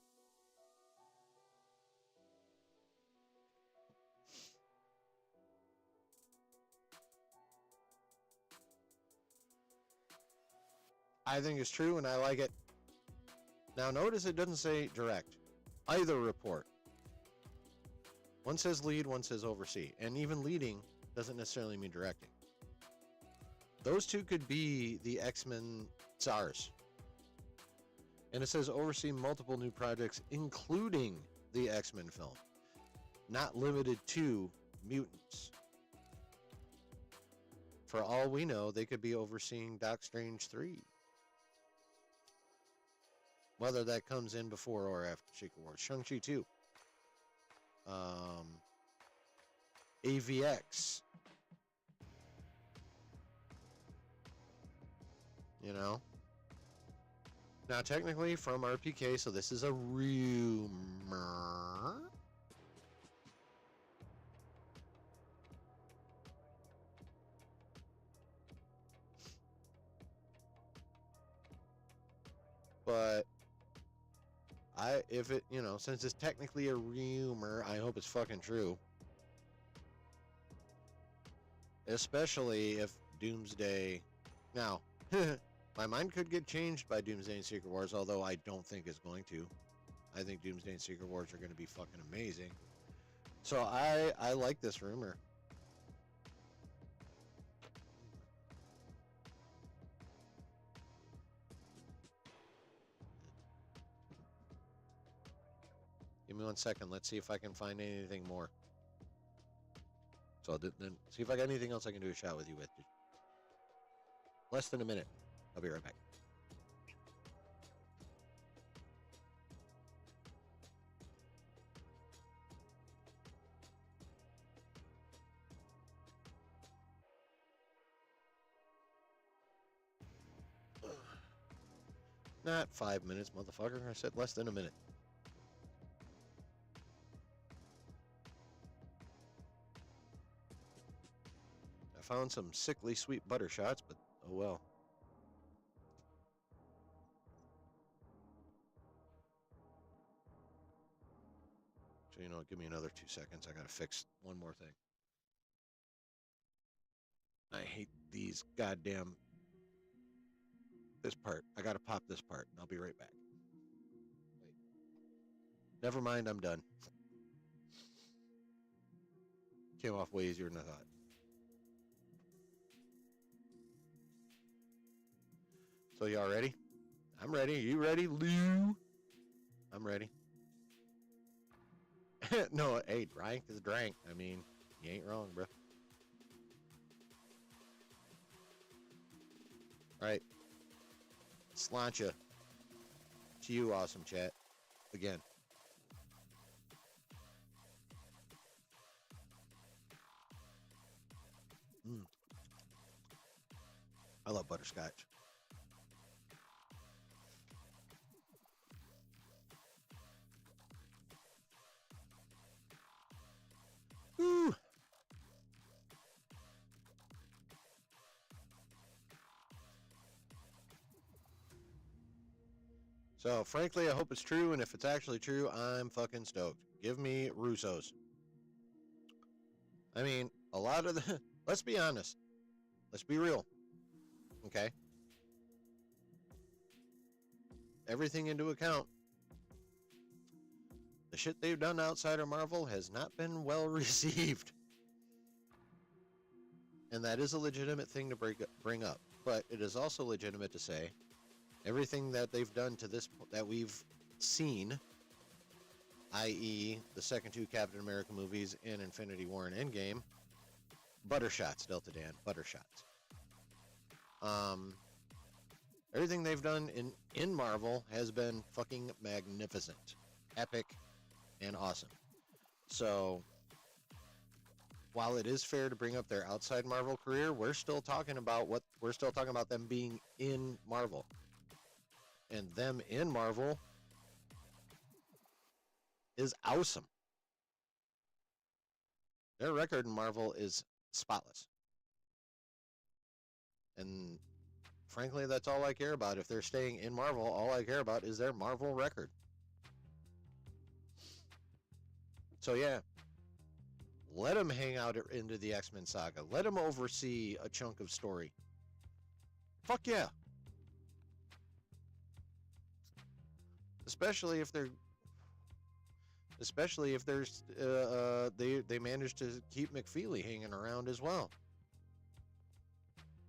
I think it's true and I like it. Now, notice it doesn't say direct. Either report. One says lead, one says oversee. And even leading doesn't necessarily mean directing. Those two could be the X-Men czars. And it says oversee multiple new projects, including the X-Men film. Not limited to mutants. For all we know, they could be overseeing Doc Strange 3. Whether that comes in before or after Secret Wars. Shang-Chi 2. AVX. You know? Now, technically, from RPK, so this is a rumor. But if it, since it's technically a rumor, I hope it's fucking true. Especially if Doomsday. Now, my mind could get changed by Doomsday and Secret Wars, although I don't think it's going to. I think Doomsday and Secret Wars are going to be fucking amazing. So I like this rumor. Give me 1 second. Let's see if I can find anything more. So I'll then see if I got anything else I can do a shot with you with. Less than a minute. I'll be right back. Not 5 minutes, motherfucker. I said less than a minute. I found some sickly sweet butter shots, but oh well. So, give me another 2 seconds. I gotta fix one more thing. I hate these goddamn... This part. I gotta pop this part. I'll be right back. Wait. Never mind, I'm done. Came off way easier than I thought. So y'all ready? I'm ready. You ready, Lou? I'm ready. No, hey, drank is drank. I mean, you ain't wrong, bro. All right. Slancha. To you, awesome chat. Again. I love butterscotch. Woo! So, frankly, I hope it's true, and if it's actually true, I'm fucking stoked. Give me Russo's. I mean, a lot of the... Let's be honest. Let's be real. Okay? Everything into account. The shit they've done outside of Marvel has not been well received. And that is a legitimate thing to bring up. But it is also legitimate to say everything that they've done to this that we've seen, i.e. the second two Captain America movies in Infinity War and Endgame, buttershots, Delta Dan, buttershots. Everything they've done in Marvel has been fucking magnificent, epic, and awesome. So, while it is fair to bring up their outside Marvel career, we're still talking about them being in Marvel. And them in Marvel is awesome. Their record in Marvel is spotless. And frankly, that's all I care about. If they're staying in Marvel, all I care about is their Marvel record. So yeah, let them hang out into the X-Men saga. Let them oversee a chunk of story. Fuck yeah. Especially if there's they managed to keep McFeely hanging around as well.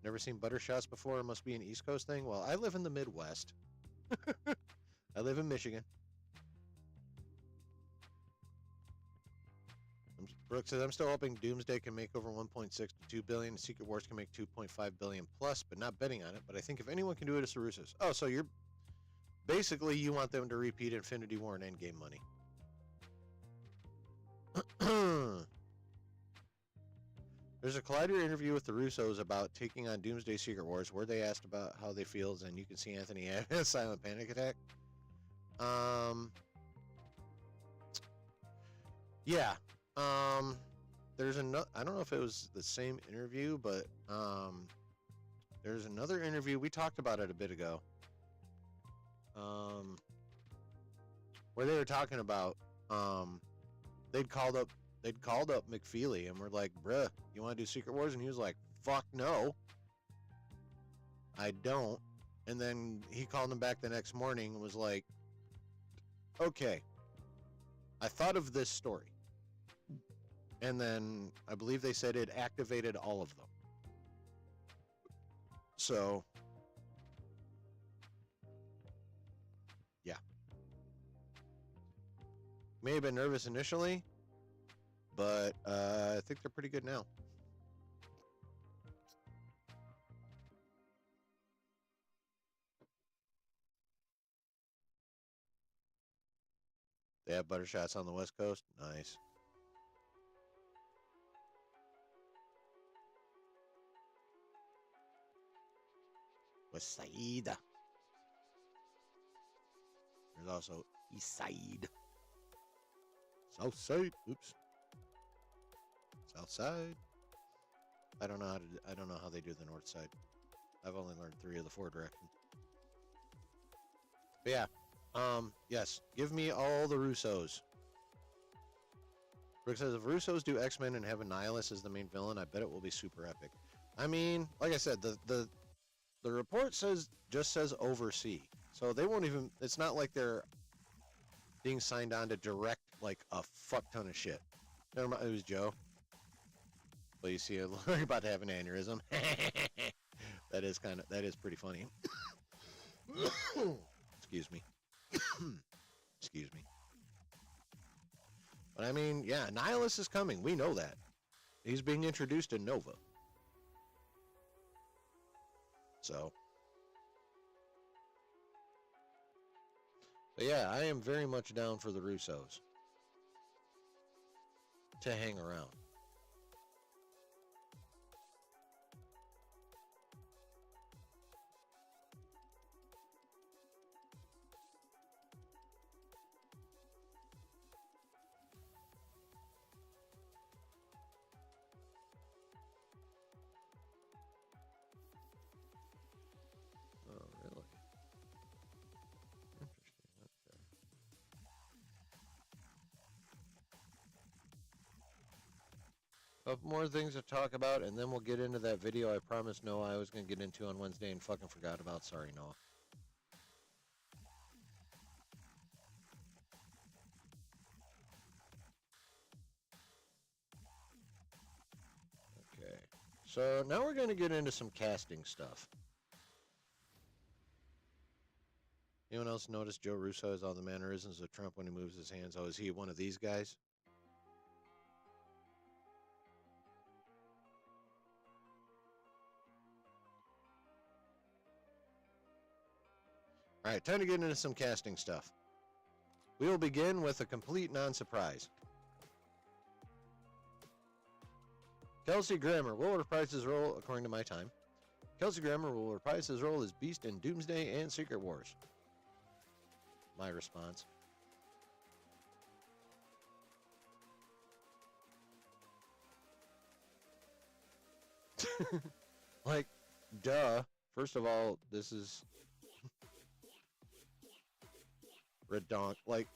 Never seen Buttershots before? It must be an East Coast thing. Well, I live in the Midwest. I live in Michigan. Brooks says, I'm still hoping Doomsday can make over 1.6 to 2 billion. Secret Wars can make 2.5 billion plus, but not betting on it. But I think if anyone can do it, it's the Russos. Oh, so you're basically you want them to repeat Infinity War and Endgame money. There's a Collider interview with the Russos about taking on Doomsday Secret Wars where they asked about how they feel, and you can see Anthony had a silent panic attack. Yeah. There's another, I don't know if it was the same interview, but there's another interview. We talked about it a bit ago. Where they were talking about they'd called up McFeely and were like, bruh, you want to do Secret Wars? And he was like, fuck no, I don't. And then he called him back the next morning and was like, okay, I thought of this story. And then I believe they said it activated all of them. So, yeah. May have been nervous initially, but I think they're pretty good now. They have Buttershots on the West Coast. Nice. West Side. There's also East Side. South Side. Oops. South Side. I don't know how they do the North Side. I've only learned 3 of the 4 directions. But yeah. Yes. Give me all the Russos. Brooke says, if Russos do X-Men and have a Nihilus as the main villain, I bet it will be super epic. I mean, like I said, the report just says oversee. So they won't even, it's not like they're being signed on to direct like a fuck ton of shit. Never mind, it was Joe. Well, you see, you're about to have an aneurysm. that is pretty funny. Excuse me. Excuse me. But I mean, yeah, Nihilus is coming. We know that. He's being introduced in Nova. So. But yeah, I am very much down for the Russos to hang around. Couple more things to talk about, and then we'll get into that video I promised Noah I was going to get into on Wednesday and fucking forgot about. Sorry, Noah. Okay. So now we're going to get into some casting stuff. Anyone else notice Joe Russo has all the mannerisms of Trump when he moves his hands? Oh, is he one of these guys? All right, time to get into some casting stuff. We will begin with a complete non-surprise. Kelsey Grammer will reprise his role according to my time. Kelsey Grammer will reprise his role as Beast in Doomsday and Secret Wars. My response. Like, duh. First of all, this is redonk. Like,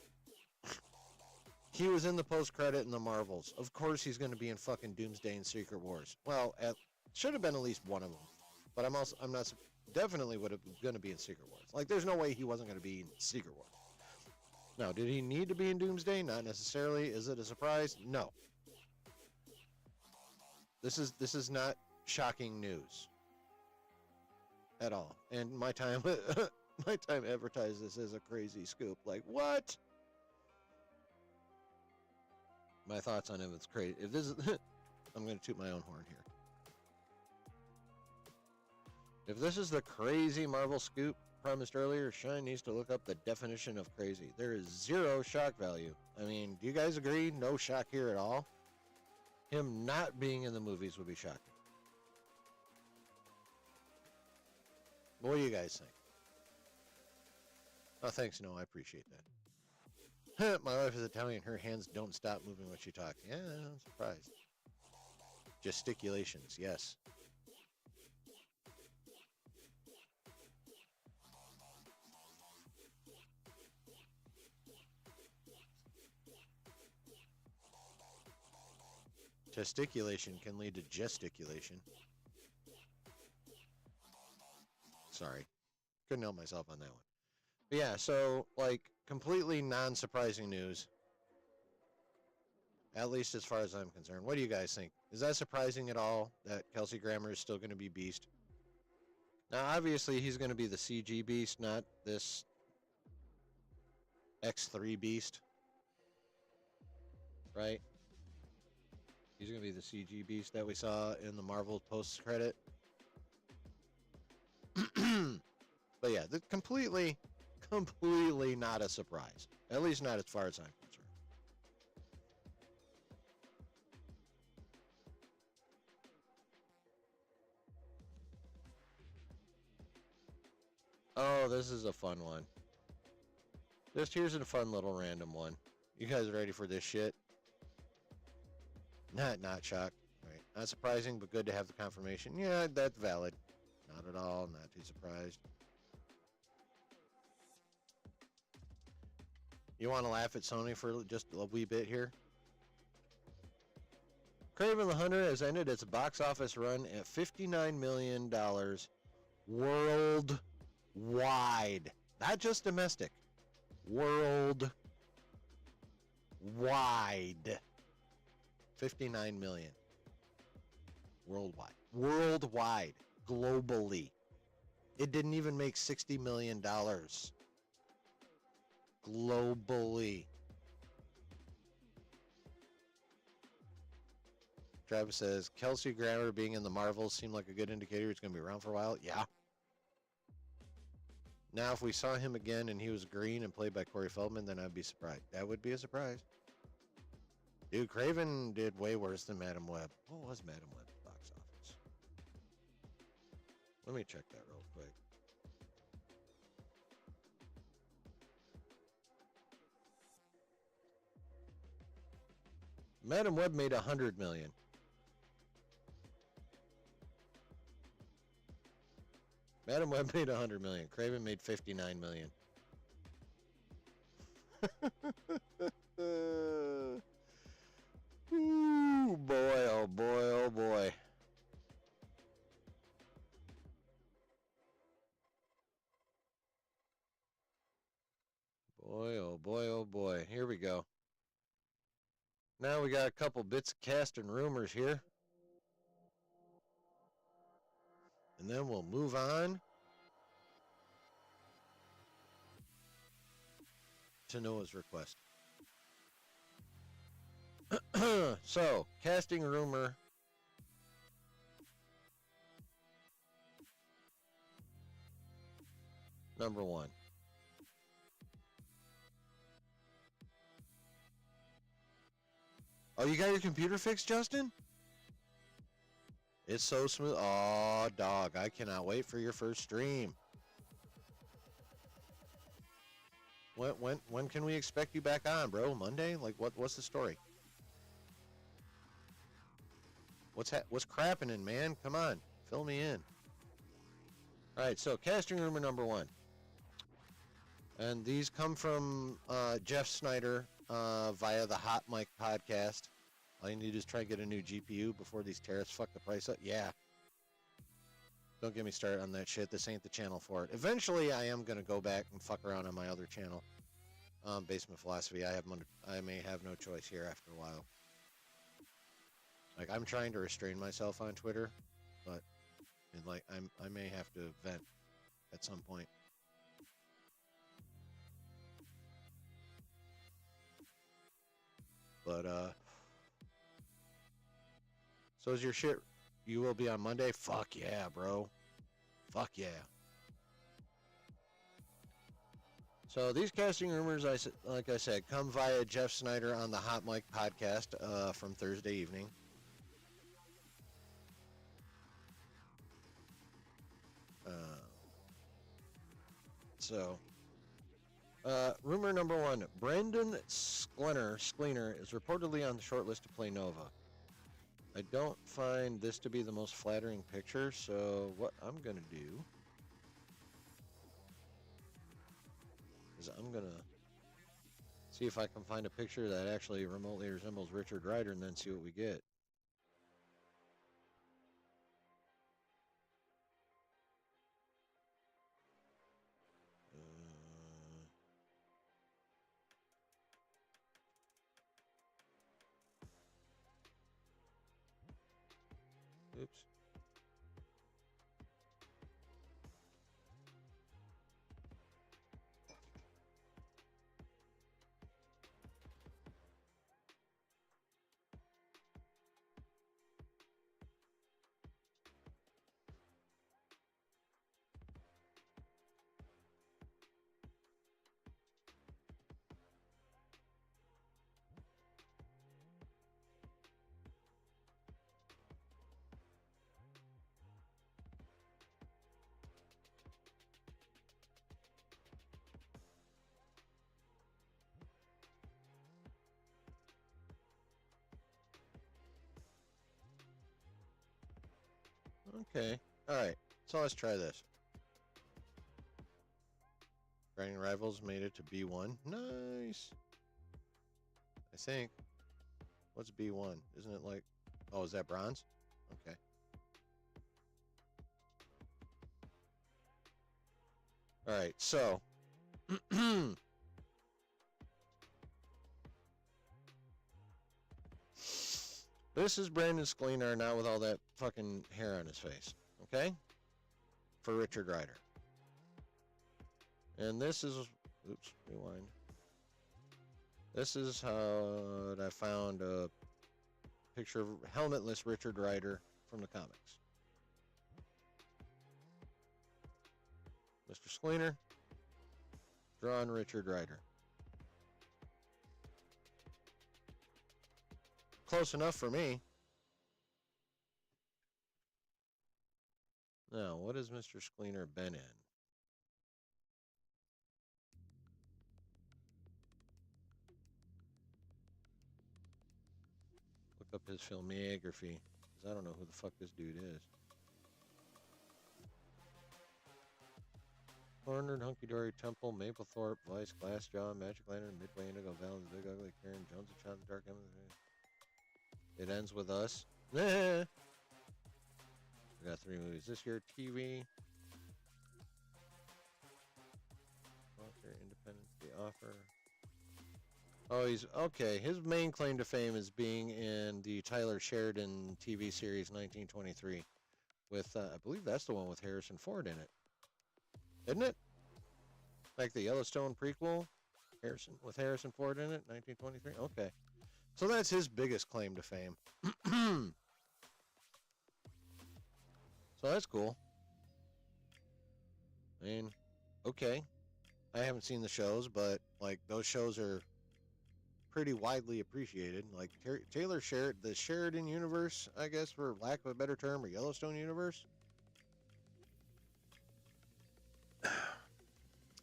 he was in the post-credit in the Marvels. Of course he's going to be in fucking Doomsday and Secret Wars. Well, should have been at least one of them. But I'm not, definitely would have going to be in Secret Wars. Like, there's no way he wasn't going to be in Secret Wars. Now, did he need to be in Doomsday? Not necessarily. Is it a surprise? No. This is not shocking news at all. And my time advertised this as a crazy scoop. Like, what? My thoughts on him, it's crazy. If this is, I'm going to toot my own horn here. If this is the crazy Marvel scoop promised earlier, Shine needs to look up the definition of crazy. There is zero shock value. I mean, do you guys agree? No shock here at all? Him not being in the movies would be shocking. What do you guys think? Oh, thanks. No, I appreciate that. My wife is Italian. Her hands don't stop moving when she talks. Yeah, I'm surprised. Gesticulations, yes. Testiculation can lead to gesticulation. Sorry. Couldn't help myself on that one. But yeah, so, like, completely non-surprising news. At least as far as I'm concerned. What do you guys think? Is that surprising at all that Kelsey Grammer is still going to be Beast? Now, obviously, he's going to be the CG Beast, not this X3 Beast. Right? He's going to be the CG Beast that we saw in the Marvel post-credit. But yeah, completely not a surprise. At least not as far as I'm concerned. Oh, this is a fun one. Here's a fun little random one. You guys ready for this shit? Not shocked. Right. Not surprising, but good to have the confirmation. Yeah, that's valid. Not at all. Not too surprised. You want to laugh at Sony for just a wee bit here? Kraven the Hunter has ended its box office run at $59 million worldwide. Not just domestic. Worldwide. 59 million. Worldwide. Worldwide. Globally. It didn't even make $60 million. Globally. Travis says, Kelsey Grammer being in the Marvels seemed like a good indicator it's going to be around for a while. Yeah. Now, if we saw him again and he was green and played by Corey Feldman, then I'd be surprised. That would be a surprise. Dude, Kraven did way worse than Madam Web. What was Madam Web's box office? Let me check that real quick. Madam Web made $100 million. Madam Web made $100 million. Kraven made $59 million. Ooh, boy, oh boy, oh boy. Boy, oh boy, oh boy. Here we go. Now we got a couple bits of cast and rumors here. And then we'll move on to Noah's request. So, casting rumor. Number one. Oh, you got your computer fixed, Justin? It's so smooth. Oh, dog. I cannot wait for your first stream. When can we expect you back on, bro? Monday? Like, what's the story? What's crapping, man? Come on, fill me in. All right, so casting rumor number 1. And these come from Jeff Snyder via the Hot Mic podcast. All you need is try to get a new GPU before these tariffs fuck the price up. Yeah. Don't get me started on that shit. This ain't the channel for it. Eventually, I am going to go back and fuck around on my other channel, Basement Philosophy. I may have no choice here after a while. Like, I'm trying to restrain myself on Twitter, but I may have to vent at some point. But so is your shit? You will be on Monday? Fuck yeah, bro. Fuck yeah. So these casting rumors, like I said, come via Jeff Snyder on the Hot Mic podcast from Thursday evening. Rumor number 1, Brendan Sklenar is reportedly on the short list to play Nova. I don't find this to be the most flattering picture, so what I'm going to do is I'm going to see if I can find a picture that actually remotely resembles Richard Rider and then see what we get. Oops. Okay. Alright. So let's try this. Grinding Rivals made it to B1. Nice. I think. What's B1? Isn't it like... Oh, is that bronze? Okay. Alright, so... This is Brandon Sklenar now with all that fucking hair on his face. Okay? For Richard Rider. And this is... Oops, rewind. This is how I found a picture of helmetless Richard Rider from the comics. Mr. Sklenar, drawn Richard Rider. Close enough for me. Now, what has Mr. Sklenar been in? Look up his filmography, because I don't know who the fuck this dude is. Cornered, Hunky Dory, Temple, Maplethorpe, Vice, Glassjaw, Magic Lantern, Midway, Indigo, Valens, Big Ugly, Karen, Jones, and Child, Dark Emma. It ends with us. We got 3 movies this year. TV. Author, Independence, The Offer. Oh, he's okay. His main claim to fame is being in the Tyler Sheridan TV series 1923 with, I believe that's the one with Harrison Ford in it. Isn't it? Like the Yellowstone prequel? With Harrison Ford in it, 1923? Okay. So that's his biggest claim to fame. So that's cool. I mean, okay. I haven't seen the shows, but, like, those shows are pretty widely appreciated. Like, Taylor Sheridan, the Sheridan universe, I guess, for lack of a better term, or Yellowstone universe.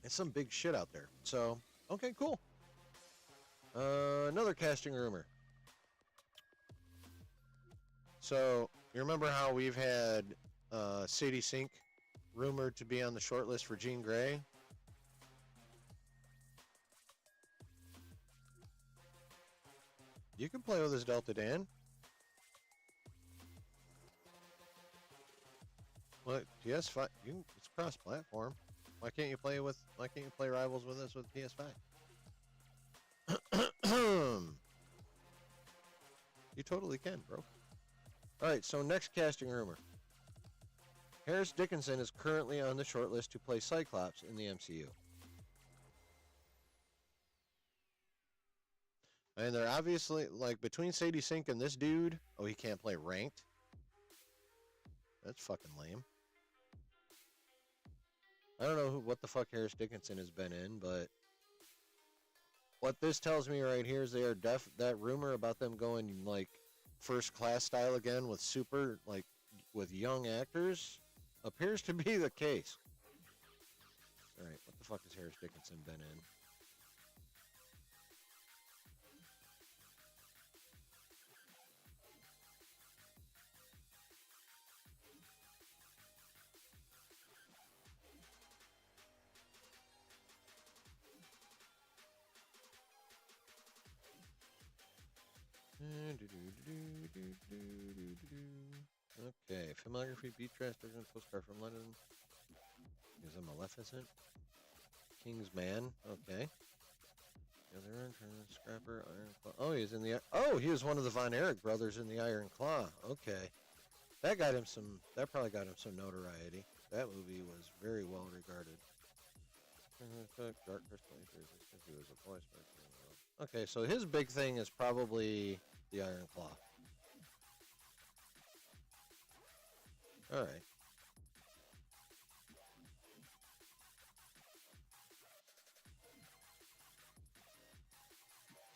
It's some big shit out there. So, okay, cool. Another casting rumor. So, you remember how we've had Sadie Sink rumored to be on the short list for Jean Grey? You can play with this Delta Dan. Well, PS5, it's cross-platform. Why can't you play Rivals with us with PS5? You totally can, bro. All right, so next casting rumor. Harris Dickinson is currently on the shortlist to play Cyclops in the MCU. And they're obviously, like, between Sadie Sink and this dude, oh, he can't play ranked? That's fucking lame. I don't know what the fuck Harris Dickinson has been in, but what this tells me right here is they are that rumor about them going, like, first class style again with with young actors appears to be the case. All right, what the fuck has Harris Dickinson been in? Okay, filmography, Beat Trash, Postcard from London. Is a Maleficent? King's Man, okay. Scrapper, Iron Claw. Oh, he's in the. Oh, he was one of the Von Erich brothers in the Iron Claw. Okay, that probably got him some notoriety. That movie was very well regarded. Dark Crystal. He was a voice. Okay, so his big thing is probably the Iron Claw. All right.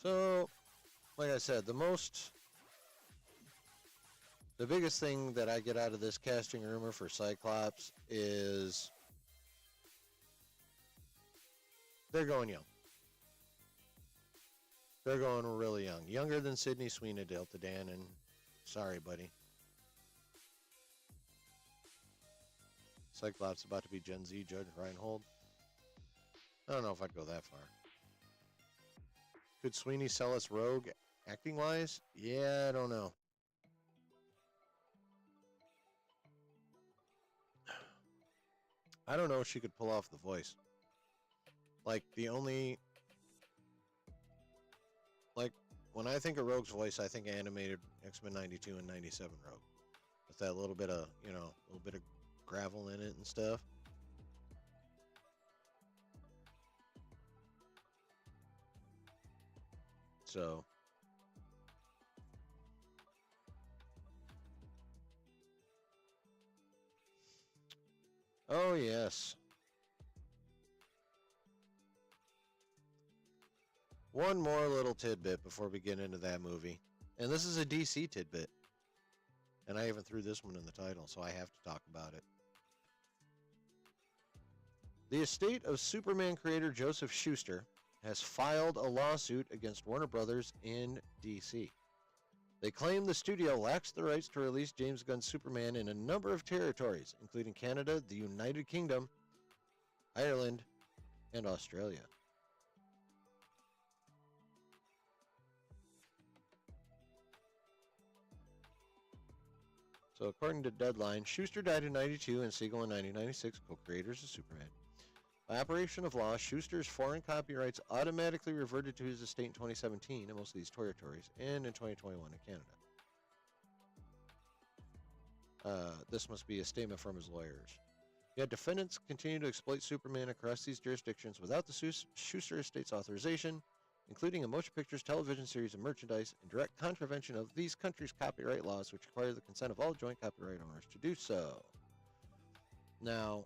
So, like I said, the biggest thing that I get out of this casting rumor for Cyclops is they're going young. They're going really young. Younger than Sydney Sweeney, Delta Dan, and sorry, buddy. Cyclops about to be Gen Z Judge Reinhold. I don't know if I'd go that far. Could Sweeney sell us Rogue acting-wise? Yeah, I don't know. I don't know if she could pull off the voice. Like, when I think of Rogue's voice, I think animated X-Men 92 and 97 Rogue. With that little bit of gravel in it and stuff. So, oh yes. One more little tidbit before we get into that movie. And this is a DC tidbit. And I even threw this one in the title, so I have to talk about it. The estate of Superman creator Joseph Schuster has filed a lawsuit against Warner Brothers in DC. They claim the studio lacks the rights to release James Gunn's Superman in a number of territories, including Canada, the United Kingdom, Ireland, and Australia. So according to Deadline, Schuster died in 92 and Siegel in 1996, co-creators of Superman. By operation of law, Schuster's foreign copyrights automatically reverted to his estate in 2017 in most of these territories and in 2021 in Canada. This must be a statement from his lawyers. Yet defendants continue to exploit Superman across these jurisdictions without the Schuster estate's authorization, including in motion pictures, television series, and merchandise, in direct contravention of these countries' copyright laws, which require the consent of all joint copyright owners to do so. Now,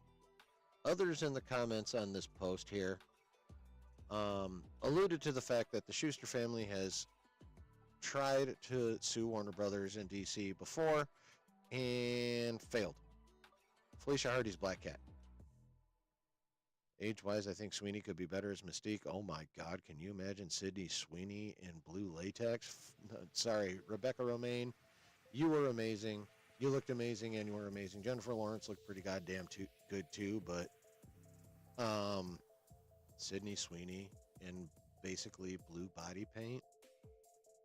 others in the comments on this post here alluded to the fact that the Schuster family has tried to sue Warner Brothers in DC before and failed. Felicia Hardy's Black Cat. Age-wise, I think Sweeney could be better as Mystique. Oh my God, can you imagine Sydney Sweeney in blue latex? Sorry, Rebecca Romaine You were amazing. You looked amazing, and you were amazing. Jennifer Lawrence looked pretty goddamn good too, but Sydney Sweeney in basically blue body paint.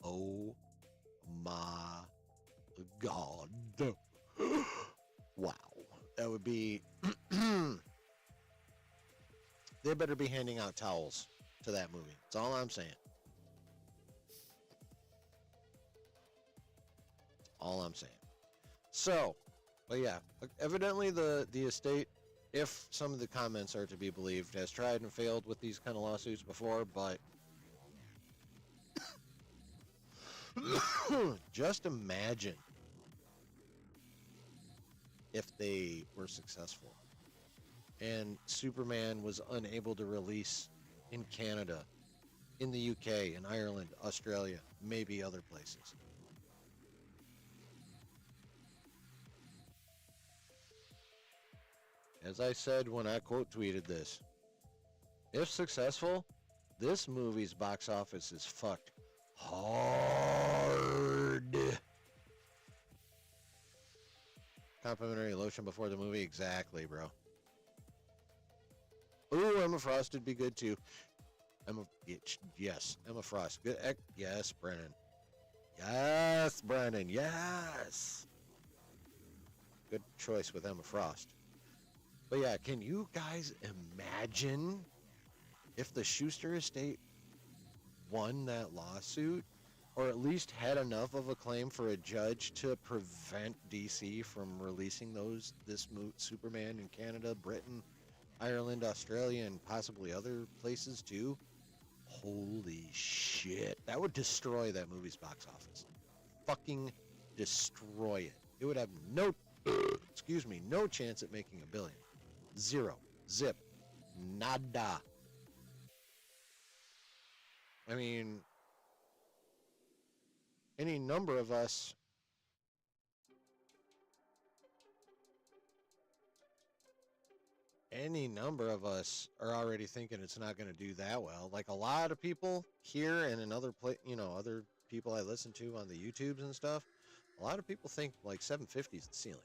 Oh my god! Wow, that would be. They better be handing out towels to that movie. That's all I'm saying. All I'm saying. So, but yeah, evidently the estate, if some of the comments are to be believed, has tried and failed with these kind of lawsuits before, but just imagine if they were successful and Superman was unable to release in Canada, in the UK, in Ireland, Australia, maybe other places. As I said when I quote tweeted this, if successful, this movie's box office is fucked hard. Complimentary lotion before the movie? Exactly, bro. Ooh, Emma Frost would be good too. Yes, Emma Frost. Good. Yes, Brennan. Yes, Brennan. Yes. Good choice with Emma Frost. But yeah, can you guys imagine if the Schuster estate won that lawsuit, or at least had enough of a claim for a judge to prevent DC from releasing this Superman in Canada, Britain, Ireland, Australia, and possibly other places too? Holy shit. That would destroy that movie's box office. Fucking destroy it. It would have no chance at making $1 billion. Zero. Zip. Nada. I mean, any number of us are already thinking it's not going to do that well. Like a lot of people here and in other other people I listen to on the YouTubes and stuff, a lot of people think like 750 is the ceiling.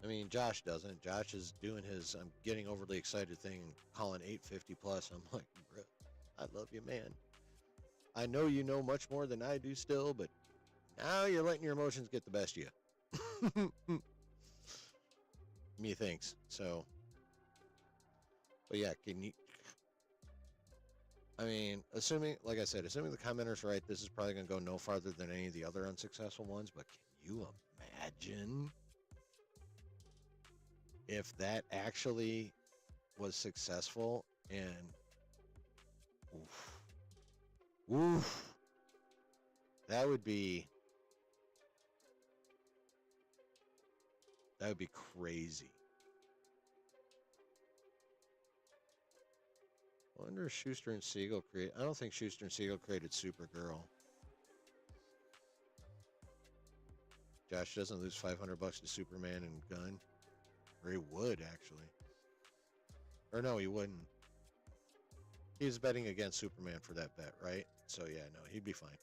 I mean, Josh doesn't. Josh is doing his I'm getting overly excited thing, calling 850 plus. I'm like, bro, I love you, man. I know you know much more than I do still, but now you're letting your emotions get the best of you. Methinks. So, but yeah, I mean, assuming the commenter's right, this is probably going to go no farther than any of the other unsuccessful ones, but can you imagine if that actually was successful and oof, that would be crazy. I wonder if Schuster and Siegel I don't think Schuster and Siegel created Supergirl. Josh doesn't lose $500 to Superman and Gun. Or he would, actually. Or no, he wouldn't. He was betting against Superman for that bet, right? So yeah, no, he'd be fine.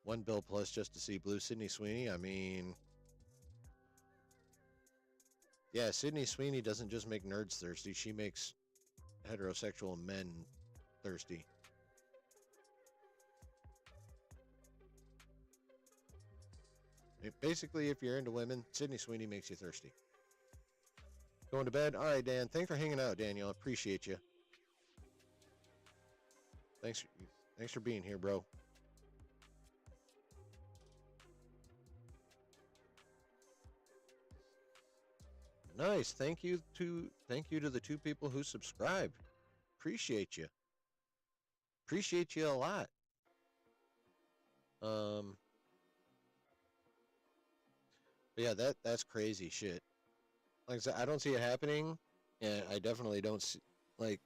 $1 bill plus just to see Blue Sydney Sweeney. I mean, yeah, Sydney Sweeney doesn't just make nerds thirsty. She makes heterosexual men thirsty. Basically, if you're into women, Sydney Sweeney makes you thirsty. Going to bed? All right, Dan. Thanks for hanging out, Daniel. I appreciate you. Thanks for being here, bro. Nice. Thank you to the 2 people who subscribed. Appreciate you. Appreciate you a lot. But yeah, that's crazy shit. Like I said, I don't see it happening, and I definitely don't see, like,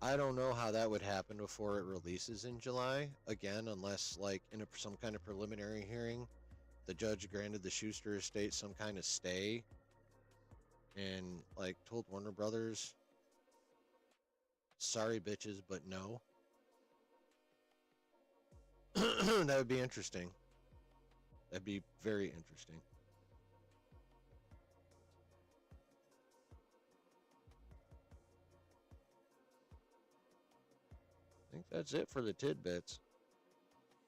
I don't know how that would happen before it releases in July, again, unless, like, in some kind of preliminary hearing, the judge granted the Schuster estate some kind of stay and, like, told Warner Brothers, sorry, bitches, but no. That would be interesting. That'd be very interesting. I think that's it for the tidbits.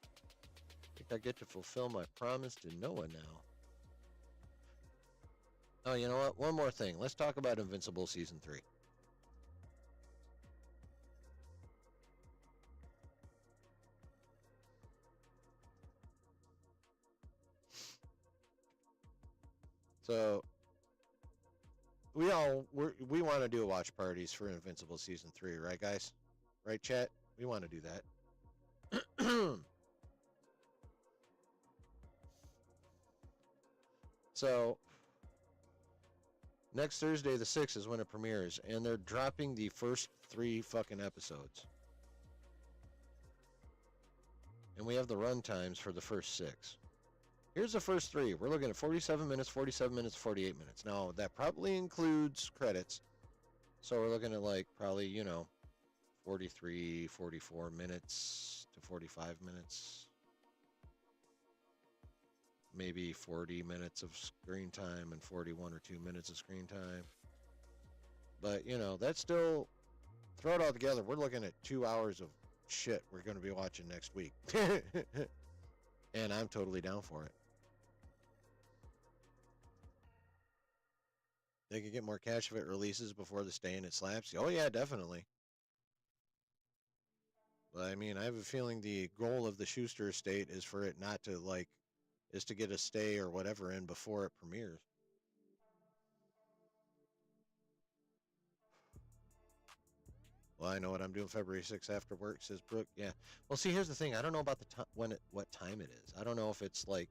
I think I get to fulfill my promise to Noah now. Oh, you know what? One more thing. Let's talk about Invincible Season 3. So, we want to do watch parties for Invincible Season 3, right, guys? Right, chat? We want to do that. So, next Thursday, the 6th, is when it premieres, and they're dropping the first 3 fucking episodes. And we have the run times for the first 6. Here's the first 3. We're looking at 47 minutes, 47 minutes, 48 minutes. Now, that probably includes credits. So we're looking at like probably, 43, 44 minutes to 45 minutes. Maybe 40 minutes of screen time and 41 or 2 minutes of screen time. But, that's still, throw it all together, we're looking at 2 hours of shit we're going to be watching next week. And I'm totally down for it. They could get more cash if it releases before the stay and it slaps. Oh, yeah, definitely. But, I mean, I have a feeling the goal of the Schuster estate is for it not to, is to get a stay or whatever in before it premieres. Well, I know what I'm doing February 6th after work, says Brooke. Yeah. Well, see, here's the thing. I don't know about the time what time it is. I don't know if it's like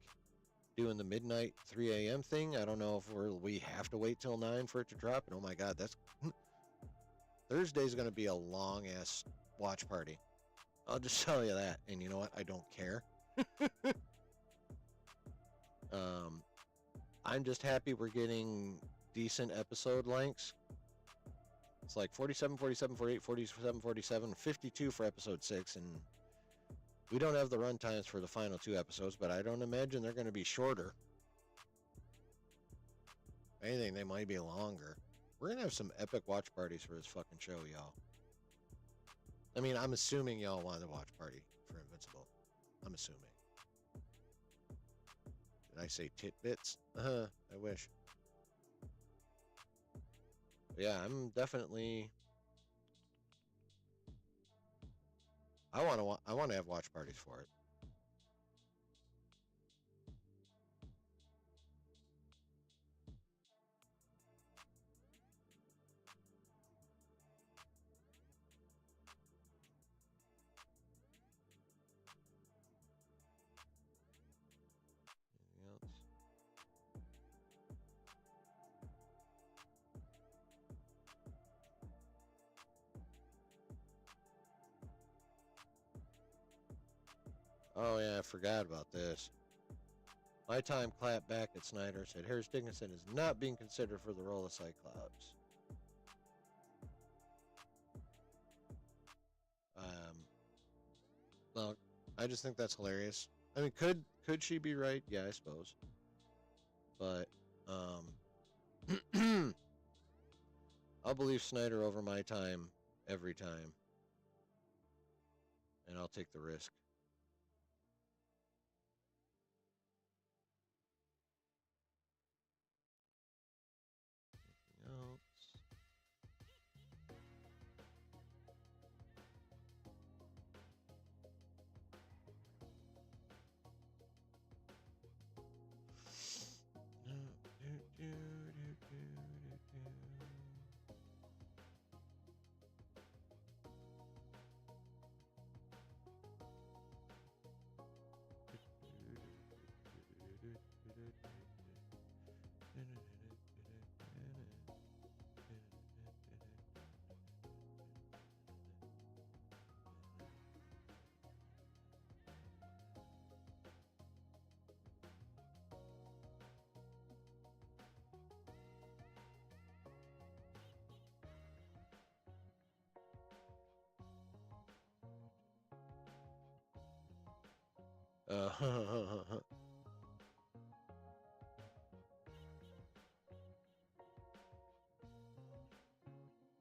doing the midnight 3 a.m. thing. I don't know if we have to wait till 9 for it to drop. And oh my God, that's Thursday's going to be a long ass watch party. I'll just tell you that. And you know what? I don't care. I'm just happy we're getting decent episode lengths. It's like 47, 47, 48, 47, 47, 52 for episode 6. And we don't have the run times for the final 2 episodes, but I don't imagine they're going to be shorter. If anything, they might be longer. We're going to have some epic watch parties for this fucking show, y'all. I mean, I'm assuming y'all want a watch party for Invincible. I'm assuming. Did I say titbits? I wish. But yeah, I'm definitely. I want to have watch parties for it. Anything else? Oh yeah, I forgot about this. My time clapped back at Snyder, said Harris Dickinson is not being considered for the role of Cyclops. Well, I just think that's hilarious. I mean, could she be right? Yeah, I suppose. But I'll believe Snyder over my time every time, and I'll take the risk. Anything else?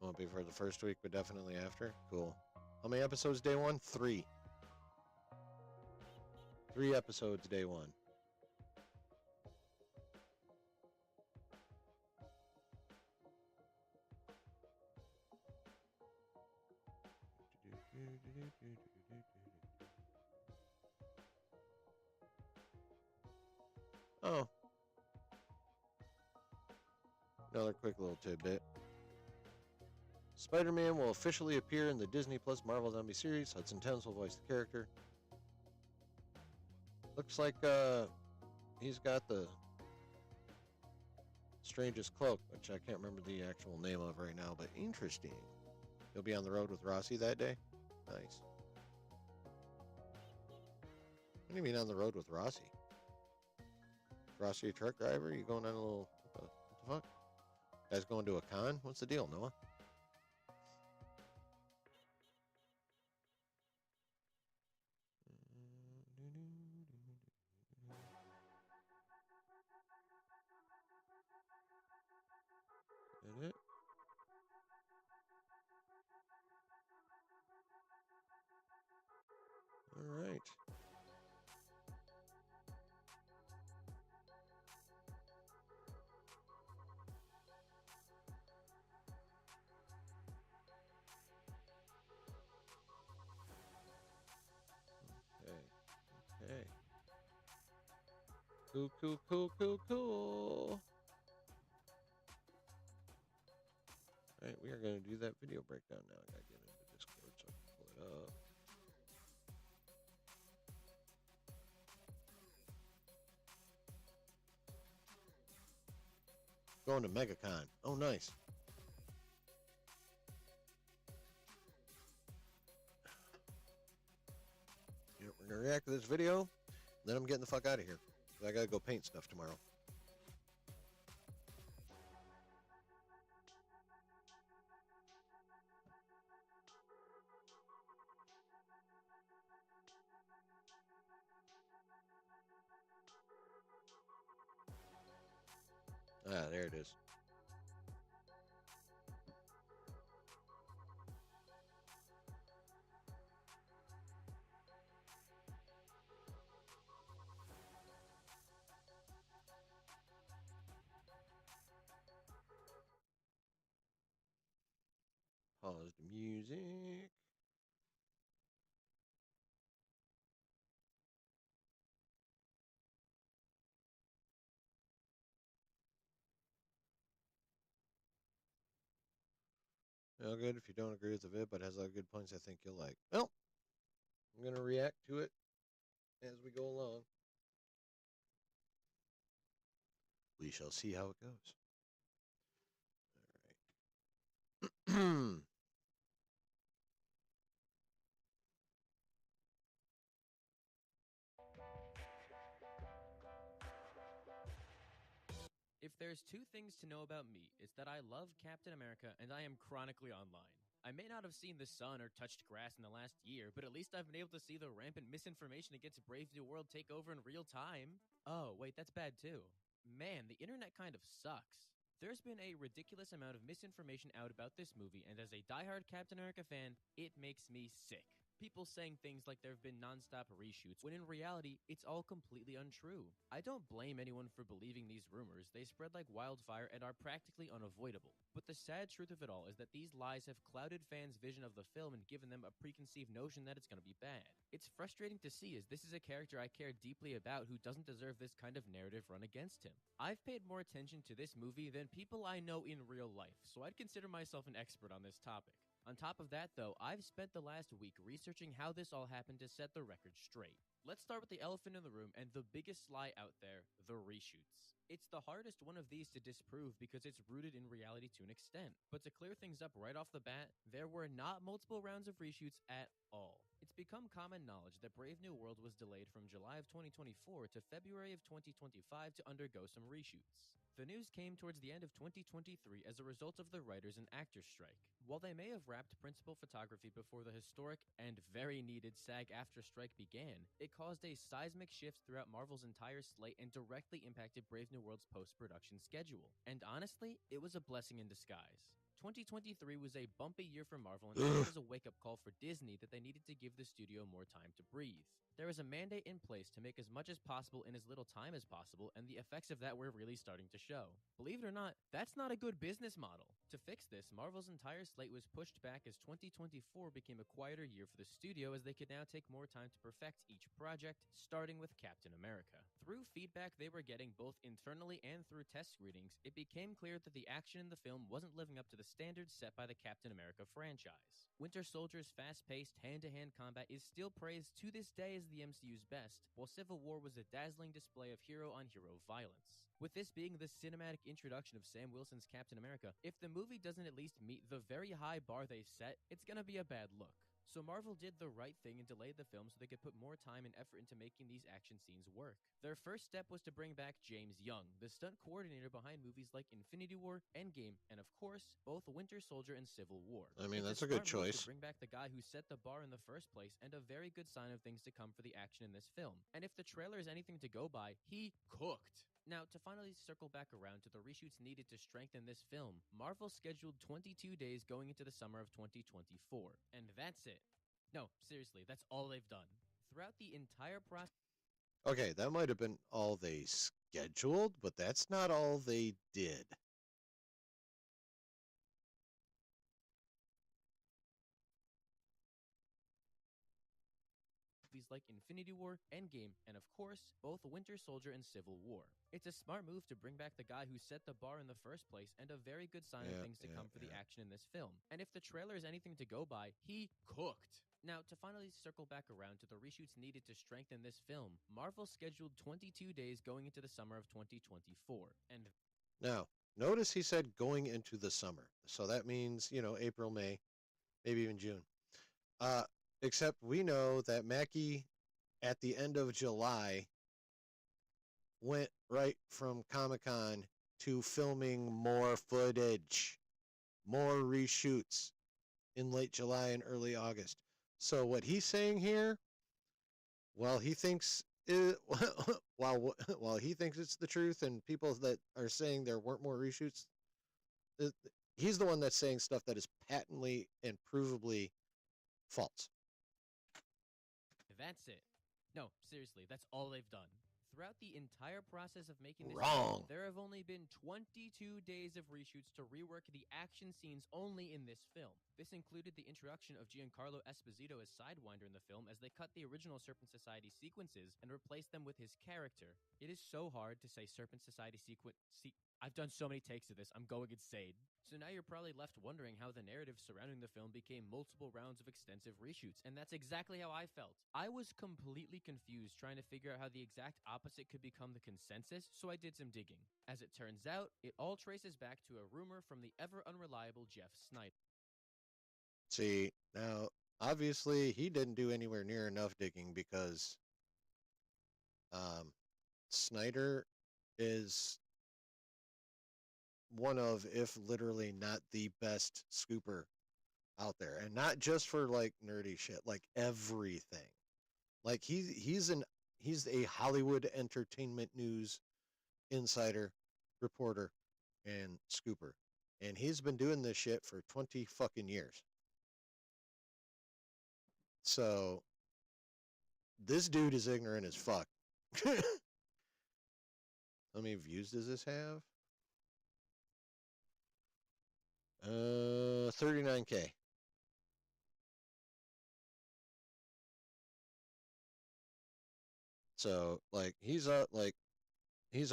Won't be for the first week, but definitely after. Cool. How many episodes day one? 3. 3 episodes day one. Oh. Another quick little tidbit. Spider-Man will officially appear in the Disney Plus Marvel Zombie series. Hudson Towns will voice the character. Looks like he's got the strangest cloak, which I can't remember the actual name of right now, but interesting. He'll be on the road with Rossi that day. Nice. What do you mean on the road with Rossi? Rossi a truck driver? You going on a little... What the fuck? Guys going to a con? What's the deal, Noah? Is it? All right. Okay. Cool. Alright, we are going to do that video breakdown now. I gotta get into Discord so I can pull it up. Going to MegaCon. Oh, nice. Yep, we're going to react to this video. Then I'm getting the fuck out of here. I gotta go paint stuff tomorrow. Ah, there it is. Pause the music. All good if you don't agree with the vid, but has a lot of good points I think you'll like. Well, I'm going to react to it as we go along. We shall see how it goes. All right. If there's 2 things to know about me, it's that I love Captain America and I am chronically online. I may not have seen the sun or touched grass in the last year, but at least I've been able to see the rampant misinformation against Brave New World take over in real time. Oh, wait, that's bad too. Man, the internet kind of sucks. There's been a ridiculous amount of misinformation out about this movie, and as a diehard Captain America fan, it makes me sick. People saying things like there have been nonstop reshoots, when in reality, it's all completely untrue. I don't blame anyone for believing these rumors. They spread like wildfire and are practically unavoidable. But the sad truth of it all is that these lies have clouded fans' vision of the film and given them a preconceived notion that it's going to be bad. It's frustrating to see, as this is a character I care deeply about who doesn't deserve this kind of narrative run against him. I've paid more attention to this movie than people I know in real life, so I'd consider myself an expert on this topic. On top of that, though, I've spent the last week researching how this all happened to set the record straight. Let's start with the elephant in the room and the biggest lie out there, the reshoots. It's the hardest one of these to disprove because it's rooted in reality to an extent. But to clear things up right off the bat, there were not multiple rounds of reshoots at all. It's become common knowledge that Brave New World was delayed from July of 2024 to February of 2025 to undergo some reshoots. The news came towards the end of 2023 as a result of the writers and actors strike. While they may have wrapped principal photography before the historic and very needed SAG-AFTRA strike began, it caused a seismic shift throughout Marvel's entire slate and directly impacted Brave New World's post-production schedule. And honestly, it was a blessing in disguise. 2023 was a bumpy year for Marvel, and it was a wake-up call for Disney that they needed to give the studio more time to breathe. There was a mandate in place to make as much as possible in as little time as possible, and the effects of that were really starting to show. Believe it or not, that's not a good business model. To fix this, Marvel's entire slate was pushed back as 2024 became a quieter year for the studio, as they could now take more time to perfect each project, starting with Captain America. Through feedback they were getting both internally and through test screenings, it became clear that the action in the film wasn't living up to the standards set by the Captain America franchise. Winter Soldier's fast-paced, hand-to-hand combat is still praised to this day as the MCU's best, while Civil War was a dazzling display of hero-on-hero violence. With this being the cinematic introduction of Sam Wilson's Captain America, if the movie doesn't at least meet the very high bar they set, it's gonna be a bad look. So Marvel did the right thing and delayed the film so they could put more time and effort into making these action scenes work. Their first step was to bring back James Young, the stunt coordinator behind movies like Infinity War, Endgame, and of course, both Winter Soldier and Civil War. I mean, It's that's a good smart move choice. to bring back the guy who set the bar in the first place, and a very good sign of things to come for the action in this film. And if the trailer is anything to go by, he cooked. Now, to finally circle back around to the reshoots needed to strengthen this film, Marvel scheduled 22 days going into the summer of 2024. And that's it. No, seriously, that's all they've done. Throughout the entire process, Okay, that might have been all they scheduled, but that's not all they did. movies like Infinity War, Endgame, and of course, both Winter Soldier and Civil War. It's a smart move to bring back the guy who set the bar in the first place, and a very good sign of things to come for the action in this film. And if the trailer is anything to go by, he cooked. Now, to finally circle back around to the reshoots needed to strengthen this film, Marvel scheduled 22 days going into the summer of 2024. And Now, notice he said going into the summer. So that means, April, May, maybe even June. Except we know that Mackie, at the end of July, went right from Comic-Con to filming more footage, more reshoots in late July and early August. So what he's saying here, while he thinks while he thinks it's the truth, and people that are saying there weren't more reshoots, he's the one that's saying stuff that is patently and provably false. that's it. No, seriously, that's all they've done. Throughout the entire process of making this Wrong. film, there have only been 22 days of reshoots to rework the action scenes only in this film. This included the introduction of Giancarlo Esposito as Sidewinder in the film, as they cut the original Serpent Society sequences and replaced them with his character. It is so hard to say Serpent Society I've done so many takes of this, I'm going insane. So now you're probably left wondering how the narrative surrounding the film became multiple rounds of extensive reshoots, and that's exactly how I felt. I was completely confused trying to figure out how the exact opposite could become the consensus, so I did some digging. As it turns out, it all traces back to a rumor from the ever-unreliable Jeff Snyder. See, now, obviously, he didn't do anywhere near enough digging, because Snyder is one of, if literally not the best scooper out there, and not just for like nerdy shit, like everything. Like he's a Hollywood entertainment news insider, reporter, and scooper, and he's been doing this shit for 20 fucking years. So this dude is ignorant as fuck. How many views does this have? 39K. So he's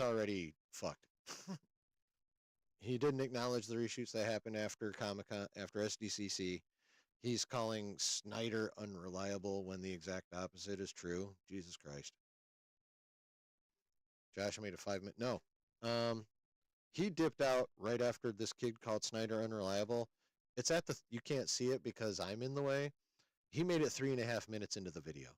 already fucked. He didn't acknowledge the reshoots that happened after Comic-Con, after SDCC. He's calling Snyder unreliable when the exact opposite is true. Jesus Christ. Josh, I made a 5-minute. No. He dipped out right after this kid called Snyder unreliable. It's you can't see it because I'm in the way, He made it 3.5 minutes into the video.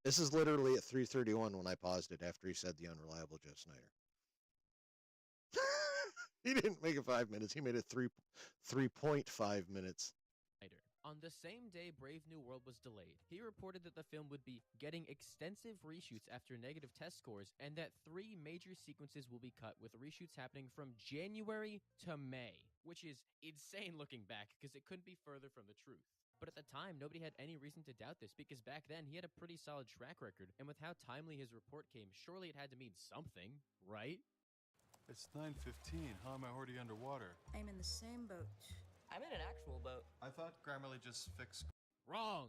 This is literally at 3:31 when I paused it after he said the unreliable Jeff Snyder. He didn't make it 5 minutes. He made it 3.5 minutes. On the same day Brave New World was delayed, he reported that the film would be getting extensive reshoots after negative test scores and that 3 major sequences will be cut, with reshoots happening from January to May, which is insane looking back because it couldn't be further from the truth. But at the time, nobody had any reason to doubt this because back then he had a pretty solid track record, and with how timely his report came, surely it had to mean something, right? It's 9:15. How am I already underwater? I'm in the same boat. I'm in an actual boat. I thought Grammarly just fixed... Wrong!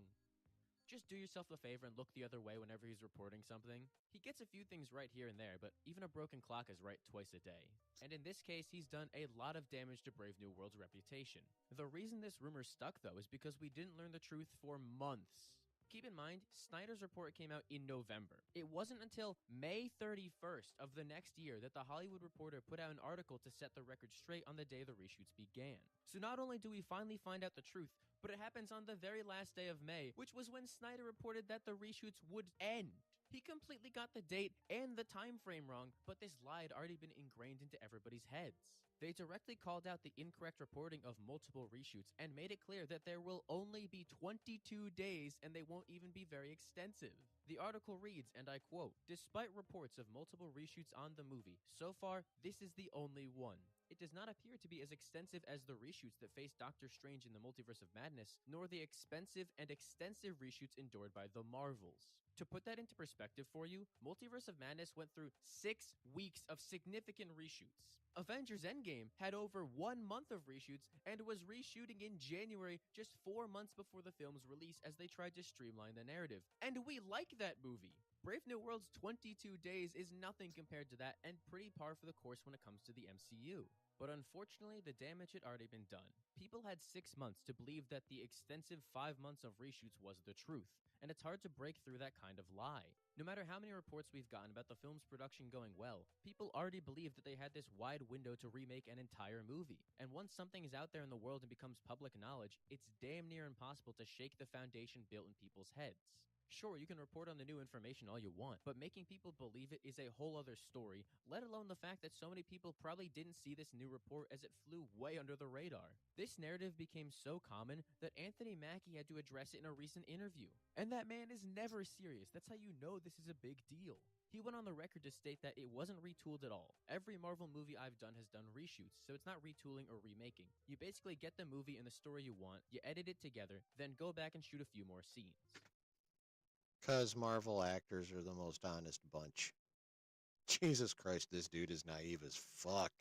Just do yourself a favor and look the other way whenever he's reporting something. He gets a few things right here and there, but even a broken clock is right twice a day. And in this case, he's done a lot of damage to Brave New World's reputation. The reason this rumor stuck, though, is because we didn't learn the truth for months. Keep in mind, Snyder's report came out in November. It wasn't until May 31st of the next year that the Hollywood Reporter put out an article to set the record straight on the day the reshoots began. So not only do we finally find out the truth, but it happens on the very last day of May, which was when Snyder reported that the reshoots would end. He completely got the date and the time frame wrong, but this lie had already been ingrained into everybody's heads. They directly called out the incorrect reporting of multiple reshoots and made it clear that there will only be 22 days and they won't even be very extensive. The article reads, and I quote, "Despite reports of multiple reshoots on the movie, so far, this is the only one. It does not appear to be as extensive as the reshoots that faced Doctor Strange in the Multiverse of Madness, nor the expensive and extensive reshoots endured by the Marvels." To put that into perspective for you, Multiverse of Madness went through 6 weeks of significant reshoots. Avengers Endgame had over 1 month of reshoots and was reshooting in January, just 4 months before the film's release, as they tried to streamline the narrative. And we like that movie. Brave New World's 22 days is nothing compared to that, and pretty par for the course when it comes to the MCU. But unfortunately, the damage had already been done. People had 6 months to believe that the extensive 5 months of reshoots was the truth, and it's hard to break through that kind of lie. No matter how many reports we've gotten about the film's production going well, people already believe that they had this wide window to remake an entire movie. And once something is out there in the world and becomes public knowledge, it's damn near impossible to shake the foundation built in people's heads. Sure, you can report on the new information all you want, but making people believe it is a whole other story, let alone the fact that so many people probably didn't see this new report as it flew way under the radar. This narrative became so common that Anthony Mackie had to address it in a recent interview. And that man is never serious. That's how you know this is a big deal. He went on the record to state that it wasn't retooled at all. Every Marvel movie I've done has done reshoots, so it's not retooling or remaking. You basically get the movie and the story you want, you edit it together, then go back and shoot a few more scenes. Because Marvel actors are the most honest bunch. Jesus Christ, this dude is naive as fuck.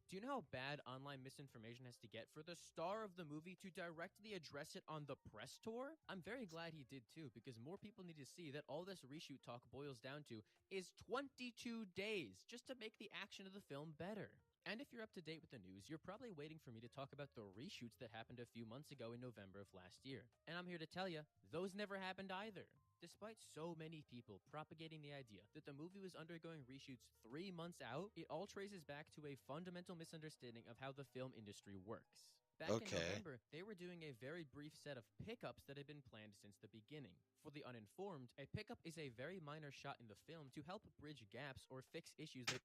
Do you know how bad online misinformation has to get for the star of the movie to directly address it on the press tour? I'm very glad he did too, because more people need to see that all this reshoot talk boils down to is 22 days just to make the action of the film better. And if you're up to date with the news, you're probably waiting for me to talk about the reshoots that happened a few months ago in November of last year. And I'm here to tell you, those never happened either. Despite so many people propagating the idea that the movie was undergoing reshoots 3 months out, it all traces back to a fundamental misunderstanding of how the film industry works. Back in November, they were doing a very brief set of pickups that had been planned since the beginning. For the uninformed, a pickup is a very minor shot in the film to help bridge gaps or fix issues that...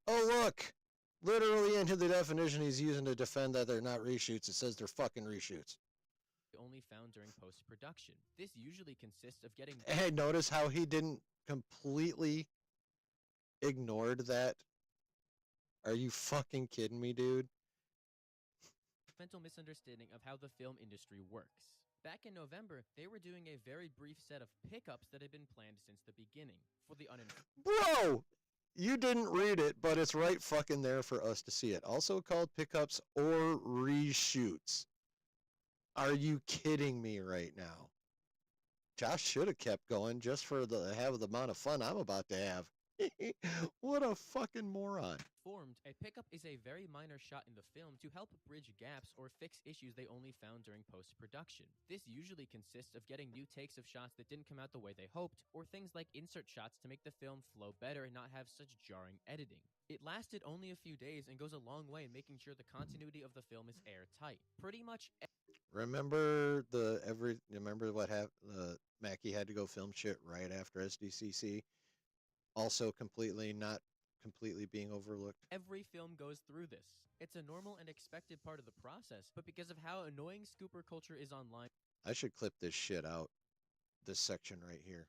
Oh, look! Literally into the definition he's using to defend that they're not reshoots, it says they're fucking reshoots. Only found during post-production. This usually consists of getting... Hey, notice how he didn't completely ignored that? Are you fucking kidding me, dude? Mental misunderstanding of how the film industry works. Back in November, they were doing a very brief set of pickups that had been planned since the beginning. For the Bro! You didn't read it, but it's right fucking there for us to see it. Also called pickups or reshoots. Are you kidding me right now? Josh should have kept going just for the amount of fun I'm about to have. What a fucking moron. Formed, a pickup is a very minor shot in the film to help bridge gaps or fix issues they only found during post-production. This usually consists of getting new takes of shots that didn't come out the way they hoped, or things like insert shots to make the film flow better and not have such jarring editing. It lasted only a few days and goes a long way in making sure the continuity of the film is airtight. Pretty much Remember what happened? Mackie had to go film shit right after SDCC. Also, not completely being overlooked. every film goes through this. It's a normal and expected part of the process, but because of how annoying scooper culture is online, I should clip this shit out. This section right here.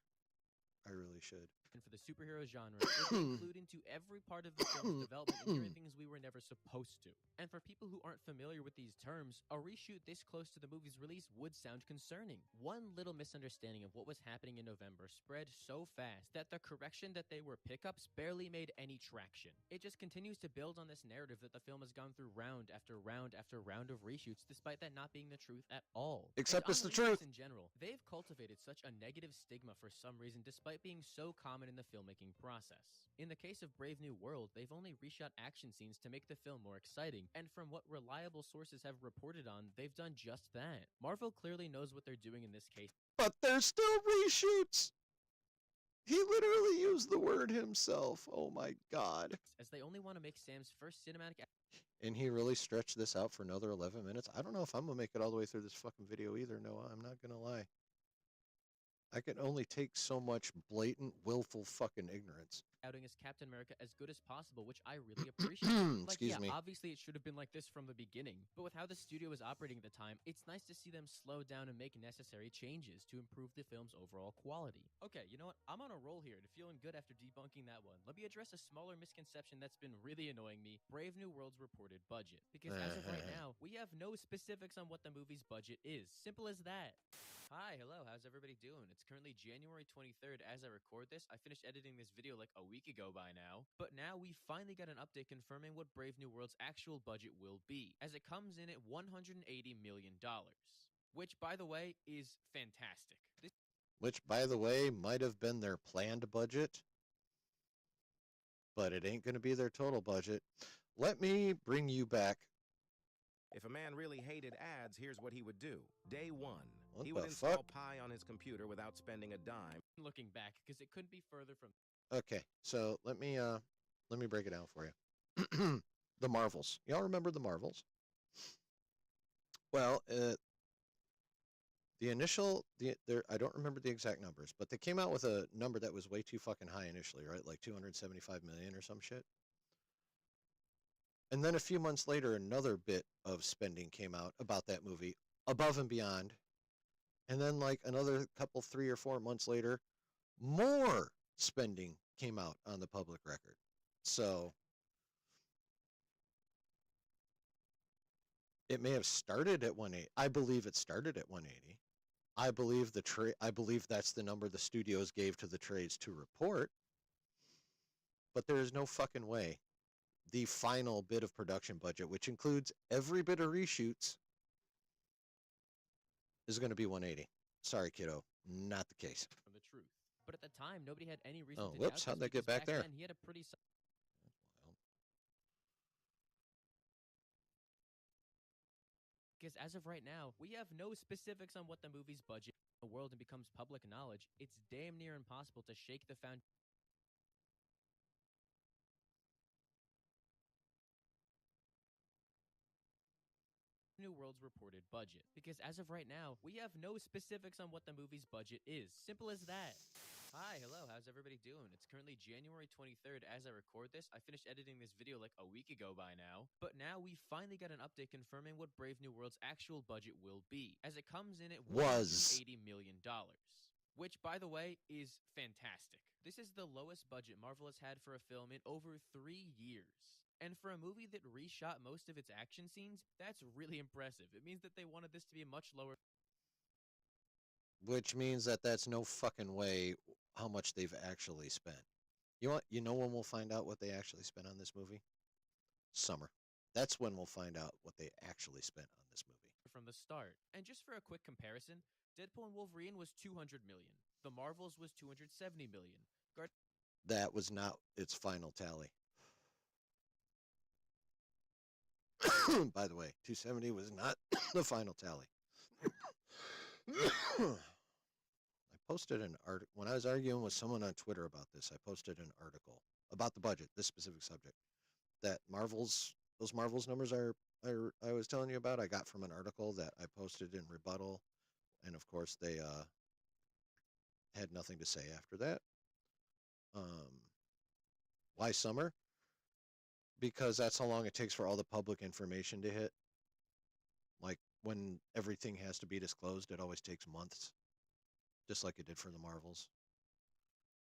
I really should. and for the superhero genre, it can include into every part of the film's development and hearing things we were never supposed to. And for people who aren't familiar with these terms, a reshoot this close to the movie's release would sound concerning. One little misunderstanding of what was happening in November spread so fast that the correction that they were pickups barely made any traction. It just continues to build on this narrative that the film has gone through round after round after round of reshoots, despite that not being the truth at all. Except And it's on the truth. In general, they've cultivated such a negative stigma for some reason, despite being so common in the filmmaking process. In the case of Brave New World, they've only reshot action scenes to make the film more exciting, and from what reliable sources have reported on, they've done just that. Marvel clearly knows what they're doing in this case, But there's still reshoots. He literally used the word himself. Oh my god. as they only want to make Sam's first cinematic And he really stretched this out for another 11 minutes. I don't know if I'm going to make it all the way through this fucking video either, Noah. I'm not going to lie. I can only take so much blatant, willful fucking ignorance. outing as Captain America as good as possible, which I really appreciate. Excuse me. Obviously it should have been like this from the beginning, but with how the studio was operating at the time, it's nice to see them slow down and make necessary changes to improve the film's overall quality. Okay, you know what? I'm on a roll here and feeling good after debunking that one. Let me address a smaller misconception that's been really annoying me, Brave New World's reported budget. Because as of right now, we have no specifics on what the movie's budget is. Simple as that. Hi, hello, how's everybody doing? It's currently January 23rd as I record this. I finished editing this video like a week ago by now, but now we finally got an update confirming what Brave New World's actual budget will be, as it comes in at $180 million, which, by the way, is fantastic. Which, by the way, might have been their planned budget, but it ain't going to be their total budget. Let me bring you back. If a man really hated ads, here's what he would do. Day one, What he would the install fuck? Pi on his computer without spending a dime. Looking back, because it couldn't be further from Okay, so let me break it down for you. The Marvels. Y'all remember the Marvels? Well, I don't remember the exact numbers, but they came out with a number that was way too fucking high initially, right? Like 275 million or some shit. And then a few months later, another bit of spending came out about that movie, above and beyond. And then like another couple, 3 or 4 months later, more spending came out on the public record. So it may have started at 180. I believe it started at 180. I believe that's the number the studios gave to the trades to report. But there is no fucking way the final bit of production budget, which includes every bit of reshoots, is going to be 180. Sorry, kiddo, not the case. the truth. But at the time, nobody had any reason Oh, to whoops, doubt how'd this that get because back there? Then, he had a pretty because as of right now, we have no specifics on what the movie's budget in the world and becomes public knowledge. It's damn near impossible to shake the foundation. New World's reported budget. Because as of right now, we have no specifics on what the movie's budget is. Simple as that. Hi, hello, how's everybody doing? It's currently January 23rd as I record this. I finished editing this video like a week ago by now, but now we finally got an update confirming what Brave New World's actual budget will be, as it comes in at $180 million. Which, by the way, is fantastic. This is the lowest budget Marvel has had for a film in over 3 years. And for a movie that reshot most of its action scenes, that's really impressive. It means that they wanted this to be a much lower. Which means that that's no fucking way how much they've actually spent. You know when we'll find out what they actually spent on this movie? Summer. That's when we'll find out what they actually spent on this movie. From the start. And just for a quick comparison, Deadpool and Wolverine was $200 million. The Marvels was $270 million. That was not its final tally. By the way, 270 was not the final tally. I posted an article when I was arguing with someone on Twitter about this. I posted an article about the budget, this specific subject. That those Marvel's numbers I was telling you about. I got from an article that I posted in rebuttal, and of course they had nothing to say after that. Why summer? Because that's how long it takes for all the public information to hit. Like when everything has to be disclosed, it always takes months, just like it did for the Marvels.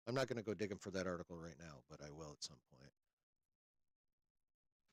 I'm not going to go digging for that article right now, but I will at some point.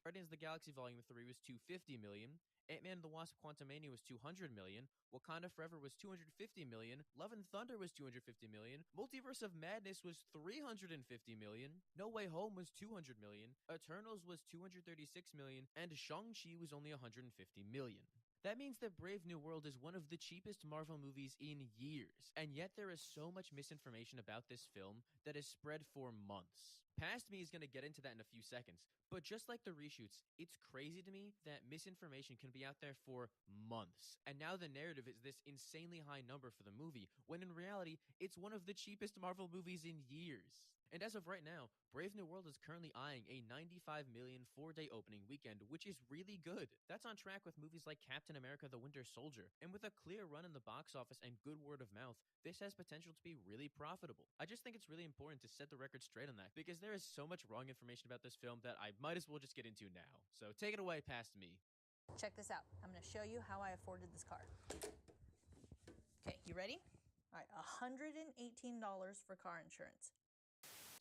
Guardians of the Galaxy Volume 3 was $250 million. Ant-Man and the Wasp: Quantumania was $200 million. Wakanda Forever was $250 million. Love and Thunder was $250 million. Multiverse of Madness was $350 million. No Way Home was $200 million. Eternals was $236 million. And Shang-Chi was only $150 million. That means that Brave New World is one of the cheapest Marvel movies in years, and yet there is so much misinformation about this film that is spread for months. Past Me is going to get into that in a few seconds, but just like the reshoots, it's crazy to me that misinformation can be out there for months, and now the narrative is this insanely high number for the movie, when in reality, it's one of the cheapest Marvel movies in years. And as of right now, Brave New World is currently eyeing a $95 million 4-day opening weekend, which is really good. That's on track with movies like Captain America: The Winter Soldier. And with a clear run in the box office and good word of mouth, this has potential to be really profitable. I just think it's really important to set the record straight on that, because there is so much wrong information about this film that I might as well just get into now. So take it away, Past Me. Check this out. I'm going to show you how I afforded this car. Okay, you ready? All right, $118 for car insurance.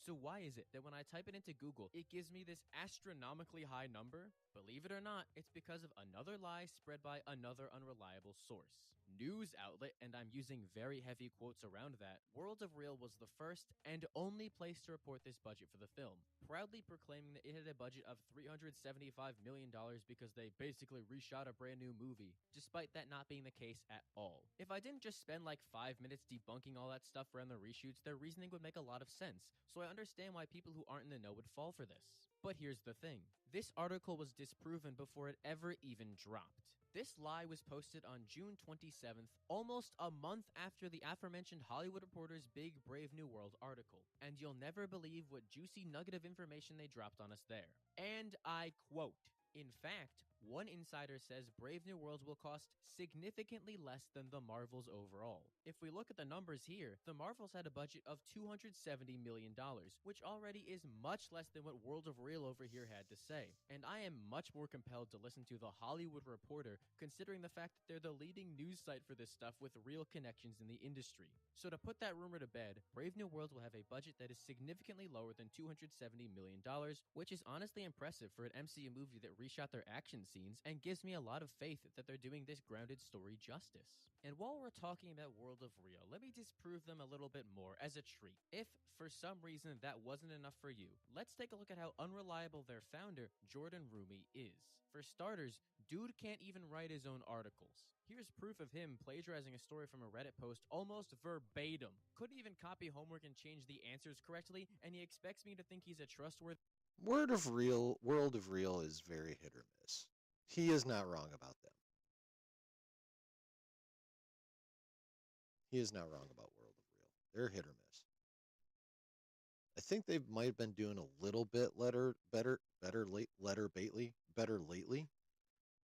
So why is it that when I type it into Google, it gives me this astronomically high number? Believe it or not, it's because of another lie spread by another unreliable source. News outlet, and I'm using very heavy quotes around that, World of Real was the first and only place to report this budget for the film, proudly proclaiming that it had a budget of $375 million because they basically reshot a brand new movie, despite that not being the case at all. If I didn't just spend like 5 minutes debunking all that stuff around the reshoots, their reasoning would make a lot of sense, so I understand why people who aren't in the know would fall for this. But here's the thing. This article was disproven before it ever even dropped. This lie was posted on June 27th, almost a month after the aforementioned Hollywood Reporter's big Brave New World article. And you'll never believe what juicy nugget of information they dropped on us there. And I quote, "In fact, one insider says Brave New World will cost significantly less than the Marvels overall. If we look at the numbers here, the Marvels had a budget of $270 million, which already is much less than what World of Real over here had to say. And I am much more compelled to listen to the Hollywood Reporter, considering the fact that they're the leading news site for this stuff with real connections in the industry. So to put that rumor to bed, Brave New World will have a budget that is significantly lower than $270 million, which is honestly impressive for an MCU movie that reshot their action scenes and gives me a lot of faith that they're doing this grounded story justice. And while we're talking about World of Real, let me disprove them a little bit more as a treat. If, for some reason, that wasn't enough for you, let's take a look at how unreliable their founder, Jordan Rumi, is. For starters, dude can't even write his own articles. Here's proof of him plagiarizing a story from a Reddit post almost verbatim. Couldn't even copy homework and change the answers correctly, and he expects me to think he's a trustworthy... World of Real is very hit or miss. He is not wrong about them. He is not wrong about World of Real. They're hit or miss. I think they might have been doing a little bit better lately.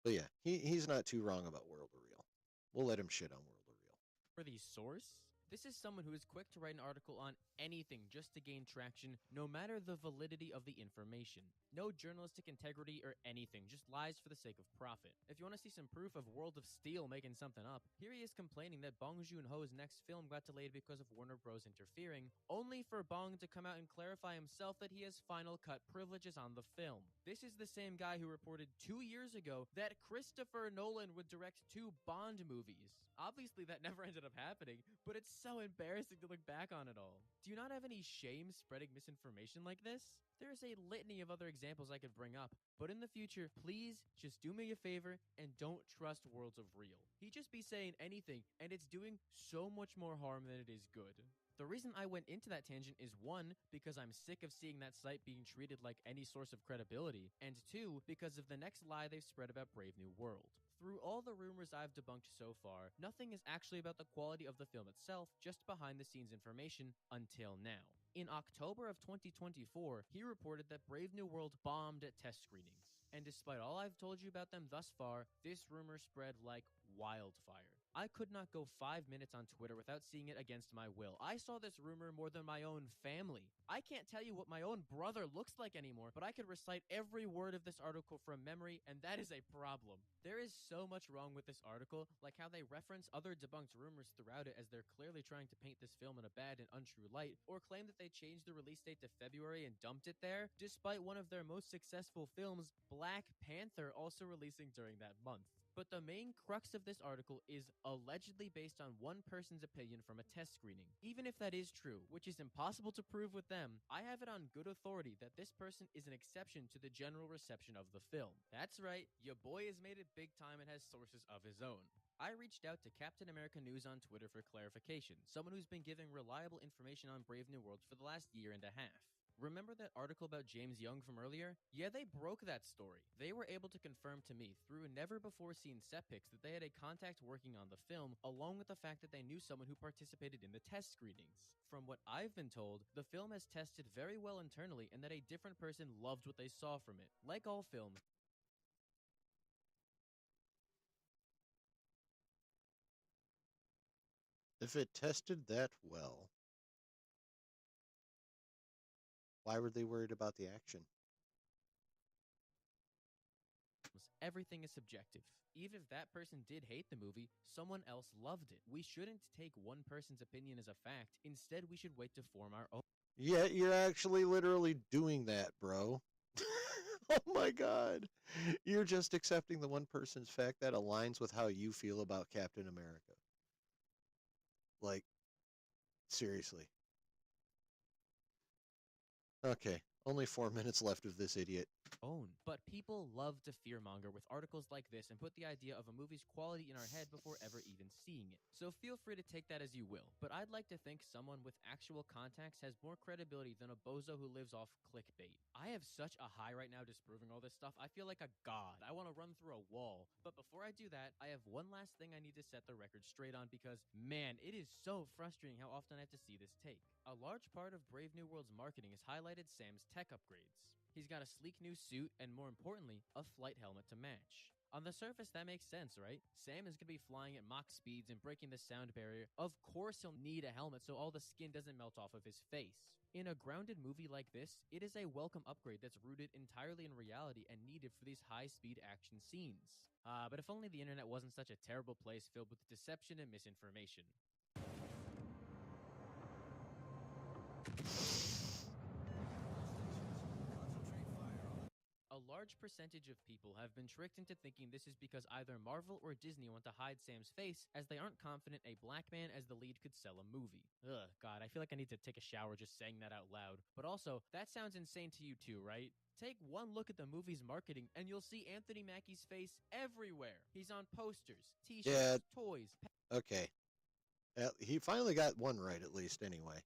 But yeah, he's not too wrong about World of Real. We'll let him shit on World of Real. For the source? This is someone who is quick to write an article on anything just to gain traction, no matter the validity of the information. No journalistic integrity or anything, just lies for the sake of profit. If you want to see some proof of World of Steel making something up, here he is complaining that Bong Joon-ho's next film got delayed because of Warner Bros. Interfering, only for Bong to come out and clarify himself that he has final cut privileges on the film. This is the same guy who reported 2 years ago that Christopher Nolan would direct 2 Bond movies. Obviously, that never ended up happening, but it's so embarrassing to look back on it all. Do you not have any shame spreading misinformation like this? There's a litany of other examples I could bring up, but in the future, please just do me a favor and don't trust Worlds of Real. He'd just be saying anything, and it's doing so much more harm than it is good. The reason I went into that tangent is 1, because I'm sick of seeing that site being treated like any source of credibility, and 2, because of the next lie they've spread about Brave New World. Through all the rumors I've debunked so far, nothing is actually about the quality of the film itself, just behind-the-scenes information until now. In October of 2024, he reported that Brave New World bombed at test screenings. And despite all I've told you about them thus far, this rumor spread like wildfire. I could not go 5 minutes on Twitter without seeing it against my will. I saw this rumor more than my own family. I can't tell you what my own brother looks like anymore, but I could recite every word of this article from memory, and that is a problem. There is so much wrong with this article, like how they reference other debunked rumors throughout it as they're clearly trying to paint this film in a bad and untrue light, or claim that they changed the release date to February and dumped it there, despite one of their most successful films, Black Panther, also releasing during that month. But the main crux of this article is allegedly based on one person's opinion from a test screening. Even if that is true, which is impossible to prove with them, I have it on good authority that this person is an exception to the general reception of the film. That's right, your boy has made it big time and has sources of his own. I reached out to Captain America News on Twitter for clarification, someone who's been giving reliable information on Brave New World for the last year and a half. Remember that article about James Young from earlier? Yeah, they broke that story. They were able to confirm to me through never-before-seen set pics that they had a contact working on the film, along with the fact that they knew someone who participated in the test screenings. From what I've been told, the film has tested very well internally and that a different person loved what they saw from it. Like all film, If it tested that well, why were they worried about the action? everything is subjective. Even if that person did hate the movie, someone else loved it. We shouldn't take one person's opinion as a fact. Instead, we should wait to form our own. Yeah, you're actually literally doing that, bro. Oh my god. You're just accepting the one person's fact that aligns with how you feel about Captain America. Like, seriously. Okay, only 4 minutes left of this idiot. But people love to fearmonger with articles like this and put the idea of a movie's quality in our head before ever even seeing it. So feel free to take that as you will, but I'd like to think someone with actual contacts has more credibility than a bozo who lives off clickbait. I have such a high right now disproving all this stuff. I feel like a god. I want to run through a wall. But before I do that, I have one last thing I need to set the record straight on because, man, it is so frustrating how often I have to see this take. A large part of Brave New World's marketing has highlighted Sam's tech upgrades. He's got a sleek new suit and, more importantly, a flight helmet to match. On the surface, that makes sense, right? Sam is going to be flying at Mach speeds and breaking the sound barrier. Of course he'll need a helmet so all the skin doesn't melt off of his face. In a grounded movie like this, it is a welcome upgrade that's rooted entirely in reality and needed for these high-speed action scenes. But if only the internet wasn't such a terrible place filled with deception and misinformation. A large percentage of people have been tricked into thinking this is because either Marvel or Disney want to hide Sam's face, as they aren't confident a black man as the lead could sell a movie. Ugh, God, I feel like I need to take a shower just saying that out loud. But also, that sounds insane to you too, right? Take one look at the movie's marketing, and you'll see Anthony Mackie's face everywhere. He's on posters, t-shirts, toys, Okay. He finally got one right, at least, anyway.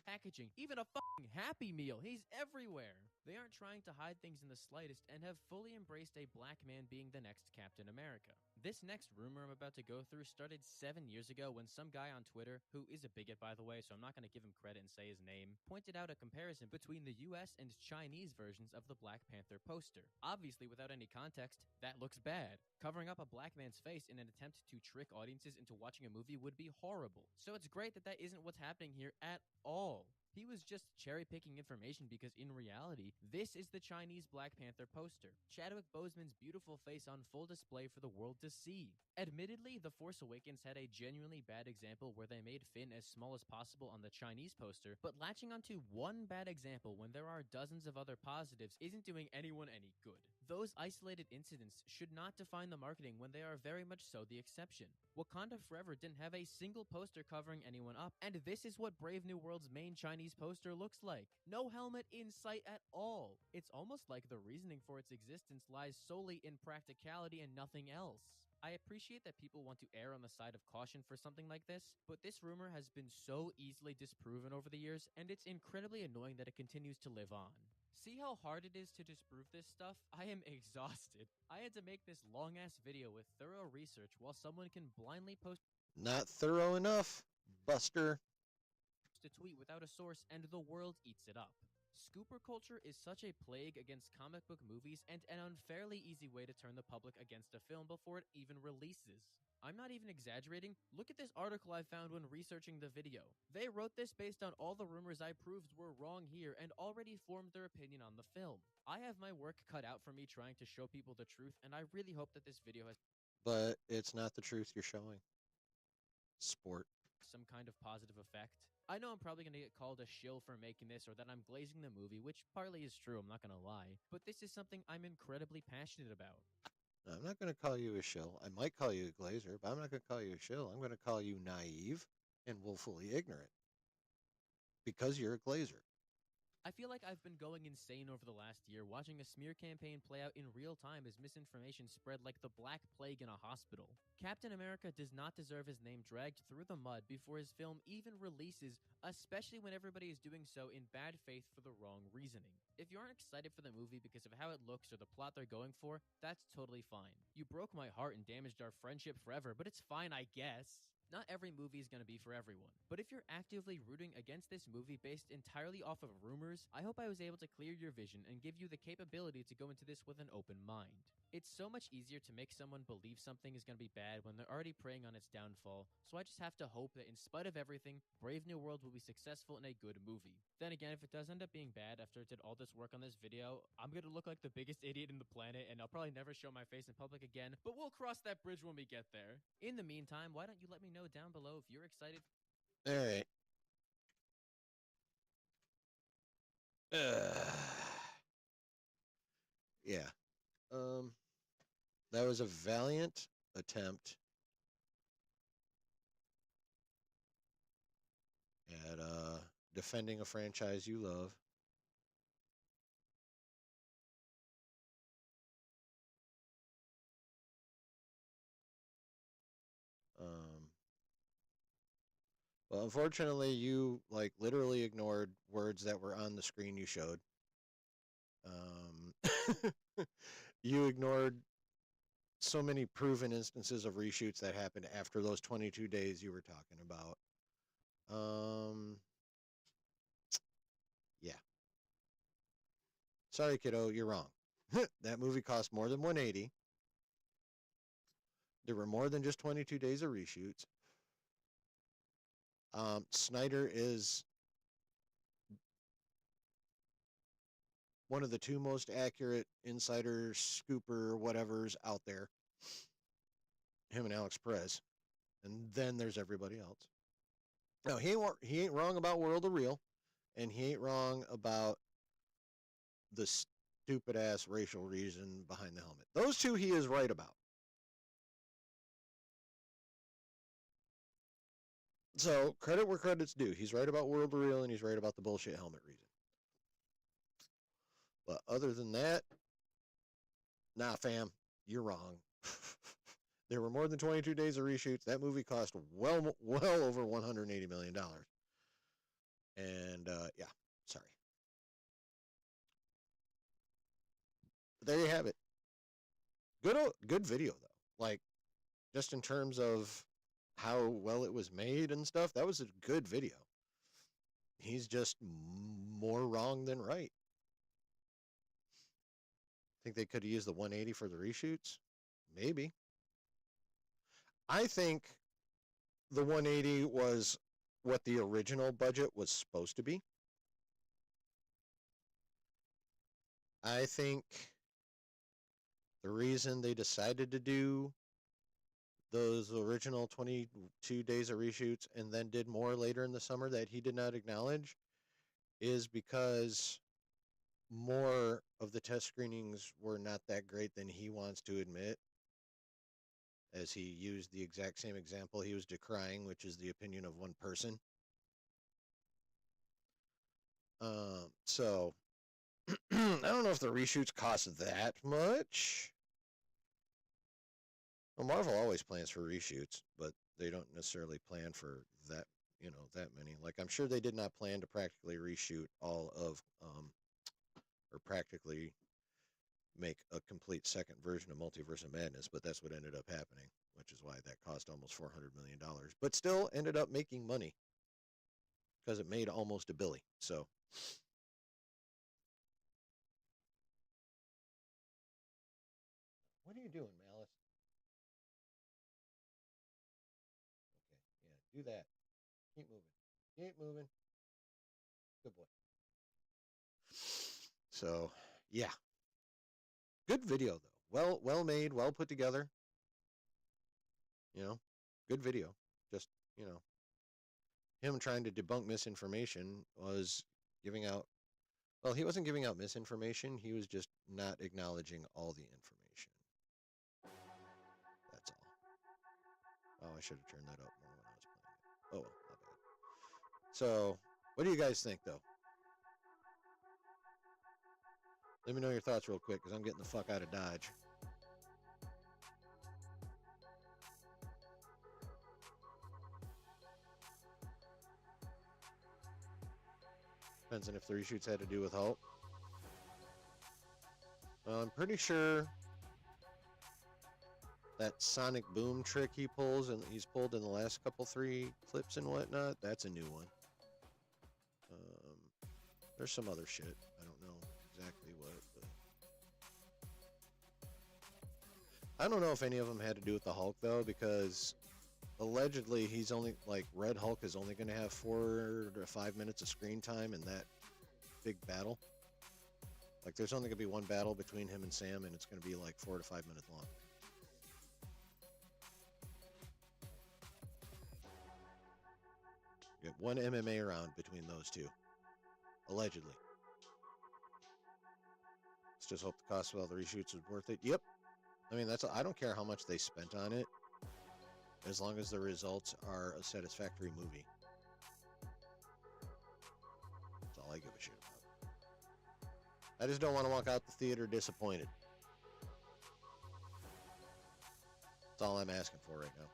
packaging, even a fucking Happy Meal. He's everywhere. They aren't trying to hide things in the slightest and have fully embraced a black man being the next Captain America. This next rumor I'm about to go through started 7 years ago when some guy on Twitter, who is a bigot by the way, so I'm not going to give him credit and say his name, pointed out a comparison between the US and Chinese versions of the Black Panther poster. Obviously, without any context, that looks bad. Covering up a black man's face in an attempt to trick audiences into watching a movie would be horrible. So it's great that that isn't what's happening here at all. He was just cherry-picking information because in reality, this is the Chinese Black Panther poster. Chadwick Boseman's beautiful face on full display for the world to see. Admittedly, The Force Awakens had a genuinely bad example where they made Finn as small as possible on the Chinese poster, but latching onto one bad example when there are dozens of other positives isn't doing anyone any good. Those isolated incidents should not define the marketing when they are very much so the exception. Wakanda Forever didn't have a single poster covering anyone up, and this is what Brave New World's main Chinese poster looks like. No helmet in sight at all. It's almost like the reasoning for its existence lies solely in practicality and nothing else. I appreciate that people want to err on the side of caution for something like this, but this rumor has been so easily disproven over the years, and it's incredibly annoying that it continues to live on. See how hard it is to disprove this stuff? I am exhausted. I had to make this long-ass video with thorough research while someone can blindly post Not thorough enough, Buster. a tweet without a source and the world eats it up. Scooper culture is such a plague against comic book movies and an unfairly easy way to turn the public against a film before it even releases. I'm not even exaggerating. Look at this article I found when researching the video. They wrote this based on all the rumors I proved were wrong here and already formed their opinion on the film. I have my work cut out for me trying to show people the truth, and I really hope that this video has But it's not the truth you're showing. Sport. some kind of positive effect. I know I'm probably going to get called a shill for making this or that I'm glazing the movie, which partly is true, I'm not going to lie, but this is something I'm incredibly passionate about. No, I'm not going to call you a shill. I might call you a glazer, but I'm not going to call you a shill. I'm going to call you naive and willfully ignorant because you're a glazer. I feel like I've been going insane over the last year, watching a smear campaign play out in real time as misinformation spread like the Black Plague in a hospital. Captain America does not deserve his name dragged through the mud before his film even releases, especially when everybody is doing so in bad faith for the wrong reasoning. If you aren't excited for the movie because of how it looks or the plot they're going for, that's totally fine. You broke my heart and damaged our friendship forever, but it's fine, I guess. Not every movie is going to be for everyone, but if you're actively rooting against this movie based entirely off of rumors, I hope I was able to clear your vision and give you the capability to go into this with an open mind. It's so much easier to make someone believe something is going to be bad when they're already preying on its downfall, so I just have to hope that in spite of everything, Brave New World will be successful in a good movie. Then again, if it does end up being bad after I did all this work on this video, I'm going to look like the biggest idiot in the planet and I'll probably never show my face in public again, but we'll cross that bridge when we get there. In the meantime, why don't you let me know down below if you're excited. All right. Yeah. That was a valiant attempt at defending a franchise you love. Well, unfortunately, you like literally ignored words that were on the screen you showed. You ignored so many proven instances of reshoots that happened after those 22 days you were talking about. Yeah. Sorry, kiddo, you're wrong. That movie cost more than 180. There were more than just 22 days of reshoots. Snyder is one of the two most accurate insider scooper whatevers out there. Him and Alex Perez. And then there's everybody else. No, he ain't wrong about World of Real, and he ain't wrong about the stupid ass racial reason behind the helmet. Those two he is right about. So, credit where credit's due. He's right about World of Real, and he's right about the bullshit helmet reason. But other than that, nah, fam, you're wrong. There were more than 22 days of reshoots. That movie cost well over $180 million. And, yeah, sorry. But there you have it. Good video, though. Like, just in terms of how well it was made and stuff, that was a good video. He's just more wrong than right. Think they could have used the 180 for the reshoots? Maybe. I think the 180 was what the original budget was supposed to be. I think the reason they decided to do those original 22 days of reshoots and then did more later in the summer that he did not acknowledge is because more of the test screenings were not that great than he wants to admit, as he used the exact same example he was decrying, which is the opinion of one person. So I don't know if the reshoots cost that much. Well, Marvel always plans for reshoots, but they don't necessarily plan for that, that many. Like, I'm sure they did not plan to practically reshoot all of, or practically make a complete second version of Multiverse of Madness, but that's what ended up happening, which is why that cost almost $400 million, but still ended up making money because it made almost $1 billion. So. What are you doing, Malice? Okay, yeah, do that. Keep moving. Keep moving. Good boy. So, yeah. Good video, though. Well made, well put together. Good video. Just, him trying to debunk misinformation was giving out, well, he wasn't giving out misinformation. He was just not acknowledging all the information. That's all. Oh, I should have turned that up more when I was playing it. Oh, well, my bad. So, what do you guys think, though? Let me know your thoughts real quick, because I'm getting the fuck out of Dodge. Depends on if the reshoots had to do with Hulk. I'm pretty sure that sonic boom trick he pulls, and he's pulled in the last couple 3 clips and whatnot, that's a new one. There's some other shit. I don't know exactly what, but I don't know if any of them had to do with the Hulk, though, because allegedly he's only, like, Red Hulk is only going to have 4 to 5 minutes of screen time in that big battle. Like, there's only going to be one battle between him and Sam, and it's going to be like 4 to 5 minutes long. You get one MMA round between those two, allegedly. Let's just hope the cost of all the reshoots was worth it. Yep. I mean, I don't care how much they spent on it, as long as the results are a satisfactory movie. That's all I give a shit about. I just don't want to walk out the theater disappointed. That's all I'm asking for right now.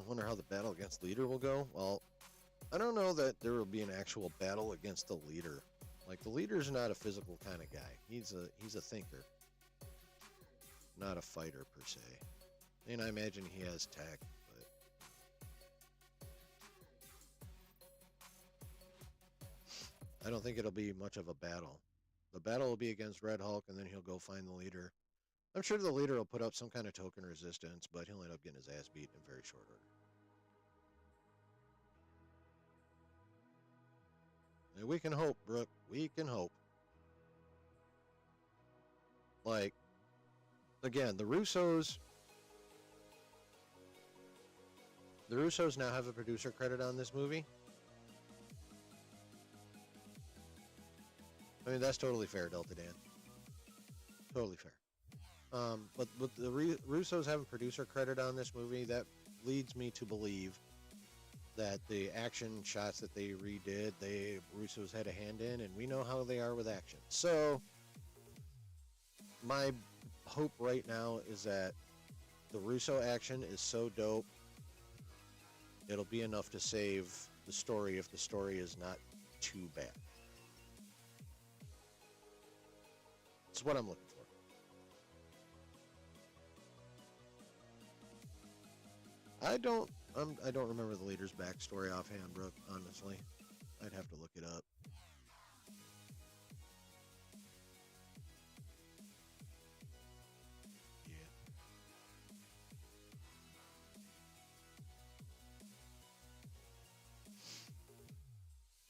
Wonder how the battle against Leader will go. Well, I don't know that there will be an actual battle against the Leader. Like, the Leader's not a physical kind of guy. He's a thinker, not a fighter per se. And I imagine he has tech, but I don't think it'll be much of a battle. The battle will be against Red Hulk, and then he'll go find the Leader. I'm sure the Leader will put up some kind of token resistance, but he'll end up getting his ass beat in very short order. And we can hope, Brooke. We can hope. Like, again, the Russos now have a producer credit on this movie. I mean, that's totally fair, Delta Dan. Totally fair. But with the Russos having producer credit on this movie, that leads me to believe that the action shots that they redid, Russos had a hand in, and we know how they are with action. So, my hope right now is that the Russo action is so dope, it'll be enough to save the story if the story is not too bad. That's what I'm looking for. I don't remember the Leader's backstory offhand, Brooke, honestly. I'd have to look it up.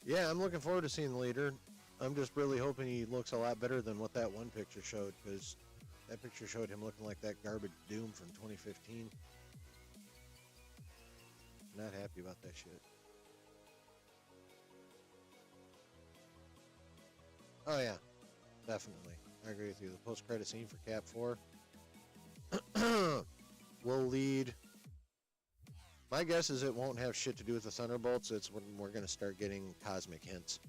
Yeah, I'm looking forward to seeing the Leader. I'm just really hoping he looks a lot better than what that one picture showed, because that picture showed him looking like that garbage Doom from 2015. Not happy about that shit. Oh yeah, definitely. I agree with you. The post-credit scene for Cap 4 will lead. My guess is it won't have shit to do with the Thunderbolts. It's when we're going to start getting cosmic hints.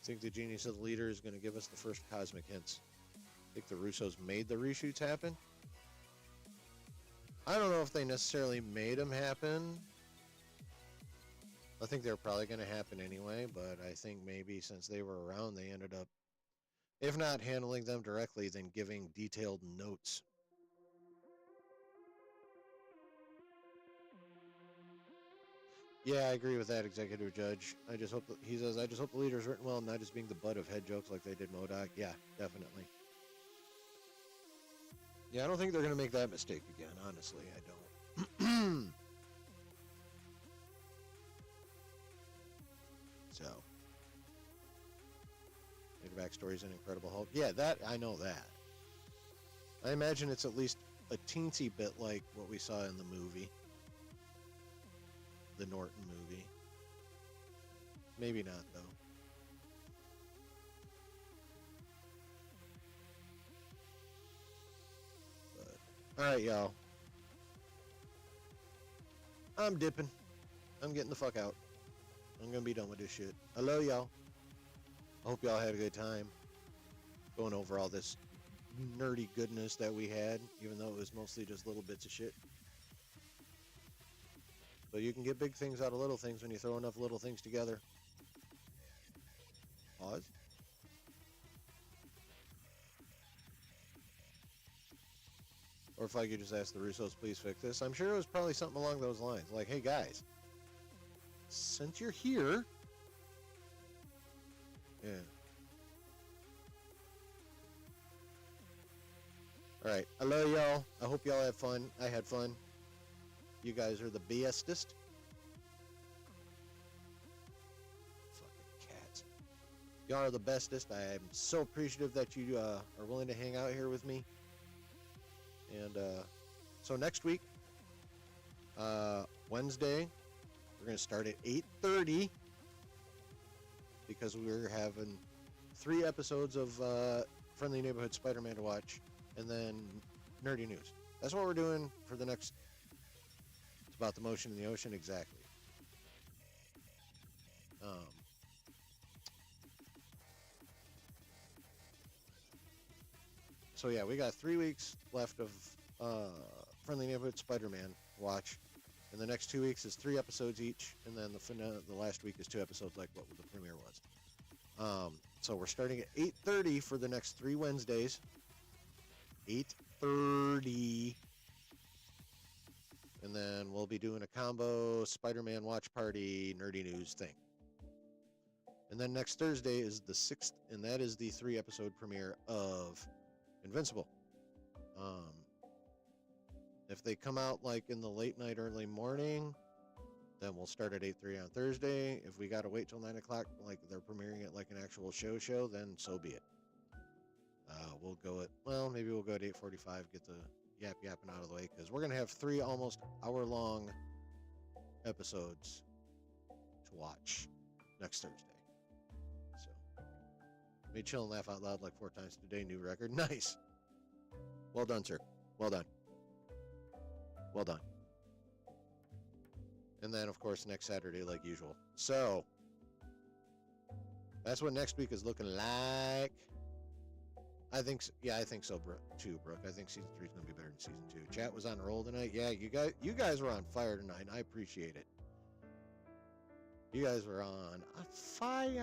I think the Genius of the Leader is going to give us the first cosmic hints. I think the Russos made the reshoots happen. I don't know if they necessarily made them happen. I think they're probably going to happen anyway, but I think maybe since they were around, they ended up, if not handling them directly, then giving detailed notes. Yeah, I agree with that, Executive Judge. I just hope that, he says, I just hope the leader's written well, not just being the butt of head jokes like they did MODOK. Yeah, definitely. Yeah, I don't think they're going to make that mistake again, honestly. I don't. So. Their backstory's an Incredible Hulk. Yeah, that, I know that. I imagine it's at least a teensy bit like what we saw in the movie. The Norton movie. Maybe not, though. But, alright, y'all. I'm dipping. I'm getting the fuck out. I'm gonna be done with this shit. Hello, y'all. I hope y'all had a good time going over all this nerdy goodness that we had, even though it was mostly just little bits of shit. But you can get big things out of little things when you throw enough little things together. Pause. Or if I could just ask the Russos, please fix this. I'm sure it was probably something along those lines. Like, hey guys, since you're here, yeah. Alright, hello y'all. I hope y'all had fun. I had fun. You guys are the bestest. Fucking cats. Y'all are the bestest. I am so appreciative that you are willing to hang out here with me. And so next week, Wednesday, we're going to start at 8:30 because we're having 3 episodes of Friendly Neighborhood Spider-Man to watch, and then Nerdy News. That's what we're doing for the next. It's about the motion in the ocean, exactly. So yeah, we got 3 weeks left of Friendly Neighborhood Spider-Man watch, and the next 2 weeks is 3 episodes each, and then the last week is 2 episodes, like what the premiere was. So we're starting at 8:30 for the next 3 Wednesdays. 8:30, and then we'll be doing a combo Spider-Man watch party Nerdy News thing. And then next Thursday is the 6th, and that is the 3 episode premiere of Invincible. If they come out like in the late night, early morning, then we'll start at 8:30 on Thursday. If we gotta wait till 9 o'clock, like they're premiering it like an actual show, then so be it. We'll go at, well, maybe we'll go at 8:45, get the yapping out of the way, because we're gonna have 3 almost hour-long episodes to watch next Thursday. So, made chill and laugh out loud like 4 times today. New record. Nice. Well done, sir. Well done. Well done. And then, of course, next Saturday, like usual. So, that's what next week is looking like. I think so. Yeah, I think so, too, Brooke. I think season 3 is going to be better than season 2. Chat was on a roll tonight. Yeah, you guys were on fire tonight, and I appreciate it. You guys were on a fire.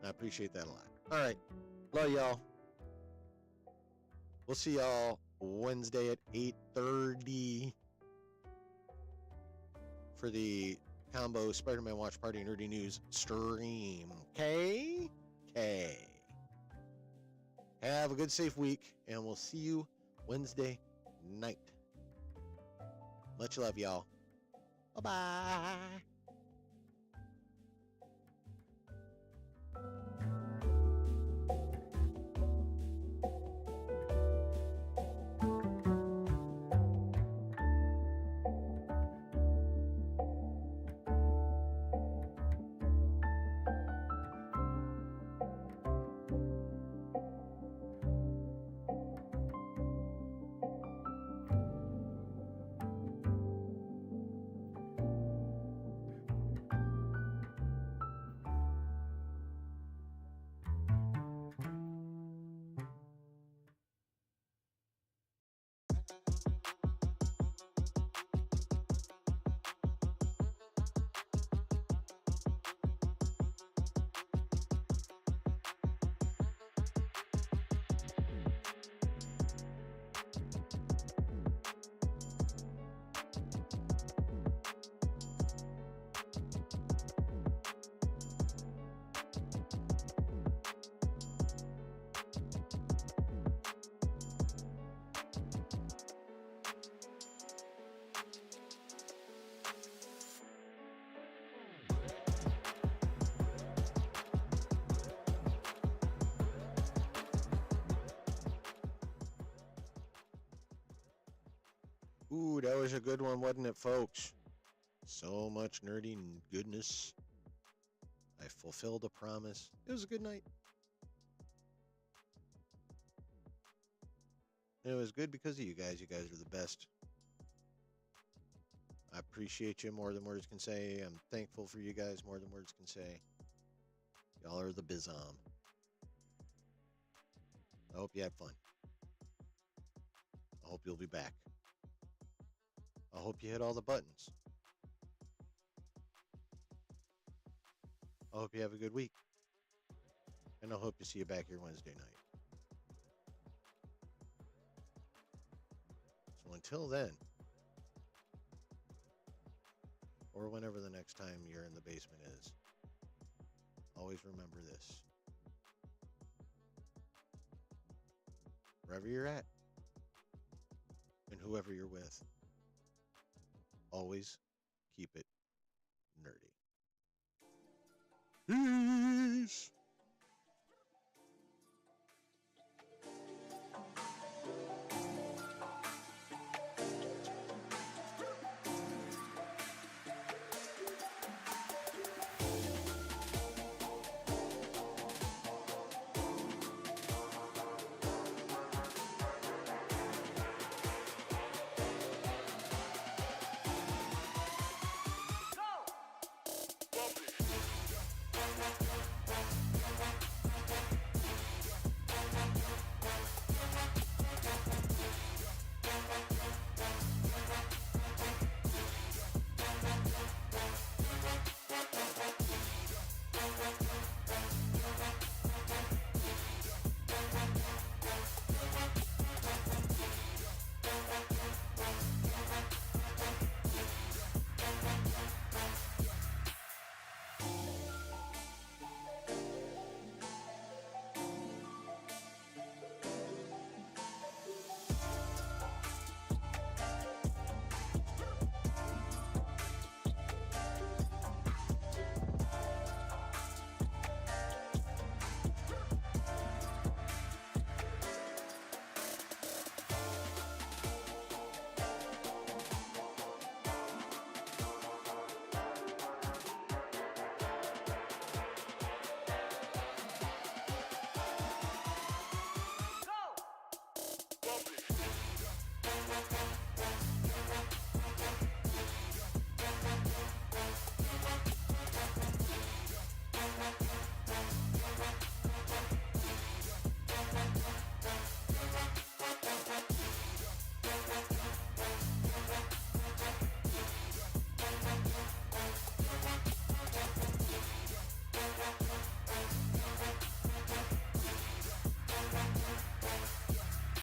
I appreciate that a lot. All right. Love y'all. We'll see y'all Wednesday at 8:30 for the combo Spider-Man Watch Party Nerdy News stream. Okay? Have a good, safe week, and we'll see you Wednesday night. Much love, y'all. Bye-bye. Ooh, that was a good one, wasn't it, folks? So much nerdy goodness. I fulfilled a promise. It was a good night. And it was good because of you guys. You guys are the best. I appreciate you more than words can say. I'm thankful for you guys more than words can say. Y'all are the bizom. I hope you had fun. I hope you'll be back. I hope you hit all the buttons. I hope you have a good week. And I hope to see you back here Wednesday night. So until then, or whenever the next time you're in the basement is, always remember this. Wherever you're at, and whoever you're with, always keep it nerdy. Peace!